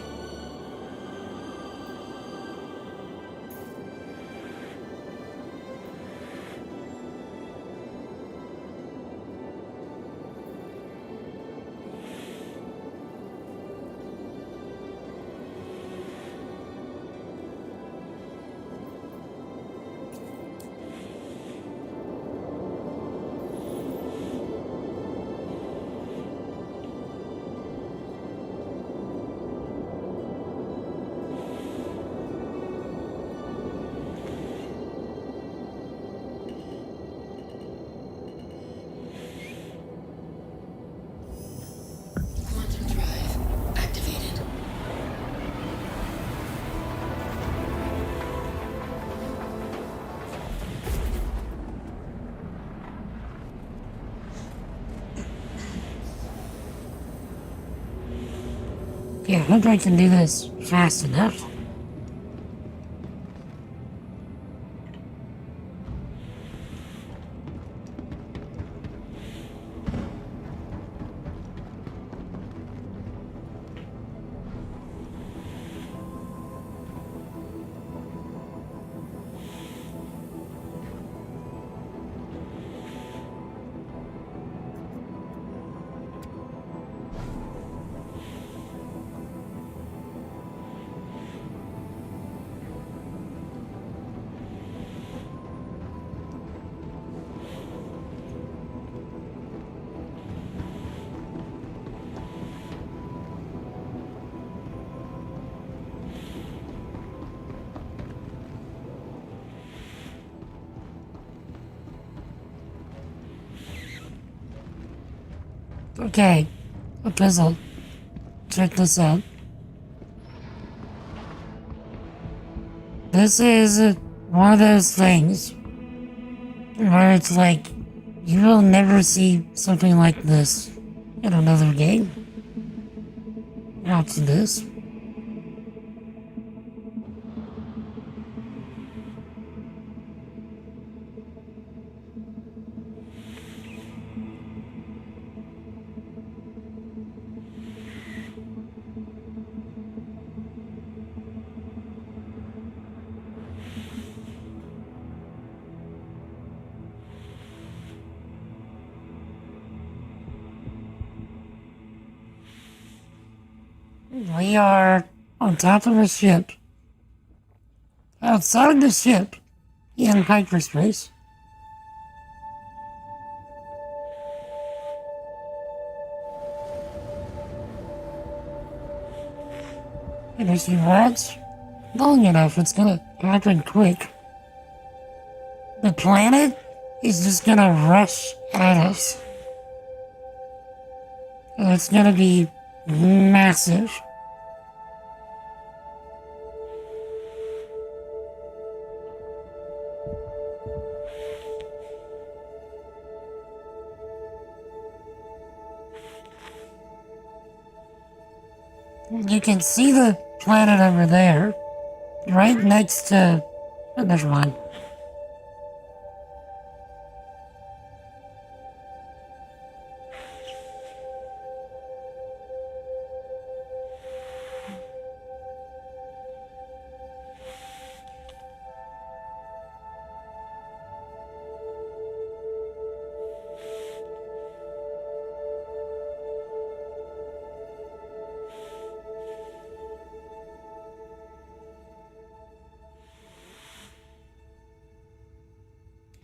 Yeah, I hope I can do this fast enough. Okay, a puzzle. Check this out. This is one of those things where it's like, you will never see something like this in another game. Watch this. We are on top of a ship. Outside the ship, in hyperspace. And if you watch long enough, it's gonna happen quick. The planet is just gonna rush at us. And it's gonna be massive. You can see the planet over there, right next to another one.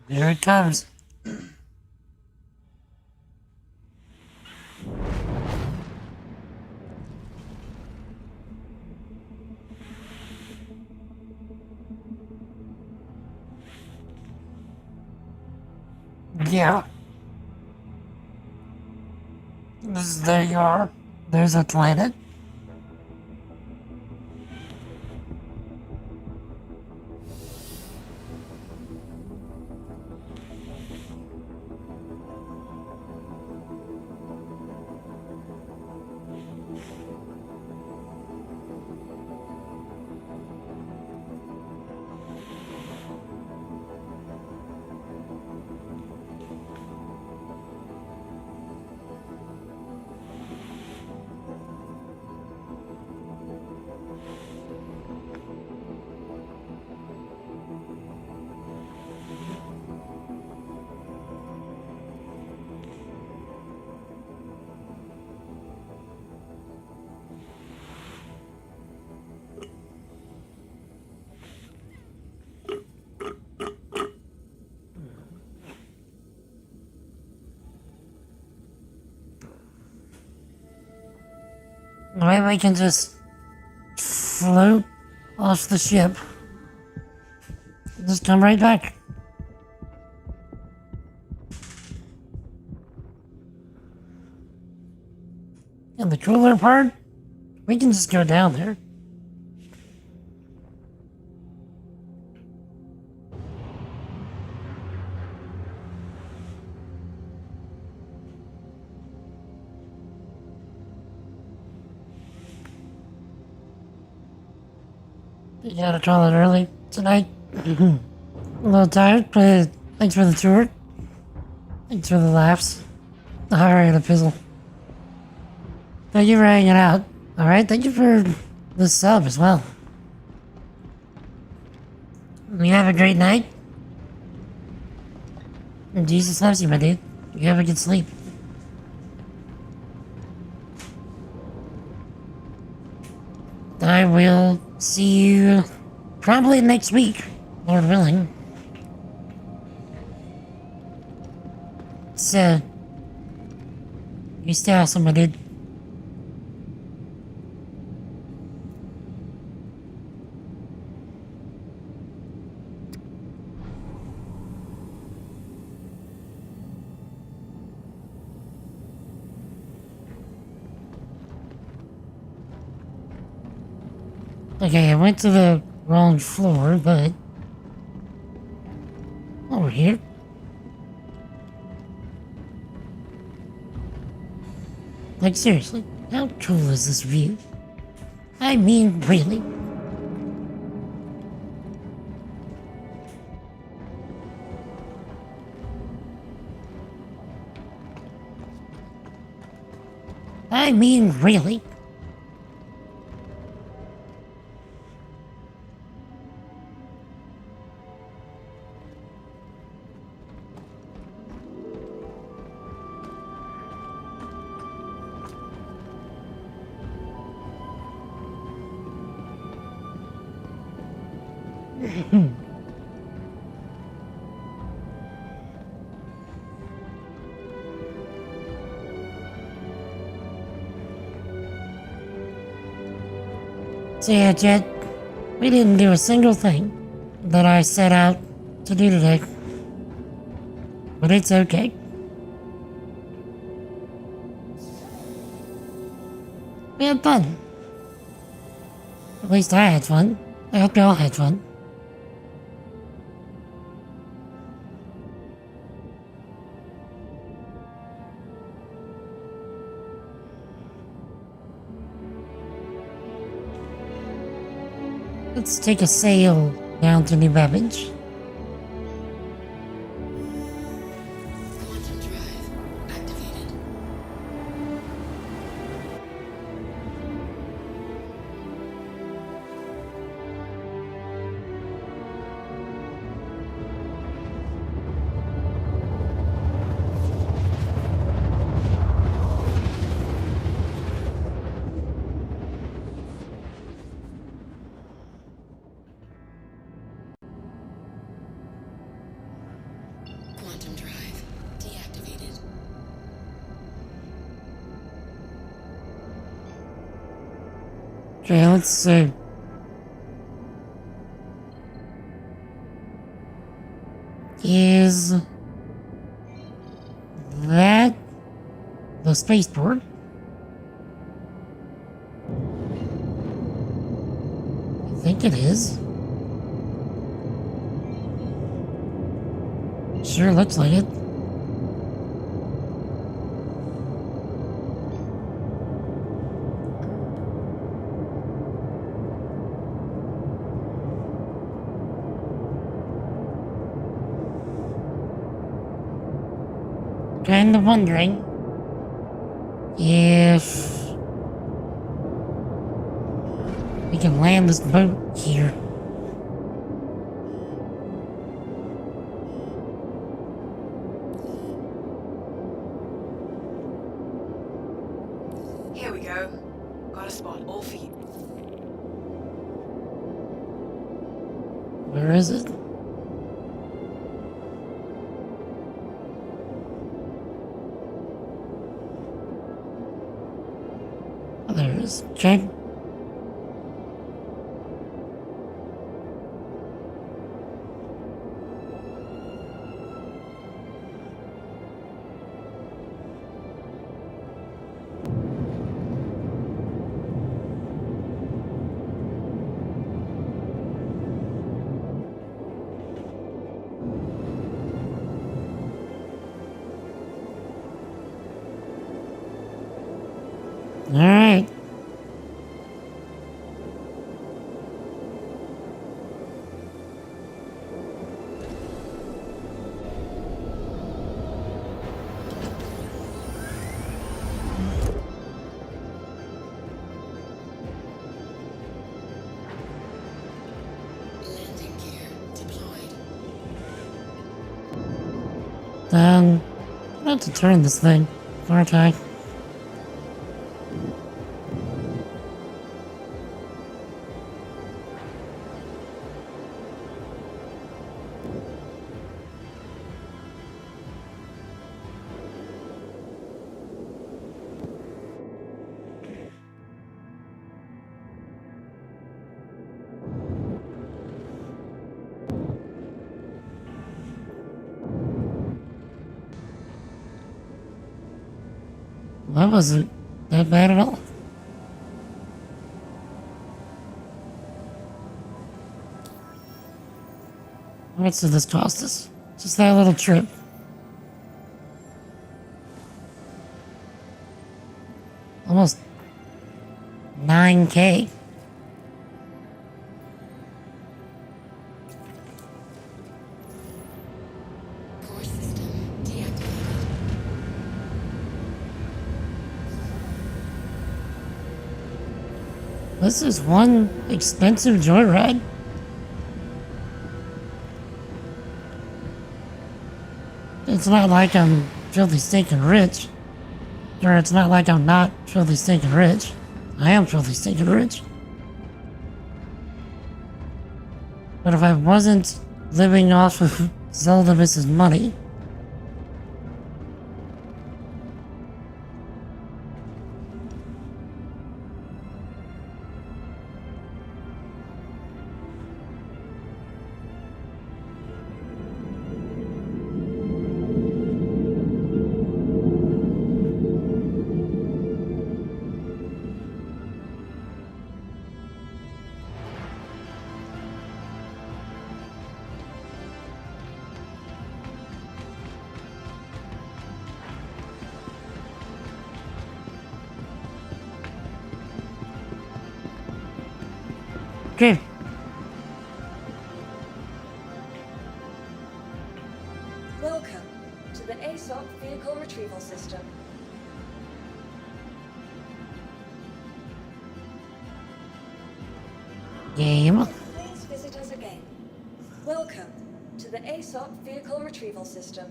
Here it comes. Yeah. There you are. There's a planet. Maybe we can just float off the ship. Just come right back. And the cooler part, we can just go down there. You got a toilet early tonight? A little tired, but thanks for the tour. Thanks for the laughs. Alright, a pizzle. Thank you for hanging out. Alright, thank you for the sub as well. You have a great night. Jesus loves you, my dude. You have a good sleep. I will see you probably next week, Lord willing. So, you stay awesome, my dude. Okay, I went to the wrong floor, but over here. Like seriously, how cool is this view? I mean, really. I mean, really. So yeah, Jet, we didn't do a single thing that I set out to do today. But it's okay. We had fun. At least I had fun. I hope y'all had fun. Let's take a sail down to New Babbage. Quantum drive activated. Quantum drive deactivated. Okay, let's see. Is that the spaceport? I think it is. Sure looks like it. Kind of wondering if we can land this boat here. Here we go. Got a spot, all feet. Where is it? Oh, there it is. Okay. All right. Landing gear deployed. I have to turn this thing, aren't I? That wasn't that bad at all. How much did this cost us? Just that little trip. Almost 9K. Core system deactivated. This is one expensive joyride. It's not like I'm filthy stinking rich. Or it's not like I'm not filthy stinking rich. I am filthy stinking rich. But if I wasn't living off of Zeldibus's money, okay. Welcome to the ASOP Vehicle Retrieval System. Game. Please visit us again. Welcome to the ASOP Vehicle Retrieval System.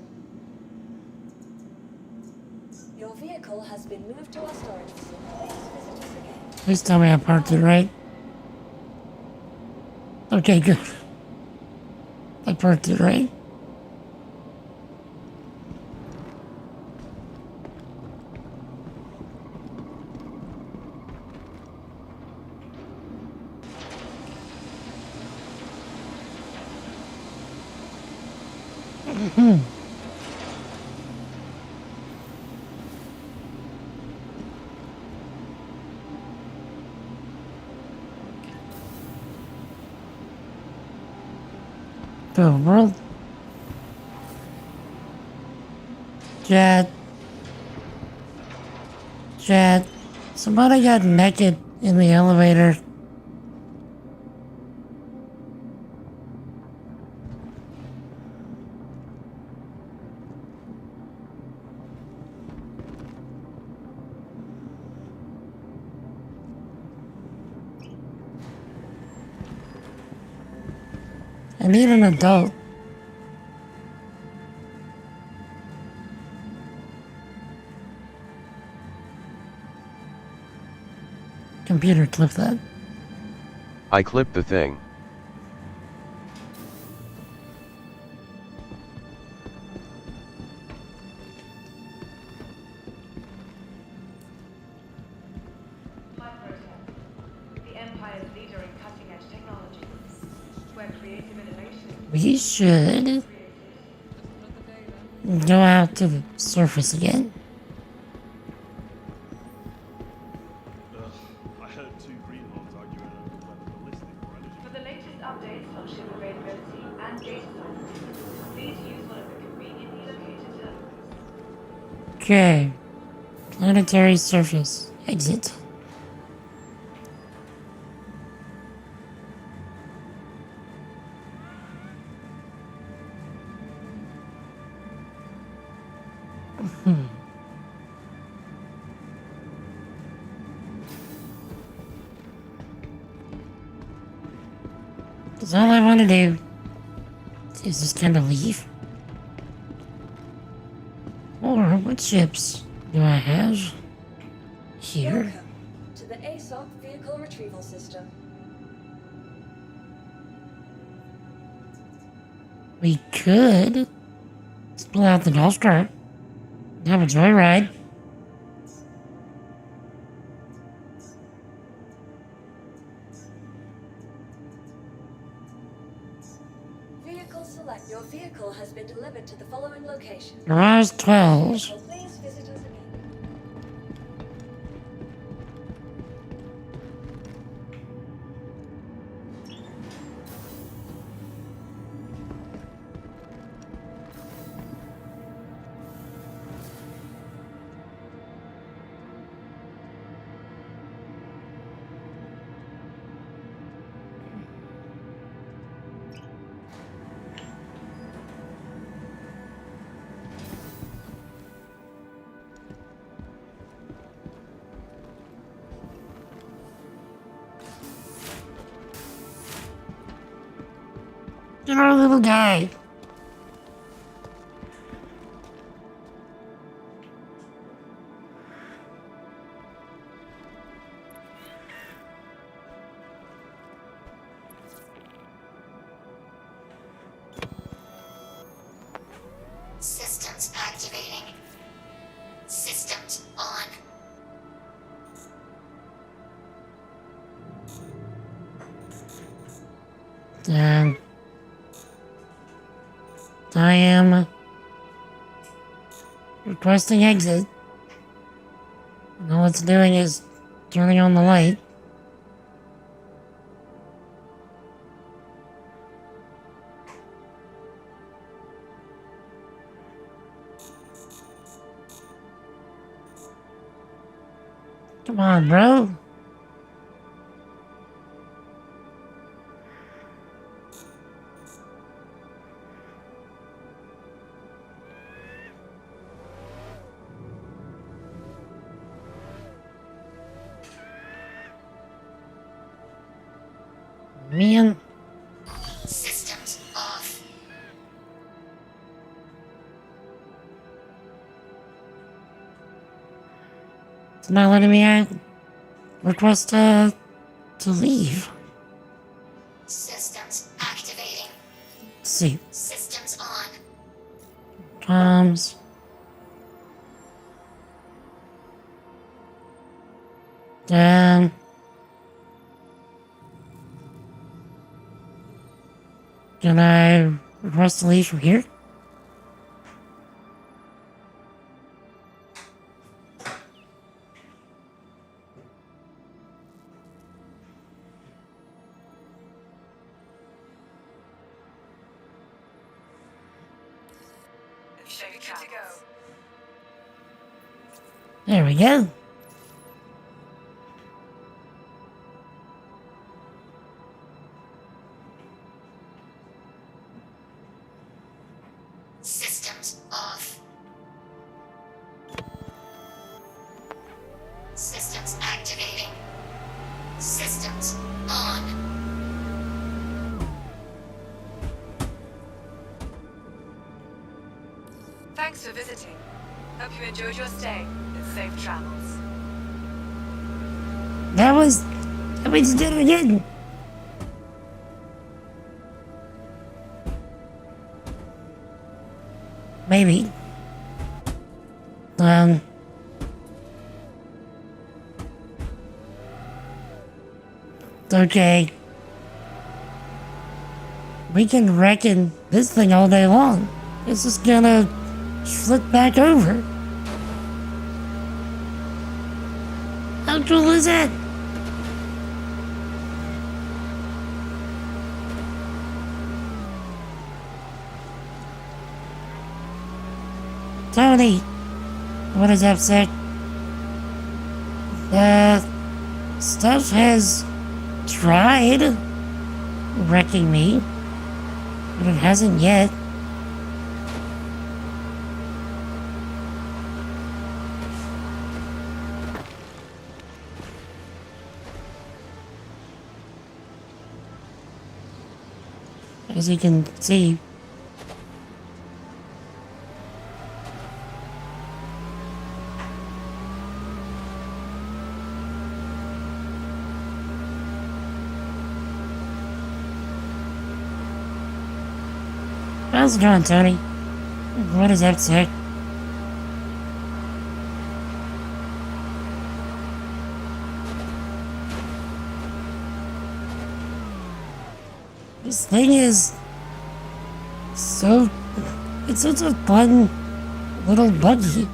Your vehicle has been moved to our storage facility. Please visit us again. Please tell me I parked it right. Okay, good. I parked it right. The world. Chad, somebody got naked in the elevator. I need an adult. Computer, clip that. I clipped the thing. The Empire's leader in cutting-edge technology, where creative innovation We should go out to the surface again. I heard two greenhorns arguing over whether ballistic or energy. For the latest updates on ship availability and data science, please use one of the conveniently located terminals. Okay. Planetary surface. Exit. Because all I want to do is just kind of leave. Or what ships do I have here? Welcome to the ASOP Vehicle Retrieval System. We could pull out the golf cart, have a joyride. Vehicle select. Your vehicle has been delivered to the following location. Garage 12. Please visit us again. Get our little guy. Systems activating. Systems on. And I am requesting exit. And all it's doing is turning on the light. Come on, bro. Man. Systems off. It's not letting me request to leave. Systems activating. Let's see. Systems on. Comms. Then can I request to leave from here? There we go. Systems off. Systems activating. Systems on. Thanks for visiting. Hope you enjoyed your stay and safe travels. That we just did it again. Maybe. Okay. We can reckon this thing all day long. It's just gonna flip back over. How cool is that? Tony, what is upset? Stuff has tried wrecking me, but it hasn't yet. As you can see, how's it going, Tony? What is up, sir? This thing is so... it's such a fun little buggy.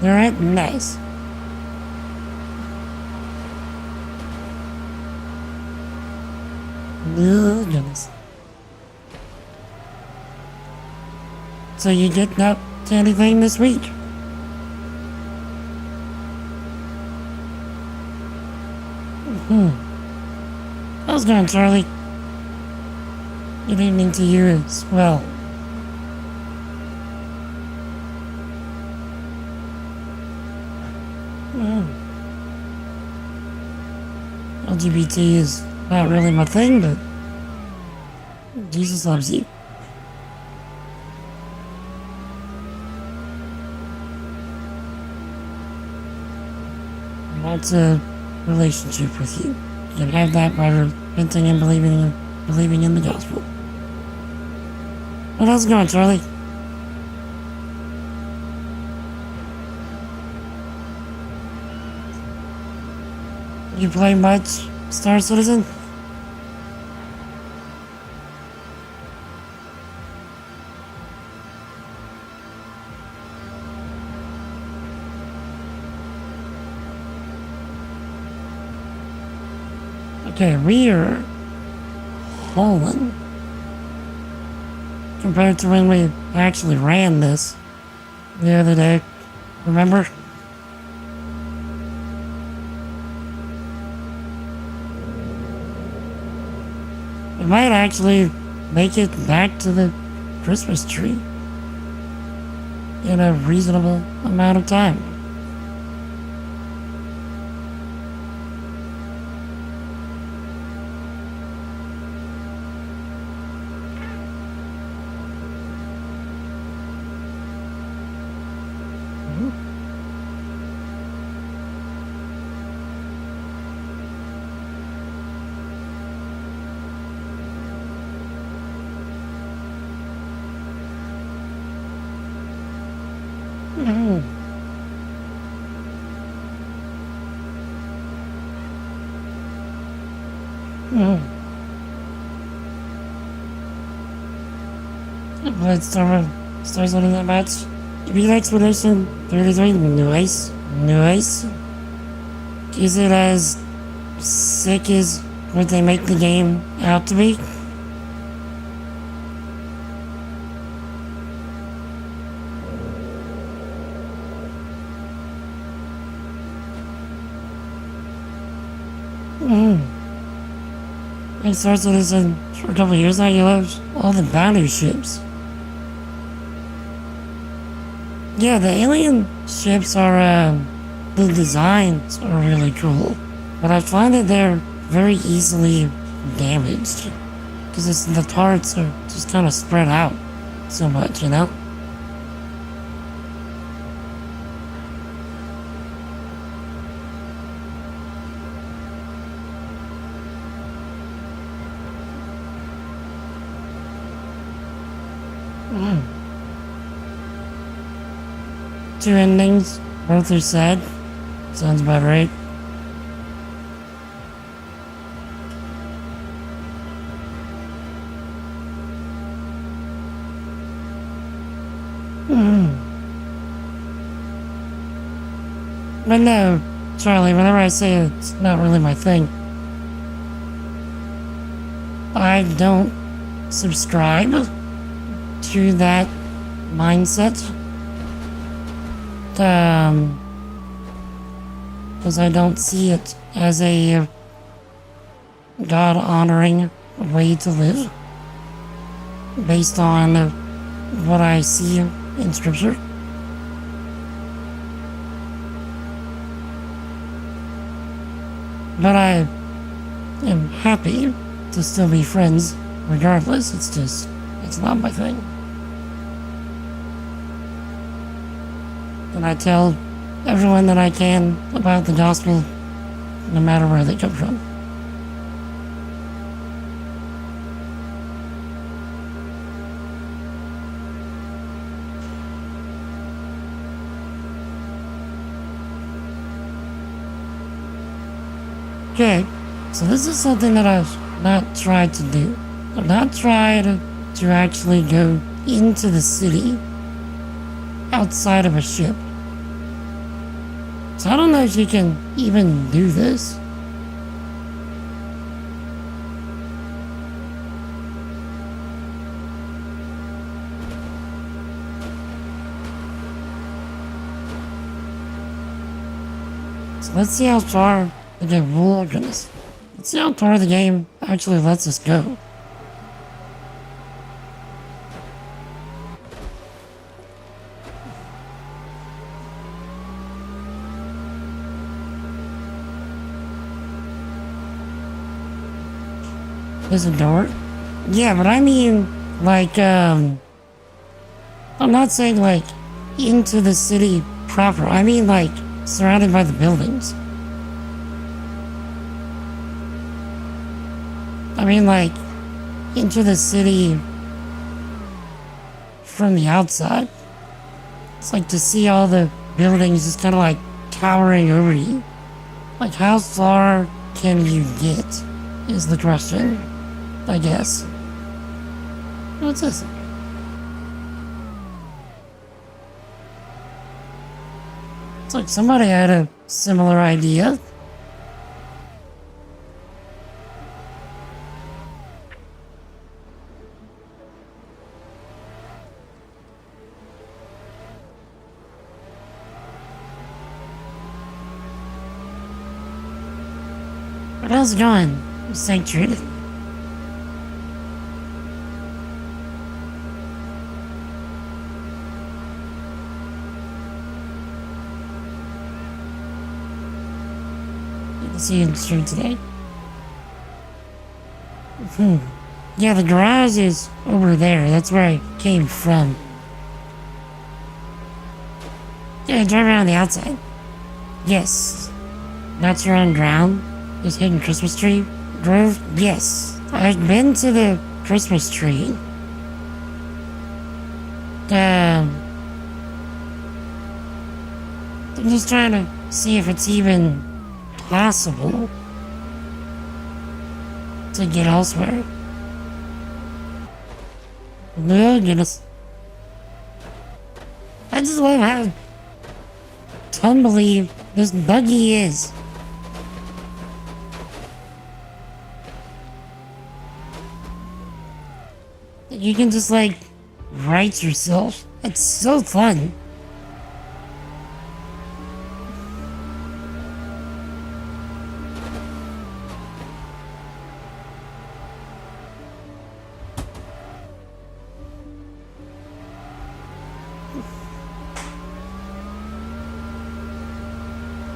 Alright, nice. Oh, goodness. So you getting up to anything this week? How's it going, Charlie? Good evening to you as well. LGBT is not really my thing, but Jesus loves you. He wants a relationship with you. You can have that by repenting and believing in the gospel. How's it going, Charlie? You play much Star Citizen? Okay, we are hauling compared to when we actually ran this the other day. Remember? We might actually make it back to the Christmas tree in a reasonable amount of time. Let's start on that match. Beat Expedition 33, nice. Is it as sick as what they make the game out to be? It starts with this for a couple of years now. You love all the bounty ships. Yeah, the alien ships are, the designs are really cool. But I find that they're very easily damaged. Because the parts are just kind of spread out so much, you know? Two endings, both are sad. Sounds about right. But no, Charlie, whenever I say it's not really my thing, I don't subscribe to that mindset. Because I don't see it as a God-honoring way to live based on what I see in Scripture. But I am happy to still be friends regardless. It's not my thing. And I tell everyone that I can about the gospel, no matter where they come from. Okay, so this is something that I've not tried to do. I've not tried to actually go into the city outside of a ship. So I don't know if you can even do this. So let's see how far the game will organize. Let's see how far the game actually lets us go. There's a door? Yeah, but I mean, like, I'm not saying, like, into the city proper. I mean, like, surrounded by the buildings. I mean, like, into the city from the outside. It's like to see all the buildings just kind of like towering over you. Like, how far can you get? Is the question, I guess. What's this? It's like somebody had a similar idea. How's it going, St. Jude? Good to see you in the street today. Yeah, the garage is over there. That's where I came from. Yeah, drive around the outside. Yes. That's your own ground. This hidden Christmas tree grove? Yes. I've been to the Christmas tree. I'm just trying to see if it's even possible to get elsewhere. Oh goodness. I just love how tumbly this buggy is. You can just like right yourself. It's so fun.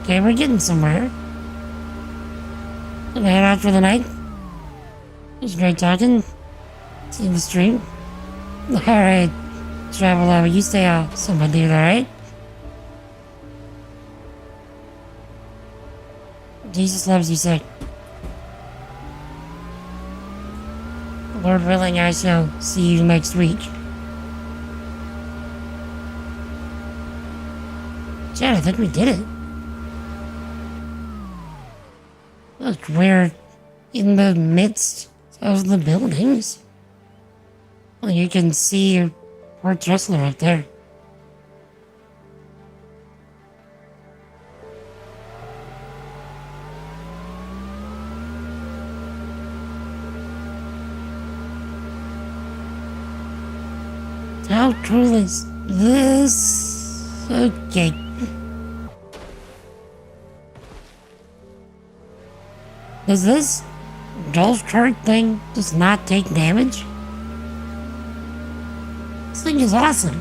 Okay, we're getting somewhere. Gonna head out for the night. It was great talking. See you in the stream. Alright, Travel, you stay out, somebody, alright? Jesus loves you, sir. Lord willing, I shall see you next week. Chad, I think we did it. Look, we're in the midst of the buildings. Well, you can see Port Dressler right there. How cool is this? Okay. Does this golf cart thing just not take damage? This thing is awesome.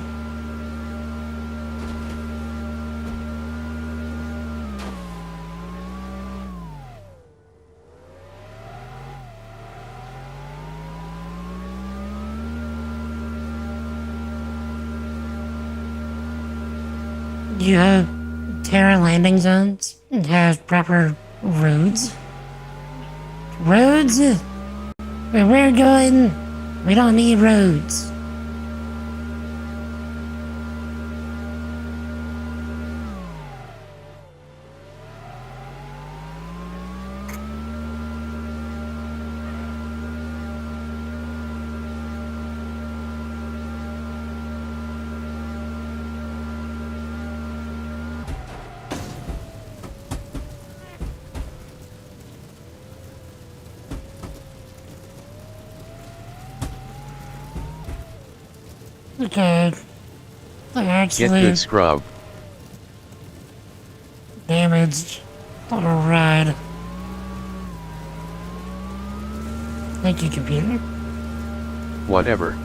You have Terra landing zones and have proper roads. Roads? Where we're going, we don't need roads. Okay. I actually Get good, scrub. damaged on a ride. Thank you, computer. Whatever.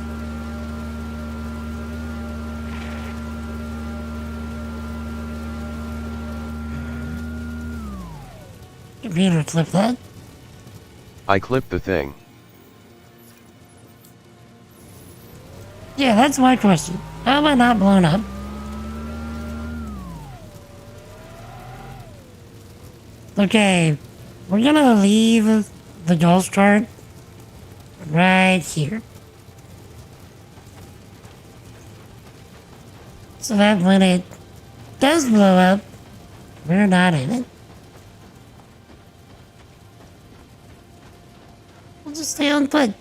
Computer, clip that. I clipped the thing. Yeah, that's my question. How am I not blown up? Okay, we're gonna leave the ghost cart right here. So that when it does blow up, we're not in it. We'll just stay on foot.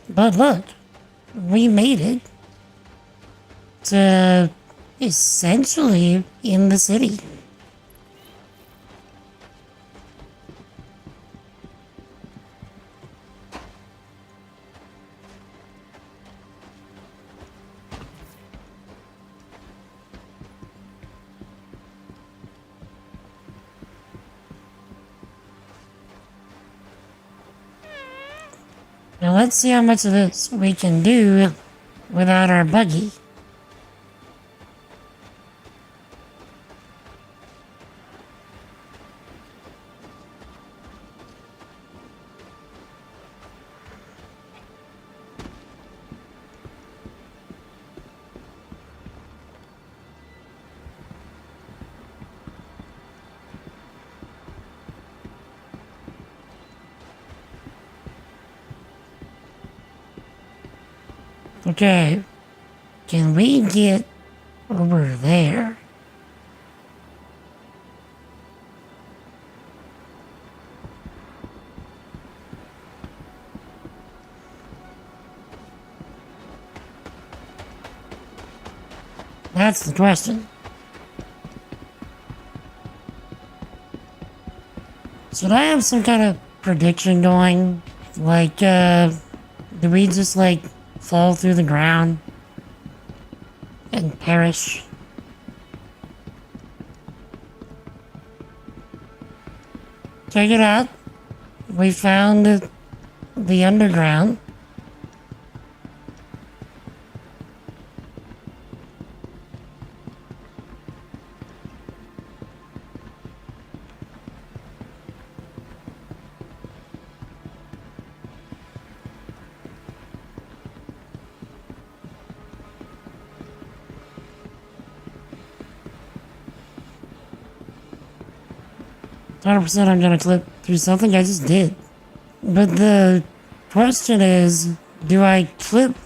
But look, we made it to essentially in the city. Now let's see how much of this we can do without our buggy. Okay, can we get over there? That's the question. Should I have some kind of prediction going? Like, do we just, like, fall through the ground and perish? Check it out. We found the underground. %, I'm gonna clip through something I just did. But the question is, do I clip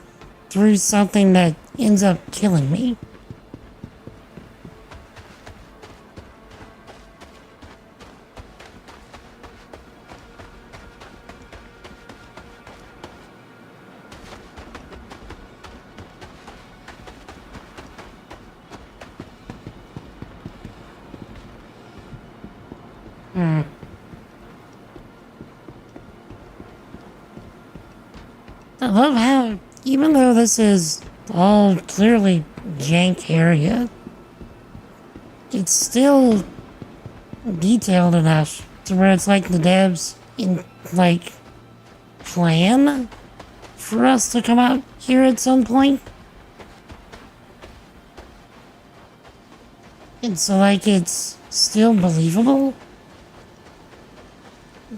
through something that ends up killing me? I love how, even though this is all clearly jank area, it's still detailed enough to where it's like the devs in, like, plan for us to come out here at some point. And so, like, it's still believable,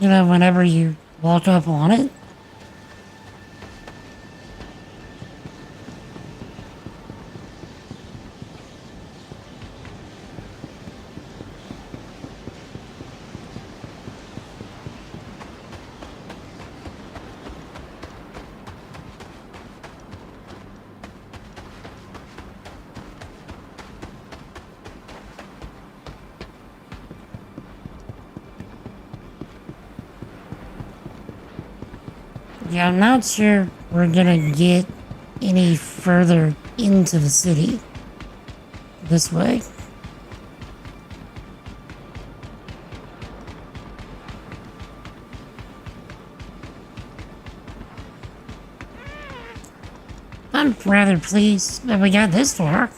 you know, whenever you walk up on it. Yeah, I'm not sure we're gonna get any further into the city this way. I'm rather pleased that we got this far.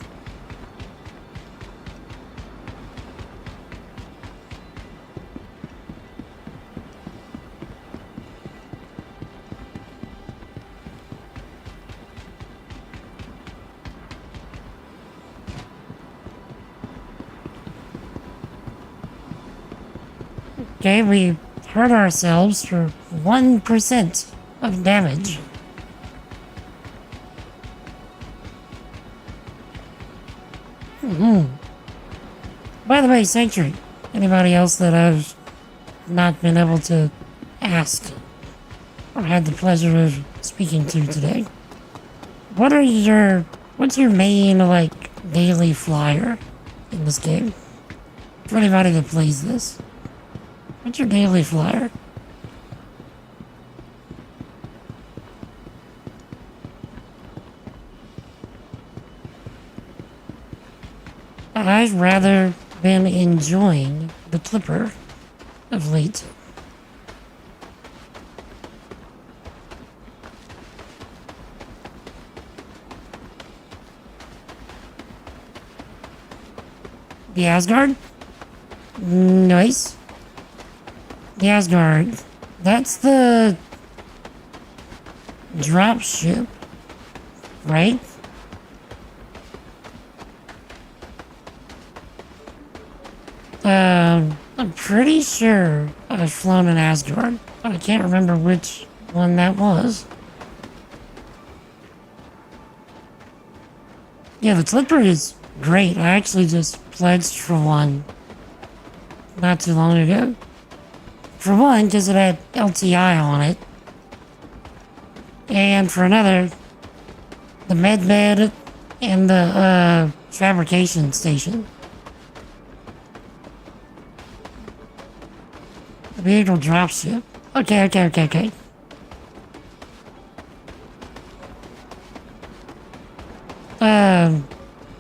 Okay, we hurt ourselves for 1%. of damage. By the way, Sanctuary, anybody else that I've not been able to ask or had the pleasure of speaking to today, what's your main, like, daily flyer in this game? For anybody that plays this, what's your daily flyer? I've rather been enjoying the Clipper of late. The Asgard? Nice. The Asgard. That's the drop ship, right? I'm pretty sure I've flown an Asgard, but I can't remember which one that was. Yeah, the Clipper is great. I actually just pledged for one not too long ago. For one, because it had LTI on it. And for another, the med bed and the fabrication station. The vehicle dropship. Okay.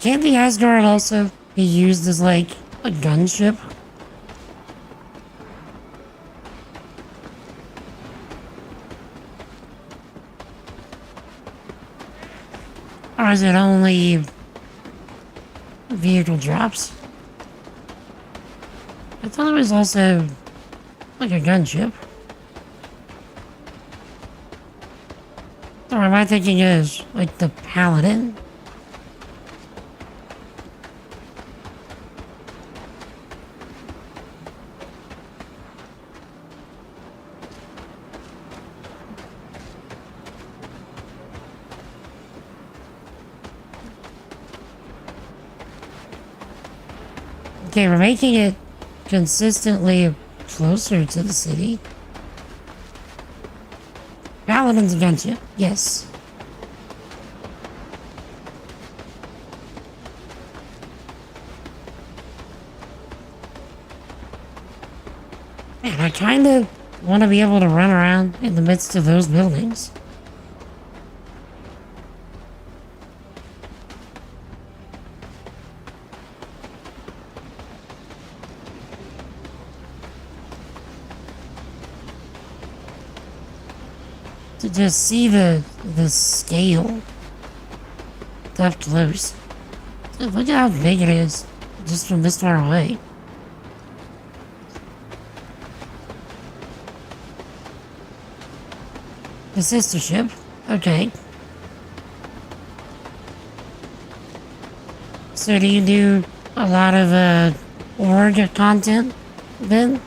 Can't the Asgard also be used as, like, a gunship? Or is it only vehicle drops? I thought it was also like a gunship. Or am I thinking is like the Paladin? Okay, we're making it consistently closer to the city. Paladin's a gunship, yes. Man, I kind of want to be able to run around in the midst of those buildings. To just see the scale up close. Dude, look at how big it is just from this far away. The sister ship. Okay. So do you do a lot of org content then?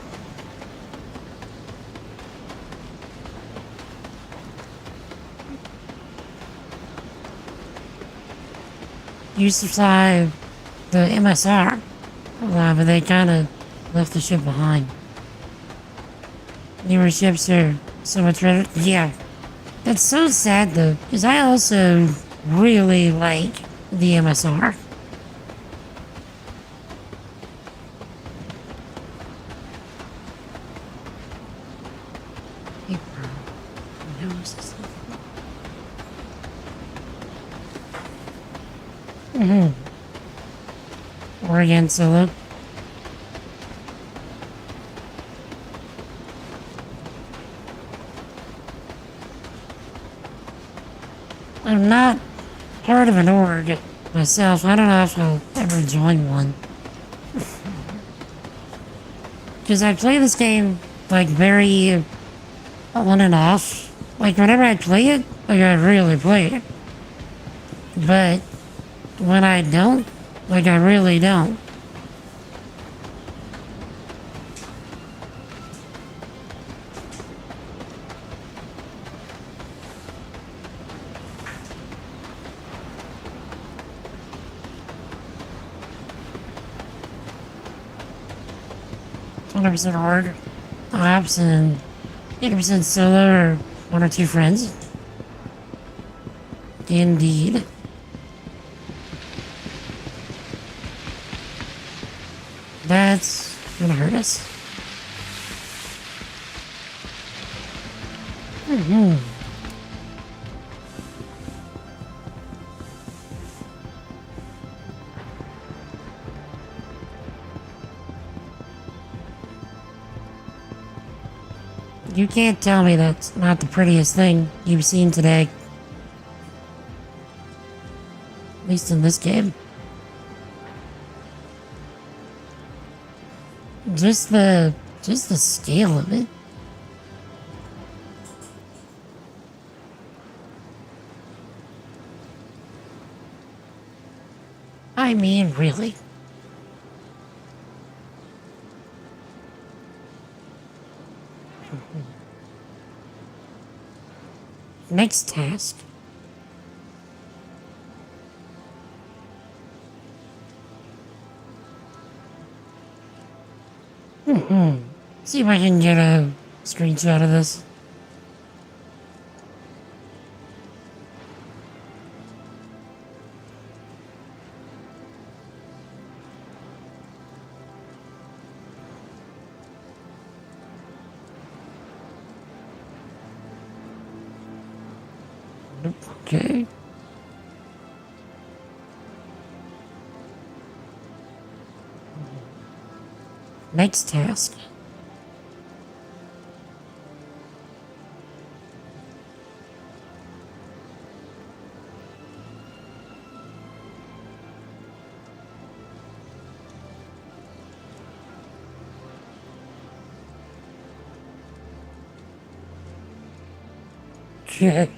Used to fly the MSR a lot, but they kind of left the ship behind. Newer ships are so much better. Yeah, that's so sad though, because I also really like the MSR. Oregon solo. I'm not part of an org myself. I don't know if I'll ever join one. Because I play this game, like, very on and off. Like, whenever I play it, like, I really play it. But when I don't, like, I really don't. 100% hard ops and 80% solo or one or two friends. Indeed. That's gonna hurt us. You can't tell me that's not the prettiest thing you've seen today. At least in this game. Just the scale of it. I mean, really. Next task. See if I can get a screenshot of this. Okay. Next task. Okay.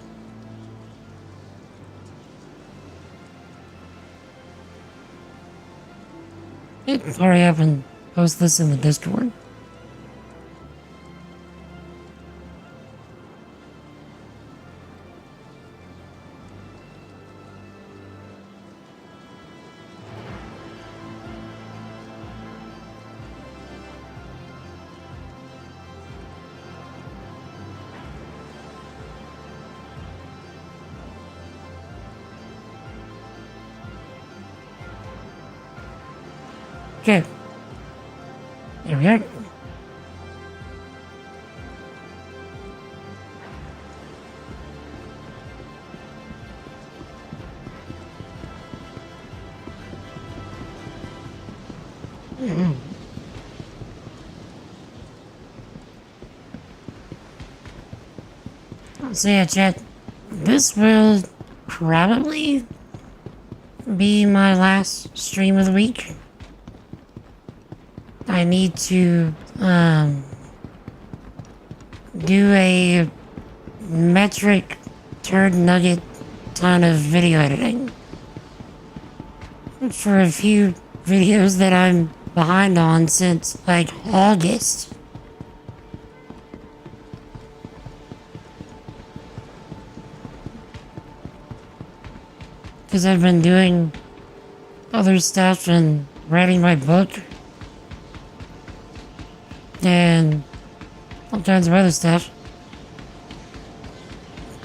Hurry up and post this in the Discord. Okay. There we are. So yeah, chat, this will probably be my last stream of the week. I need to do a metric turd nugget ton of video editing for a few videos that I'm behind on since like August. Because I've been doing other stuff and writing my book and all kinds of other stuff.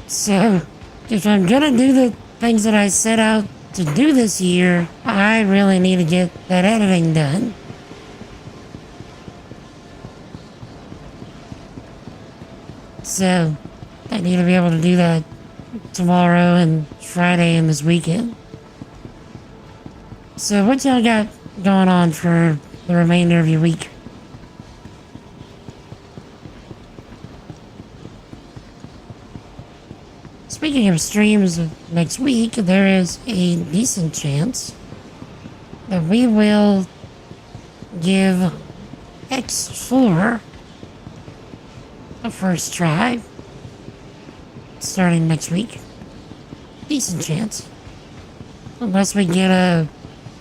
So, if I'm gonna do the things that I set out to do this year, I really need to get that editing done. So, I need to be able to do that tomorrow and Friday and this weekend. So, what y'all got going on for the remainder of your week? Speaking of streams next week, there is a decent chance that we will give X4 a first try starting next week. Decent chance. Unless we get a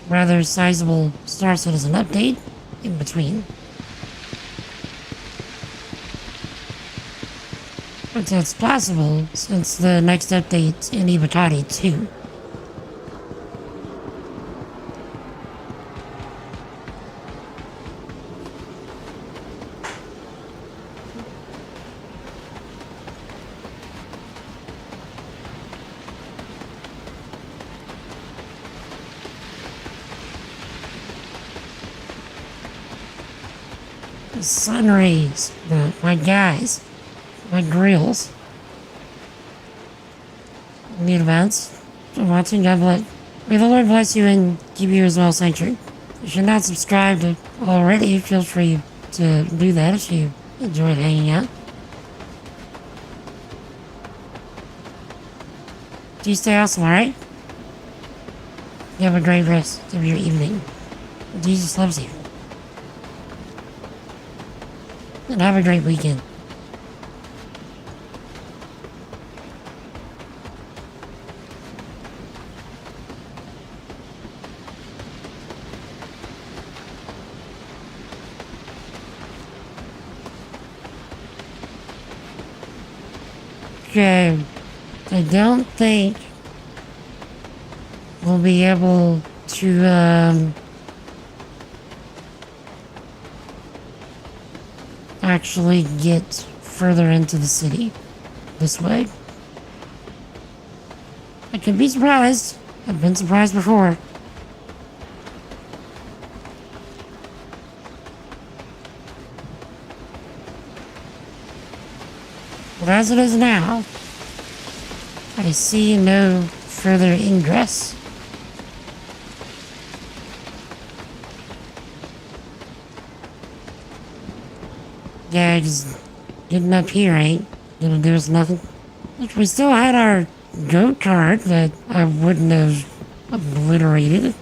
rather sizable Star Citizen update in between. But that's possible, since the next update's in Iwatani 2. the sun rays, my guys, my grills. The events. For watching, God bless. May the Lord bless you and keep you as well sanctuary. If you're not subscribed already, feel free to do that if you enjoyed hanging out. You stay awesome, alright? You have a great rest of your evening. Jesus loves you. And have a great weekend. Okay. I don't think we'll be able to, actually get further into the city this way. I could be surprised. I've been surprised before. But as it is now, I see no further ingress. Yeah, just getting up here ain't gonna do us nothing. If we still had our go-kart that I wouldn't have obliterated.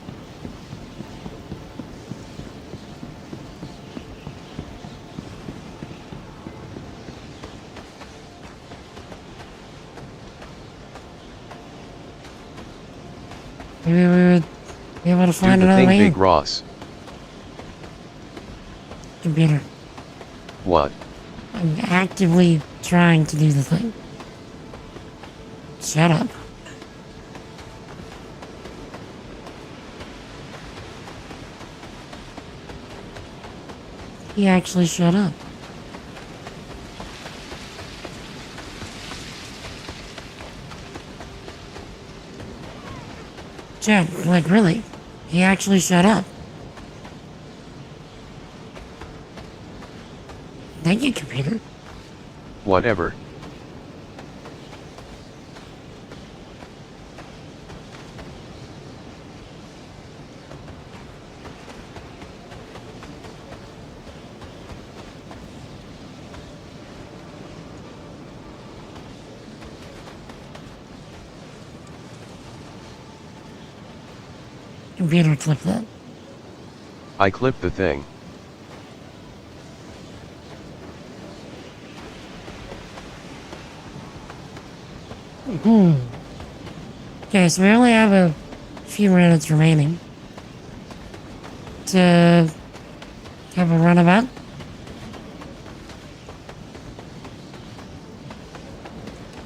Maybe we would be able to find Do the another thing, way in. Big Ross. Computer. What? I'm actively trying to do the thing. Shut up. He actually shut up. Chad, like really? He actually shut up. Thank you, computer. Whatever. Computer, clip that. I clipped the thing. Okay, so we only have a few minutes remaining to have a runabout.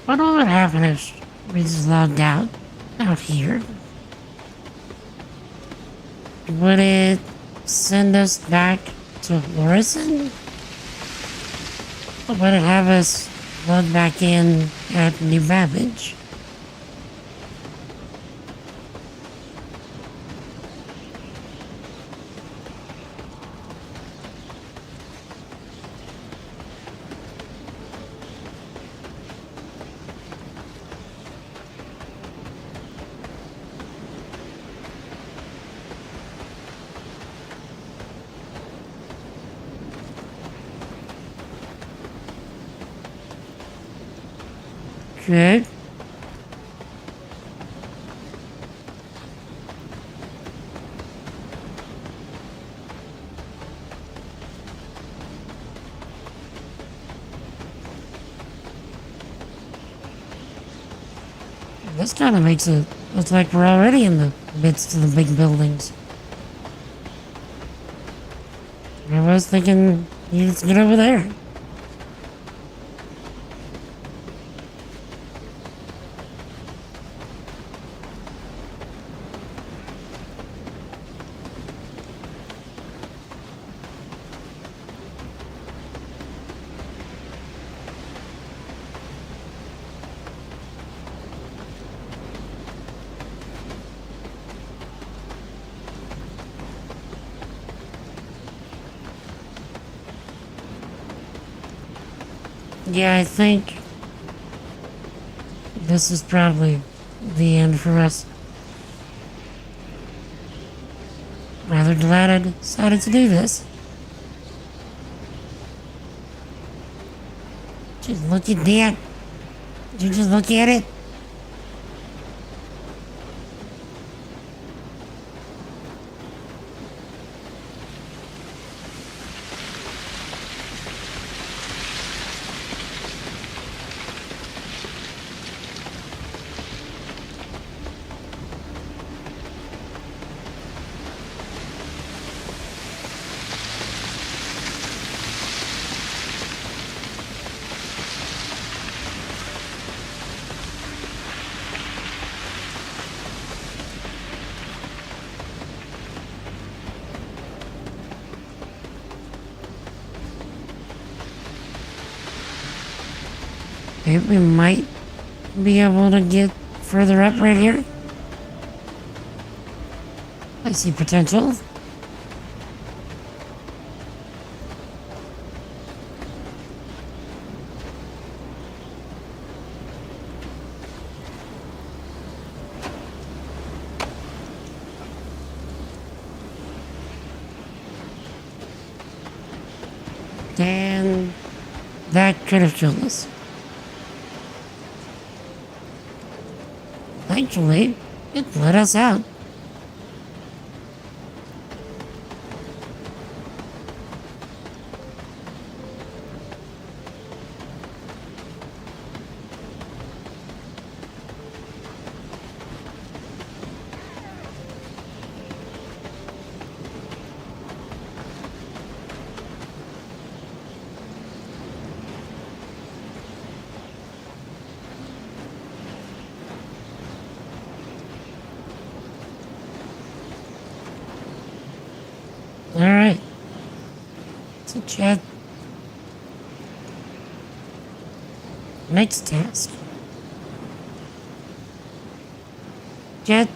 What would happen if we just logged out here? Would it send us back to Lorison? Or would it have us log back in at New Babbage? Okay. This kind of makes it look like we're already in the midst of the big buildings. I was thinking, let's get over there. Yeah, I think this is probably the end for us. Rather glad I decided to do this. Just look at that. Did you just look at it? Maybe we might be able to get further up right here. I see potential. And that could have killed us. Thankfully, it let us out. Alright. So, Chad. Next task. Chad.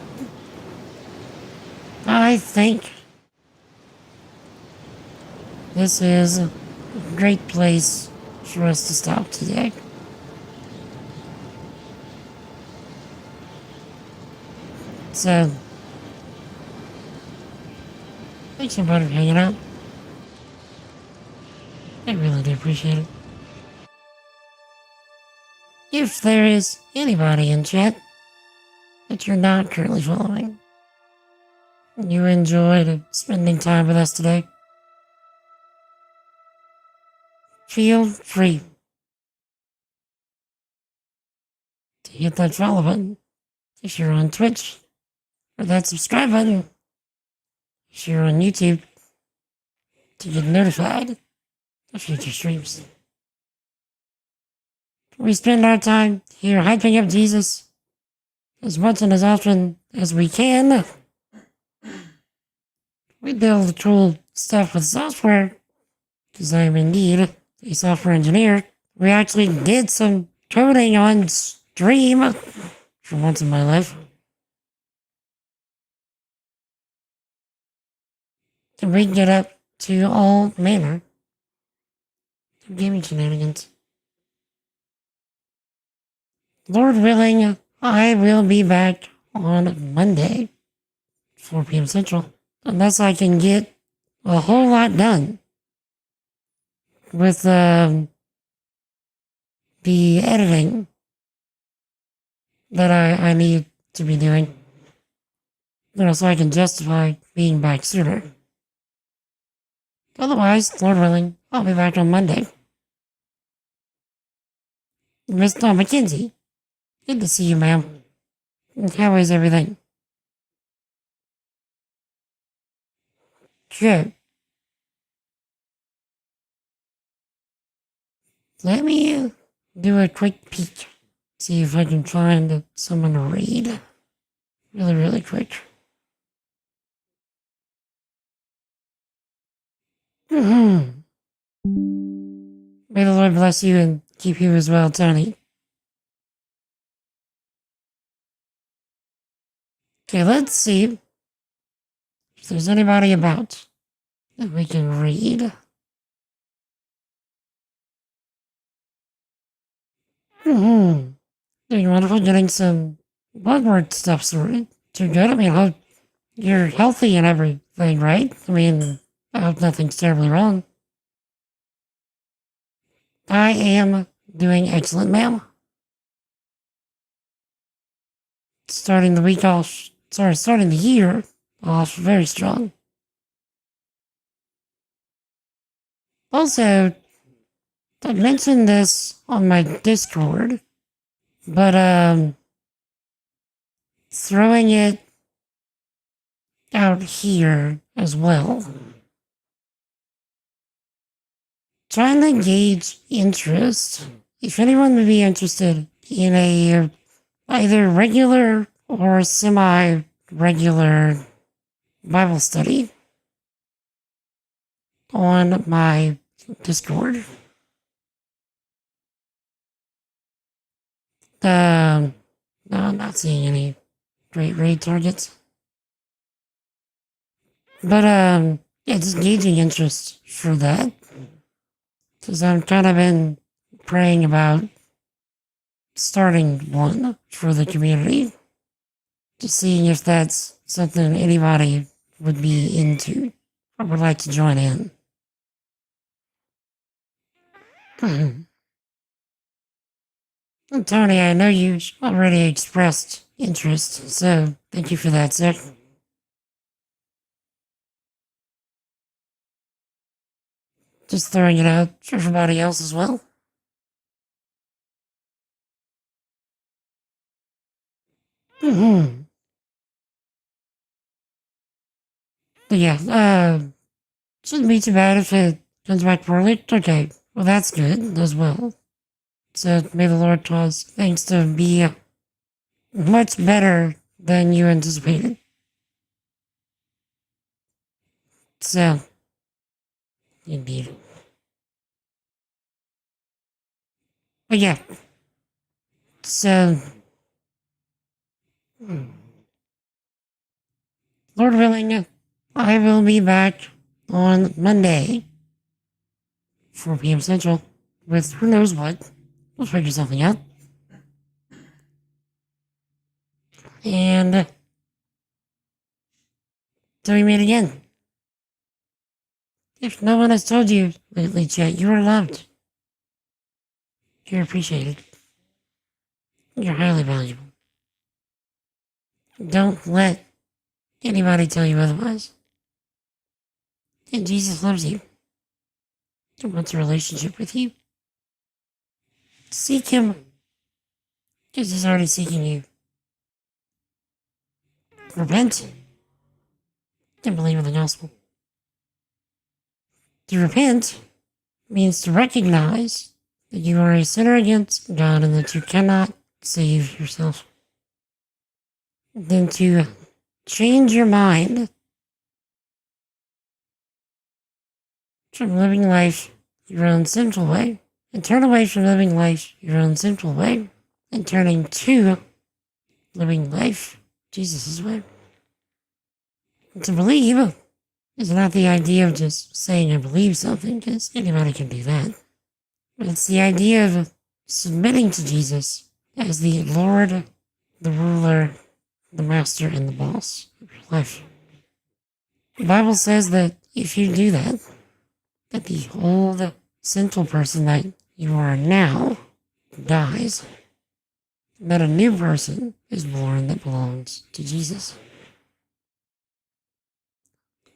I think this is a great place for us to stop today. So, thanks everybody for hanging out. I really do appreciate it. If there is anybody in chat that you're not currently following, and you enjoyed spending time with us today, feel free to hit that follow button if you're on Twitch, or that subscribe button if you're on YouTube, to get notified of future streams. We spend our time here hyping up Jesus as much and as often as we can. We build cool stuff with software, because I am indeed a software engineer. We actually did some coding on stream for once in my life. And we get up to all manner of gaming shenanigans. Lord willing, I will be back on Monday, 4 p.m. Central, unless I can get a whole lot done with the editing that I need to be doing, so I can justify being back sooner. Otherwise, Lord willing, I'll be back on Monday. Miss Dawn McKenzie, good to see you, ma'am. How is everything? Good. Let me do a quick peek. See if I can find someone to read. Really, really quick. May the Lord bless you and keep you as well, Tony. Okay, let's see if there's anybody about that we can read. Mm-hmm. Doing wonderful, getting some blood work stuff sorted. Too good. I mean, I hope you're healthy and everything, right? I mean, I hope nothing's terribly wrong. I am doing excellent, ma'am. Starting the week off, starting the year off very strong. Also, I mentioned this on my Discord, but throwing it out here as well. Trying to gauge interest. If anyone would be interested in a either regular or semi-regular Bible study on my Discord. No, I'm not seeing any great raid targets. But, yeah, just gauging interest for that. Because I've kind of been praying about starting one for the community. Just seeing if that's something anybody would be into or would like to join in. And Tony, I know you already expressed interest, so thank you for that, sir. Just throwing it out for everybody else as well. But yeah, shouldn't be too bad if it comes back poorly. Okay, well that's good as well. So may the Lord cause things to be much better than you anticipated. So, indeed. But yeah. So, Lord willing, I will be back on Monday, 4 p.m. Central, with who knows what. We'll figure something out. And till we meet again. If no one has told you lately, chat, you are loved. You're appreciated. You're highly valuable. Don't let anybody tell you otherwise. And Jesus loves you. He wants a relationship with you. Seek Him. Jesus is already seeking you. Repent. And believe in the gospel. To repent means to recognize that you are a sinner against God and that you cannot save yourself. Then to change your mind from living life your own sinful way and turn away from living life your own sinful way and turning to living life Jesus' way. And to believe is not the idea of just saying I believe something, because anybody can do that. But it's the idea of submitting to Jesus as the Lord, the ruler, the master, and the boss of your life. The Bible says that if you do that, that the old sinful person that you are now dies, and that a new person is born that belongs to Jesus.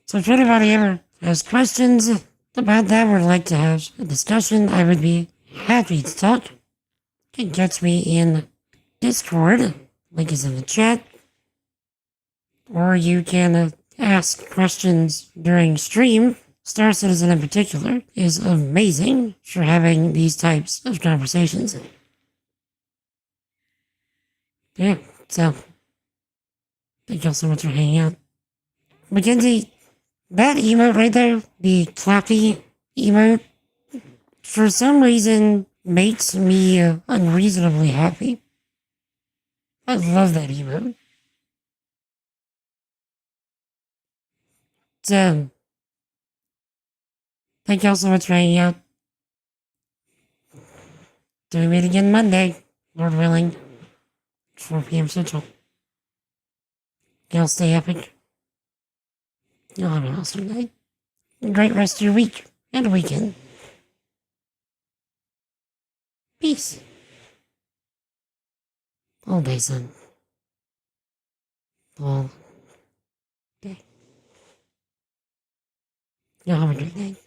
So if anybody ever has questions about that or would like to have a discussion, I would be happy to talk. You can catch me in Discord. Link is in the chat. Or you can ask questions during stream. Star Citizen in particular is amazing for having these types of conversations. Yeah, so thank y'all so much for hanging out. Mackenzie, that emote right there, the clappy emote, for some reason makes me unreasonably happy. I love that emote. So, thank y'all so much for hanging out. Till we meet again Monday. Lord willing, 4 p.m. Central. Y'all stay epic. Y'all have an awesome night. A great rest of your week and weekend. Peace. All day, son. All day. Y'all have a great night.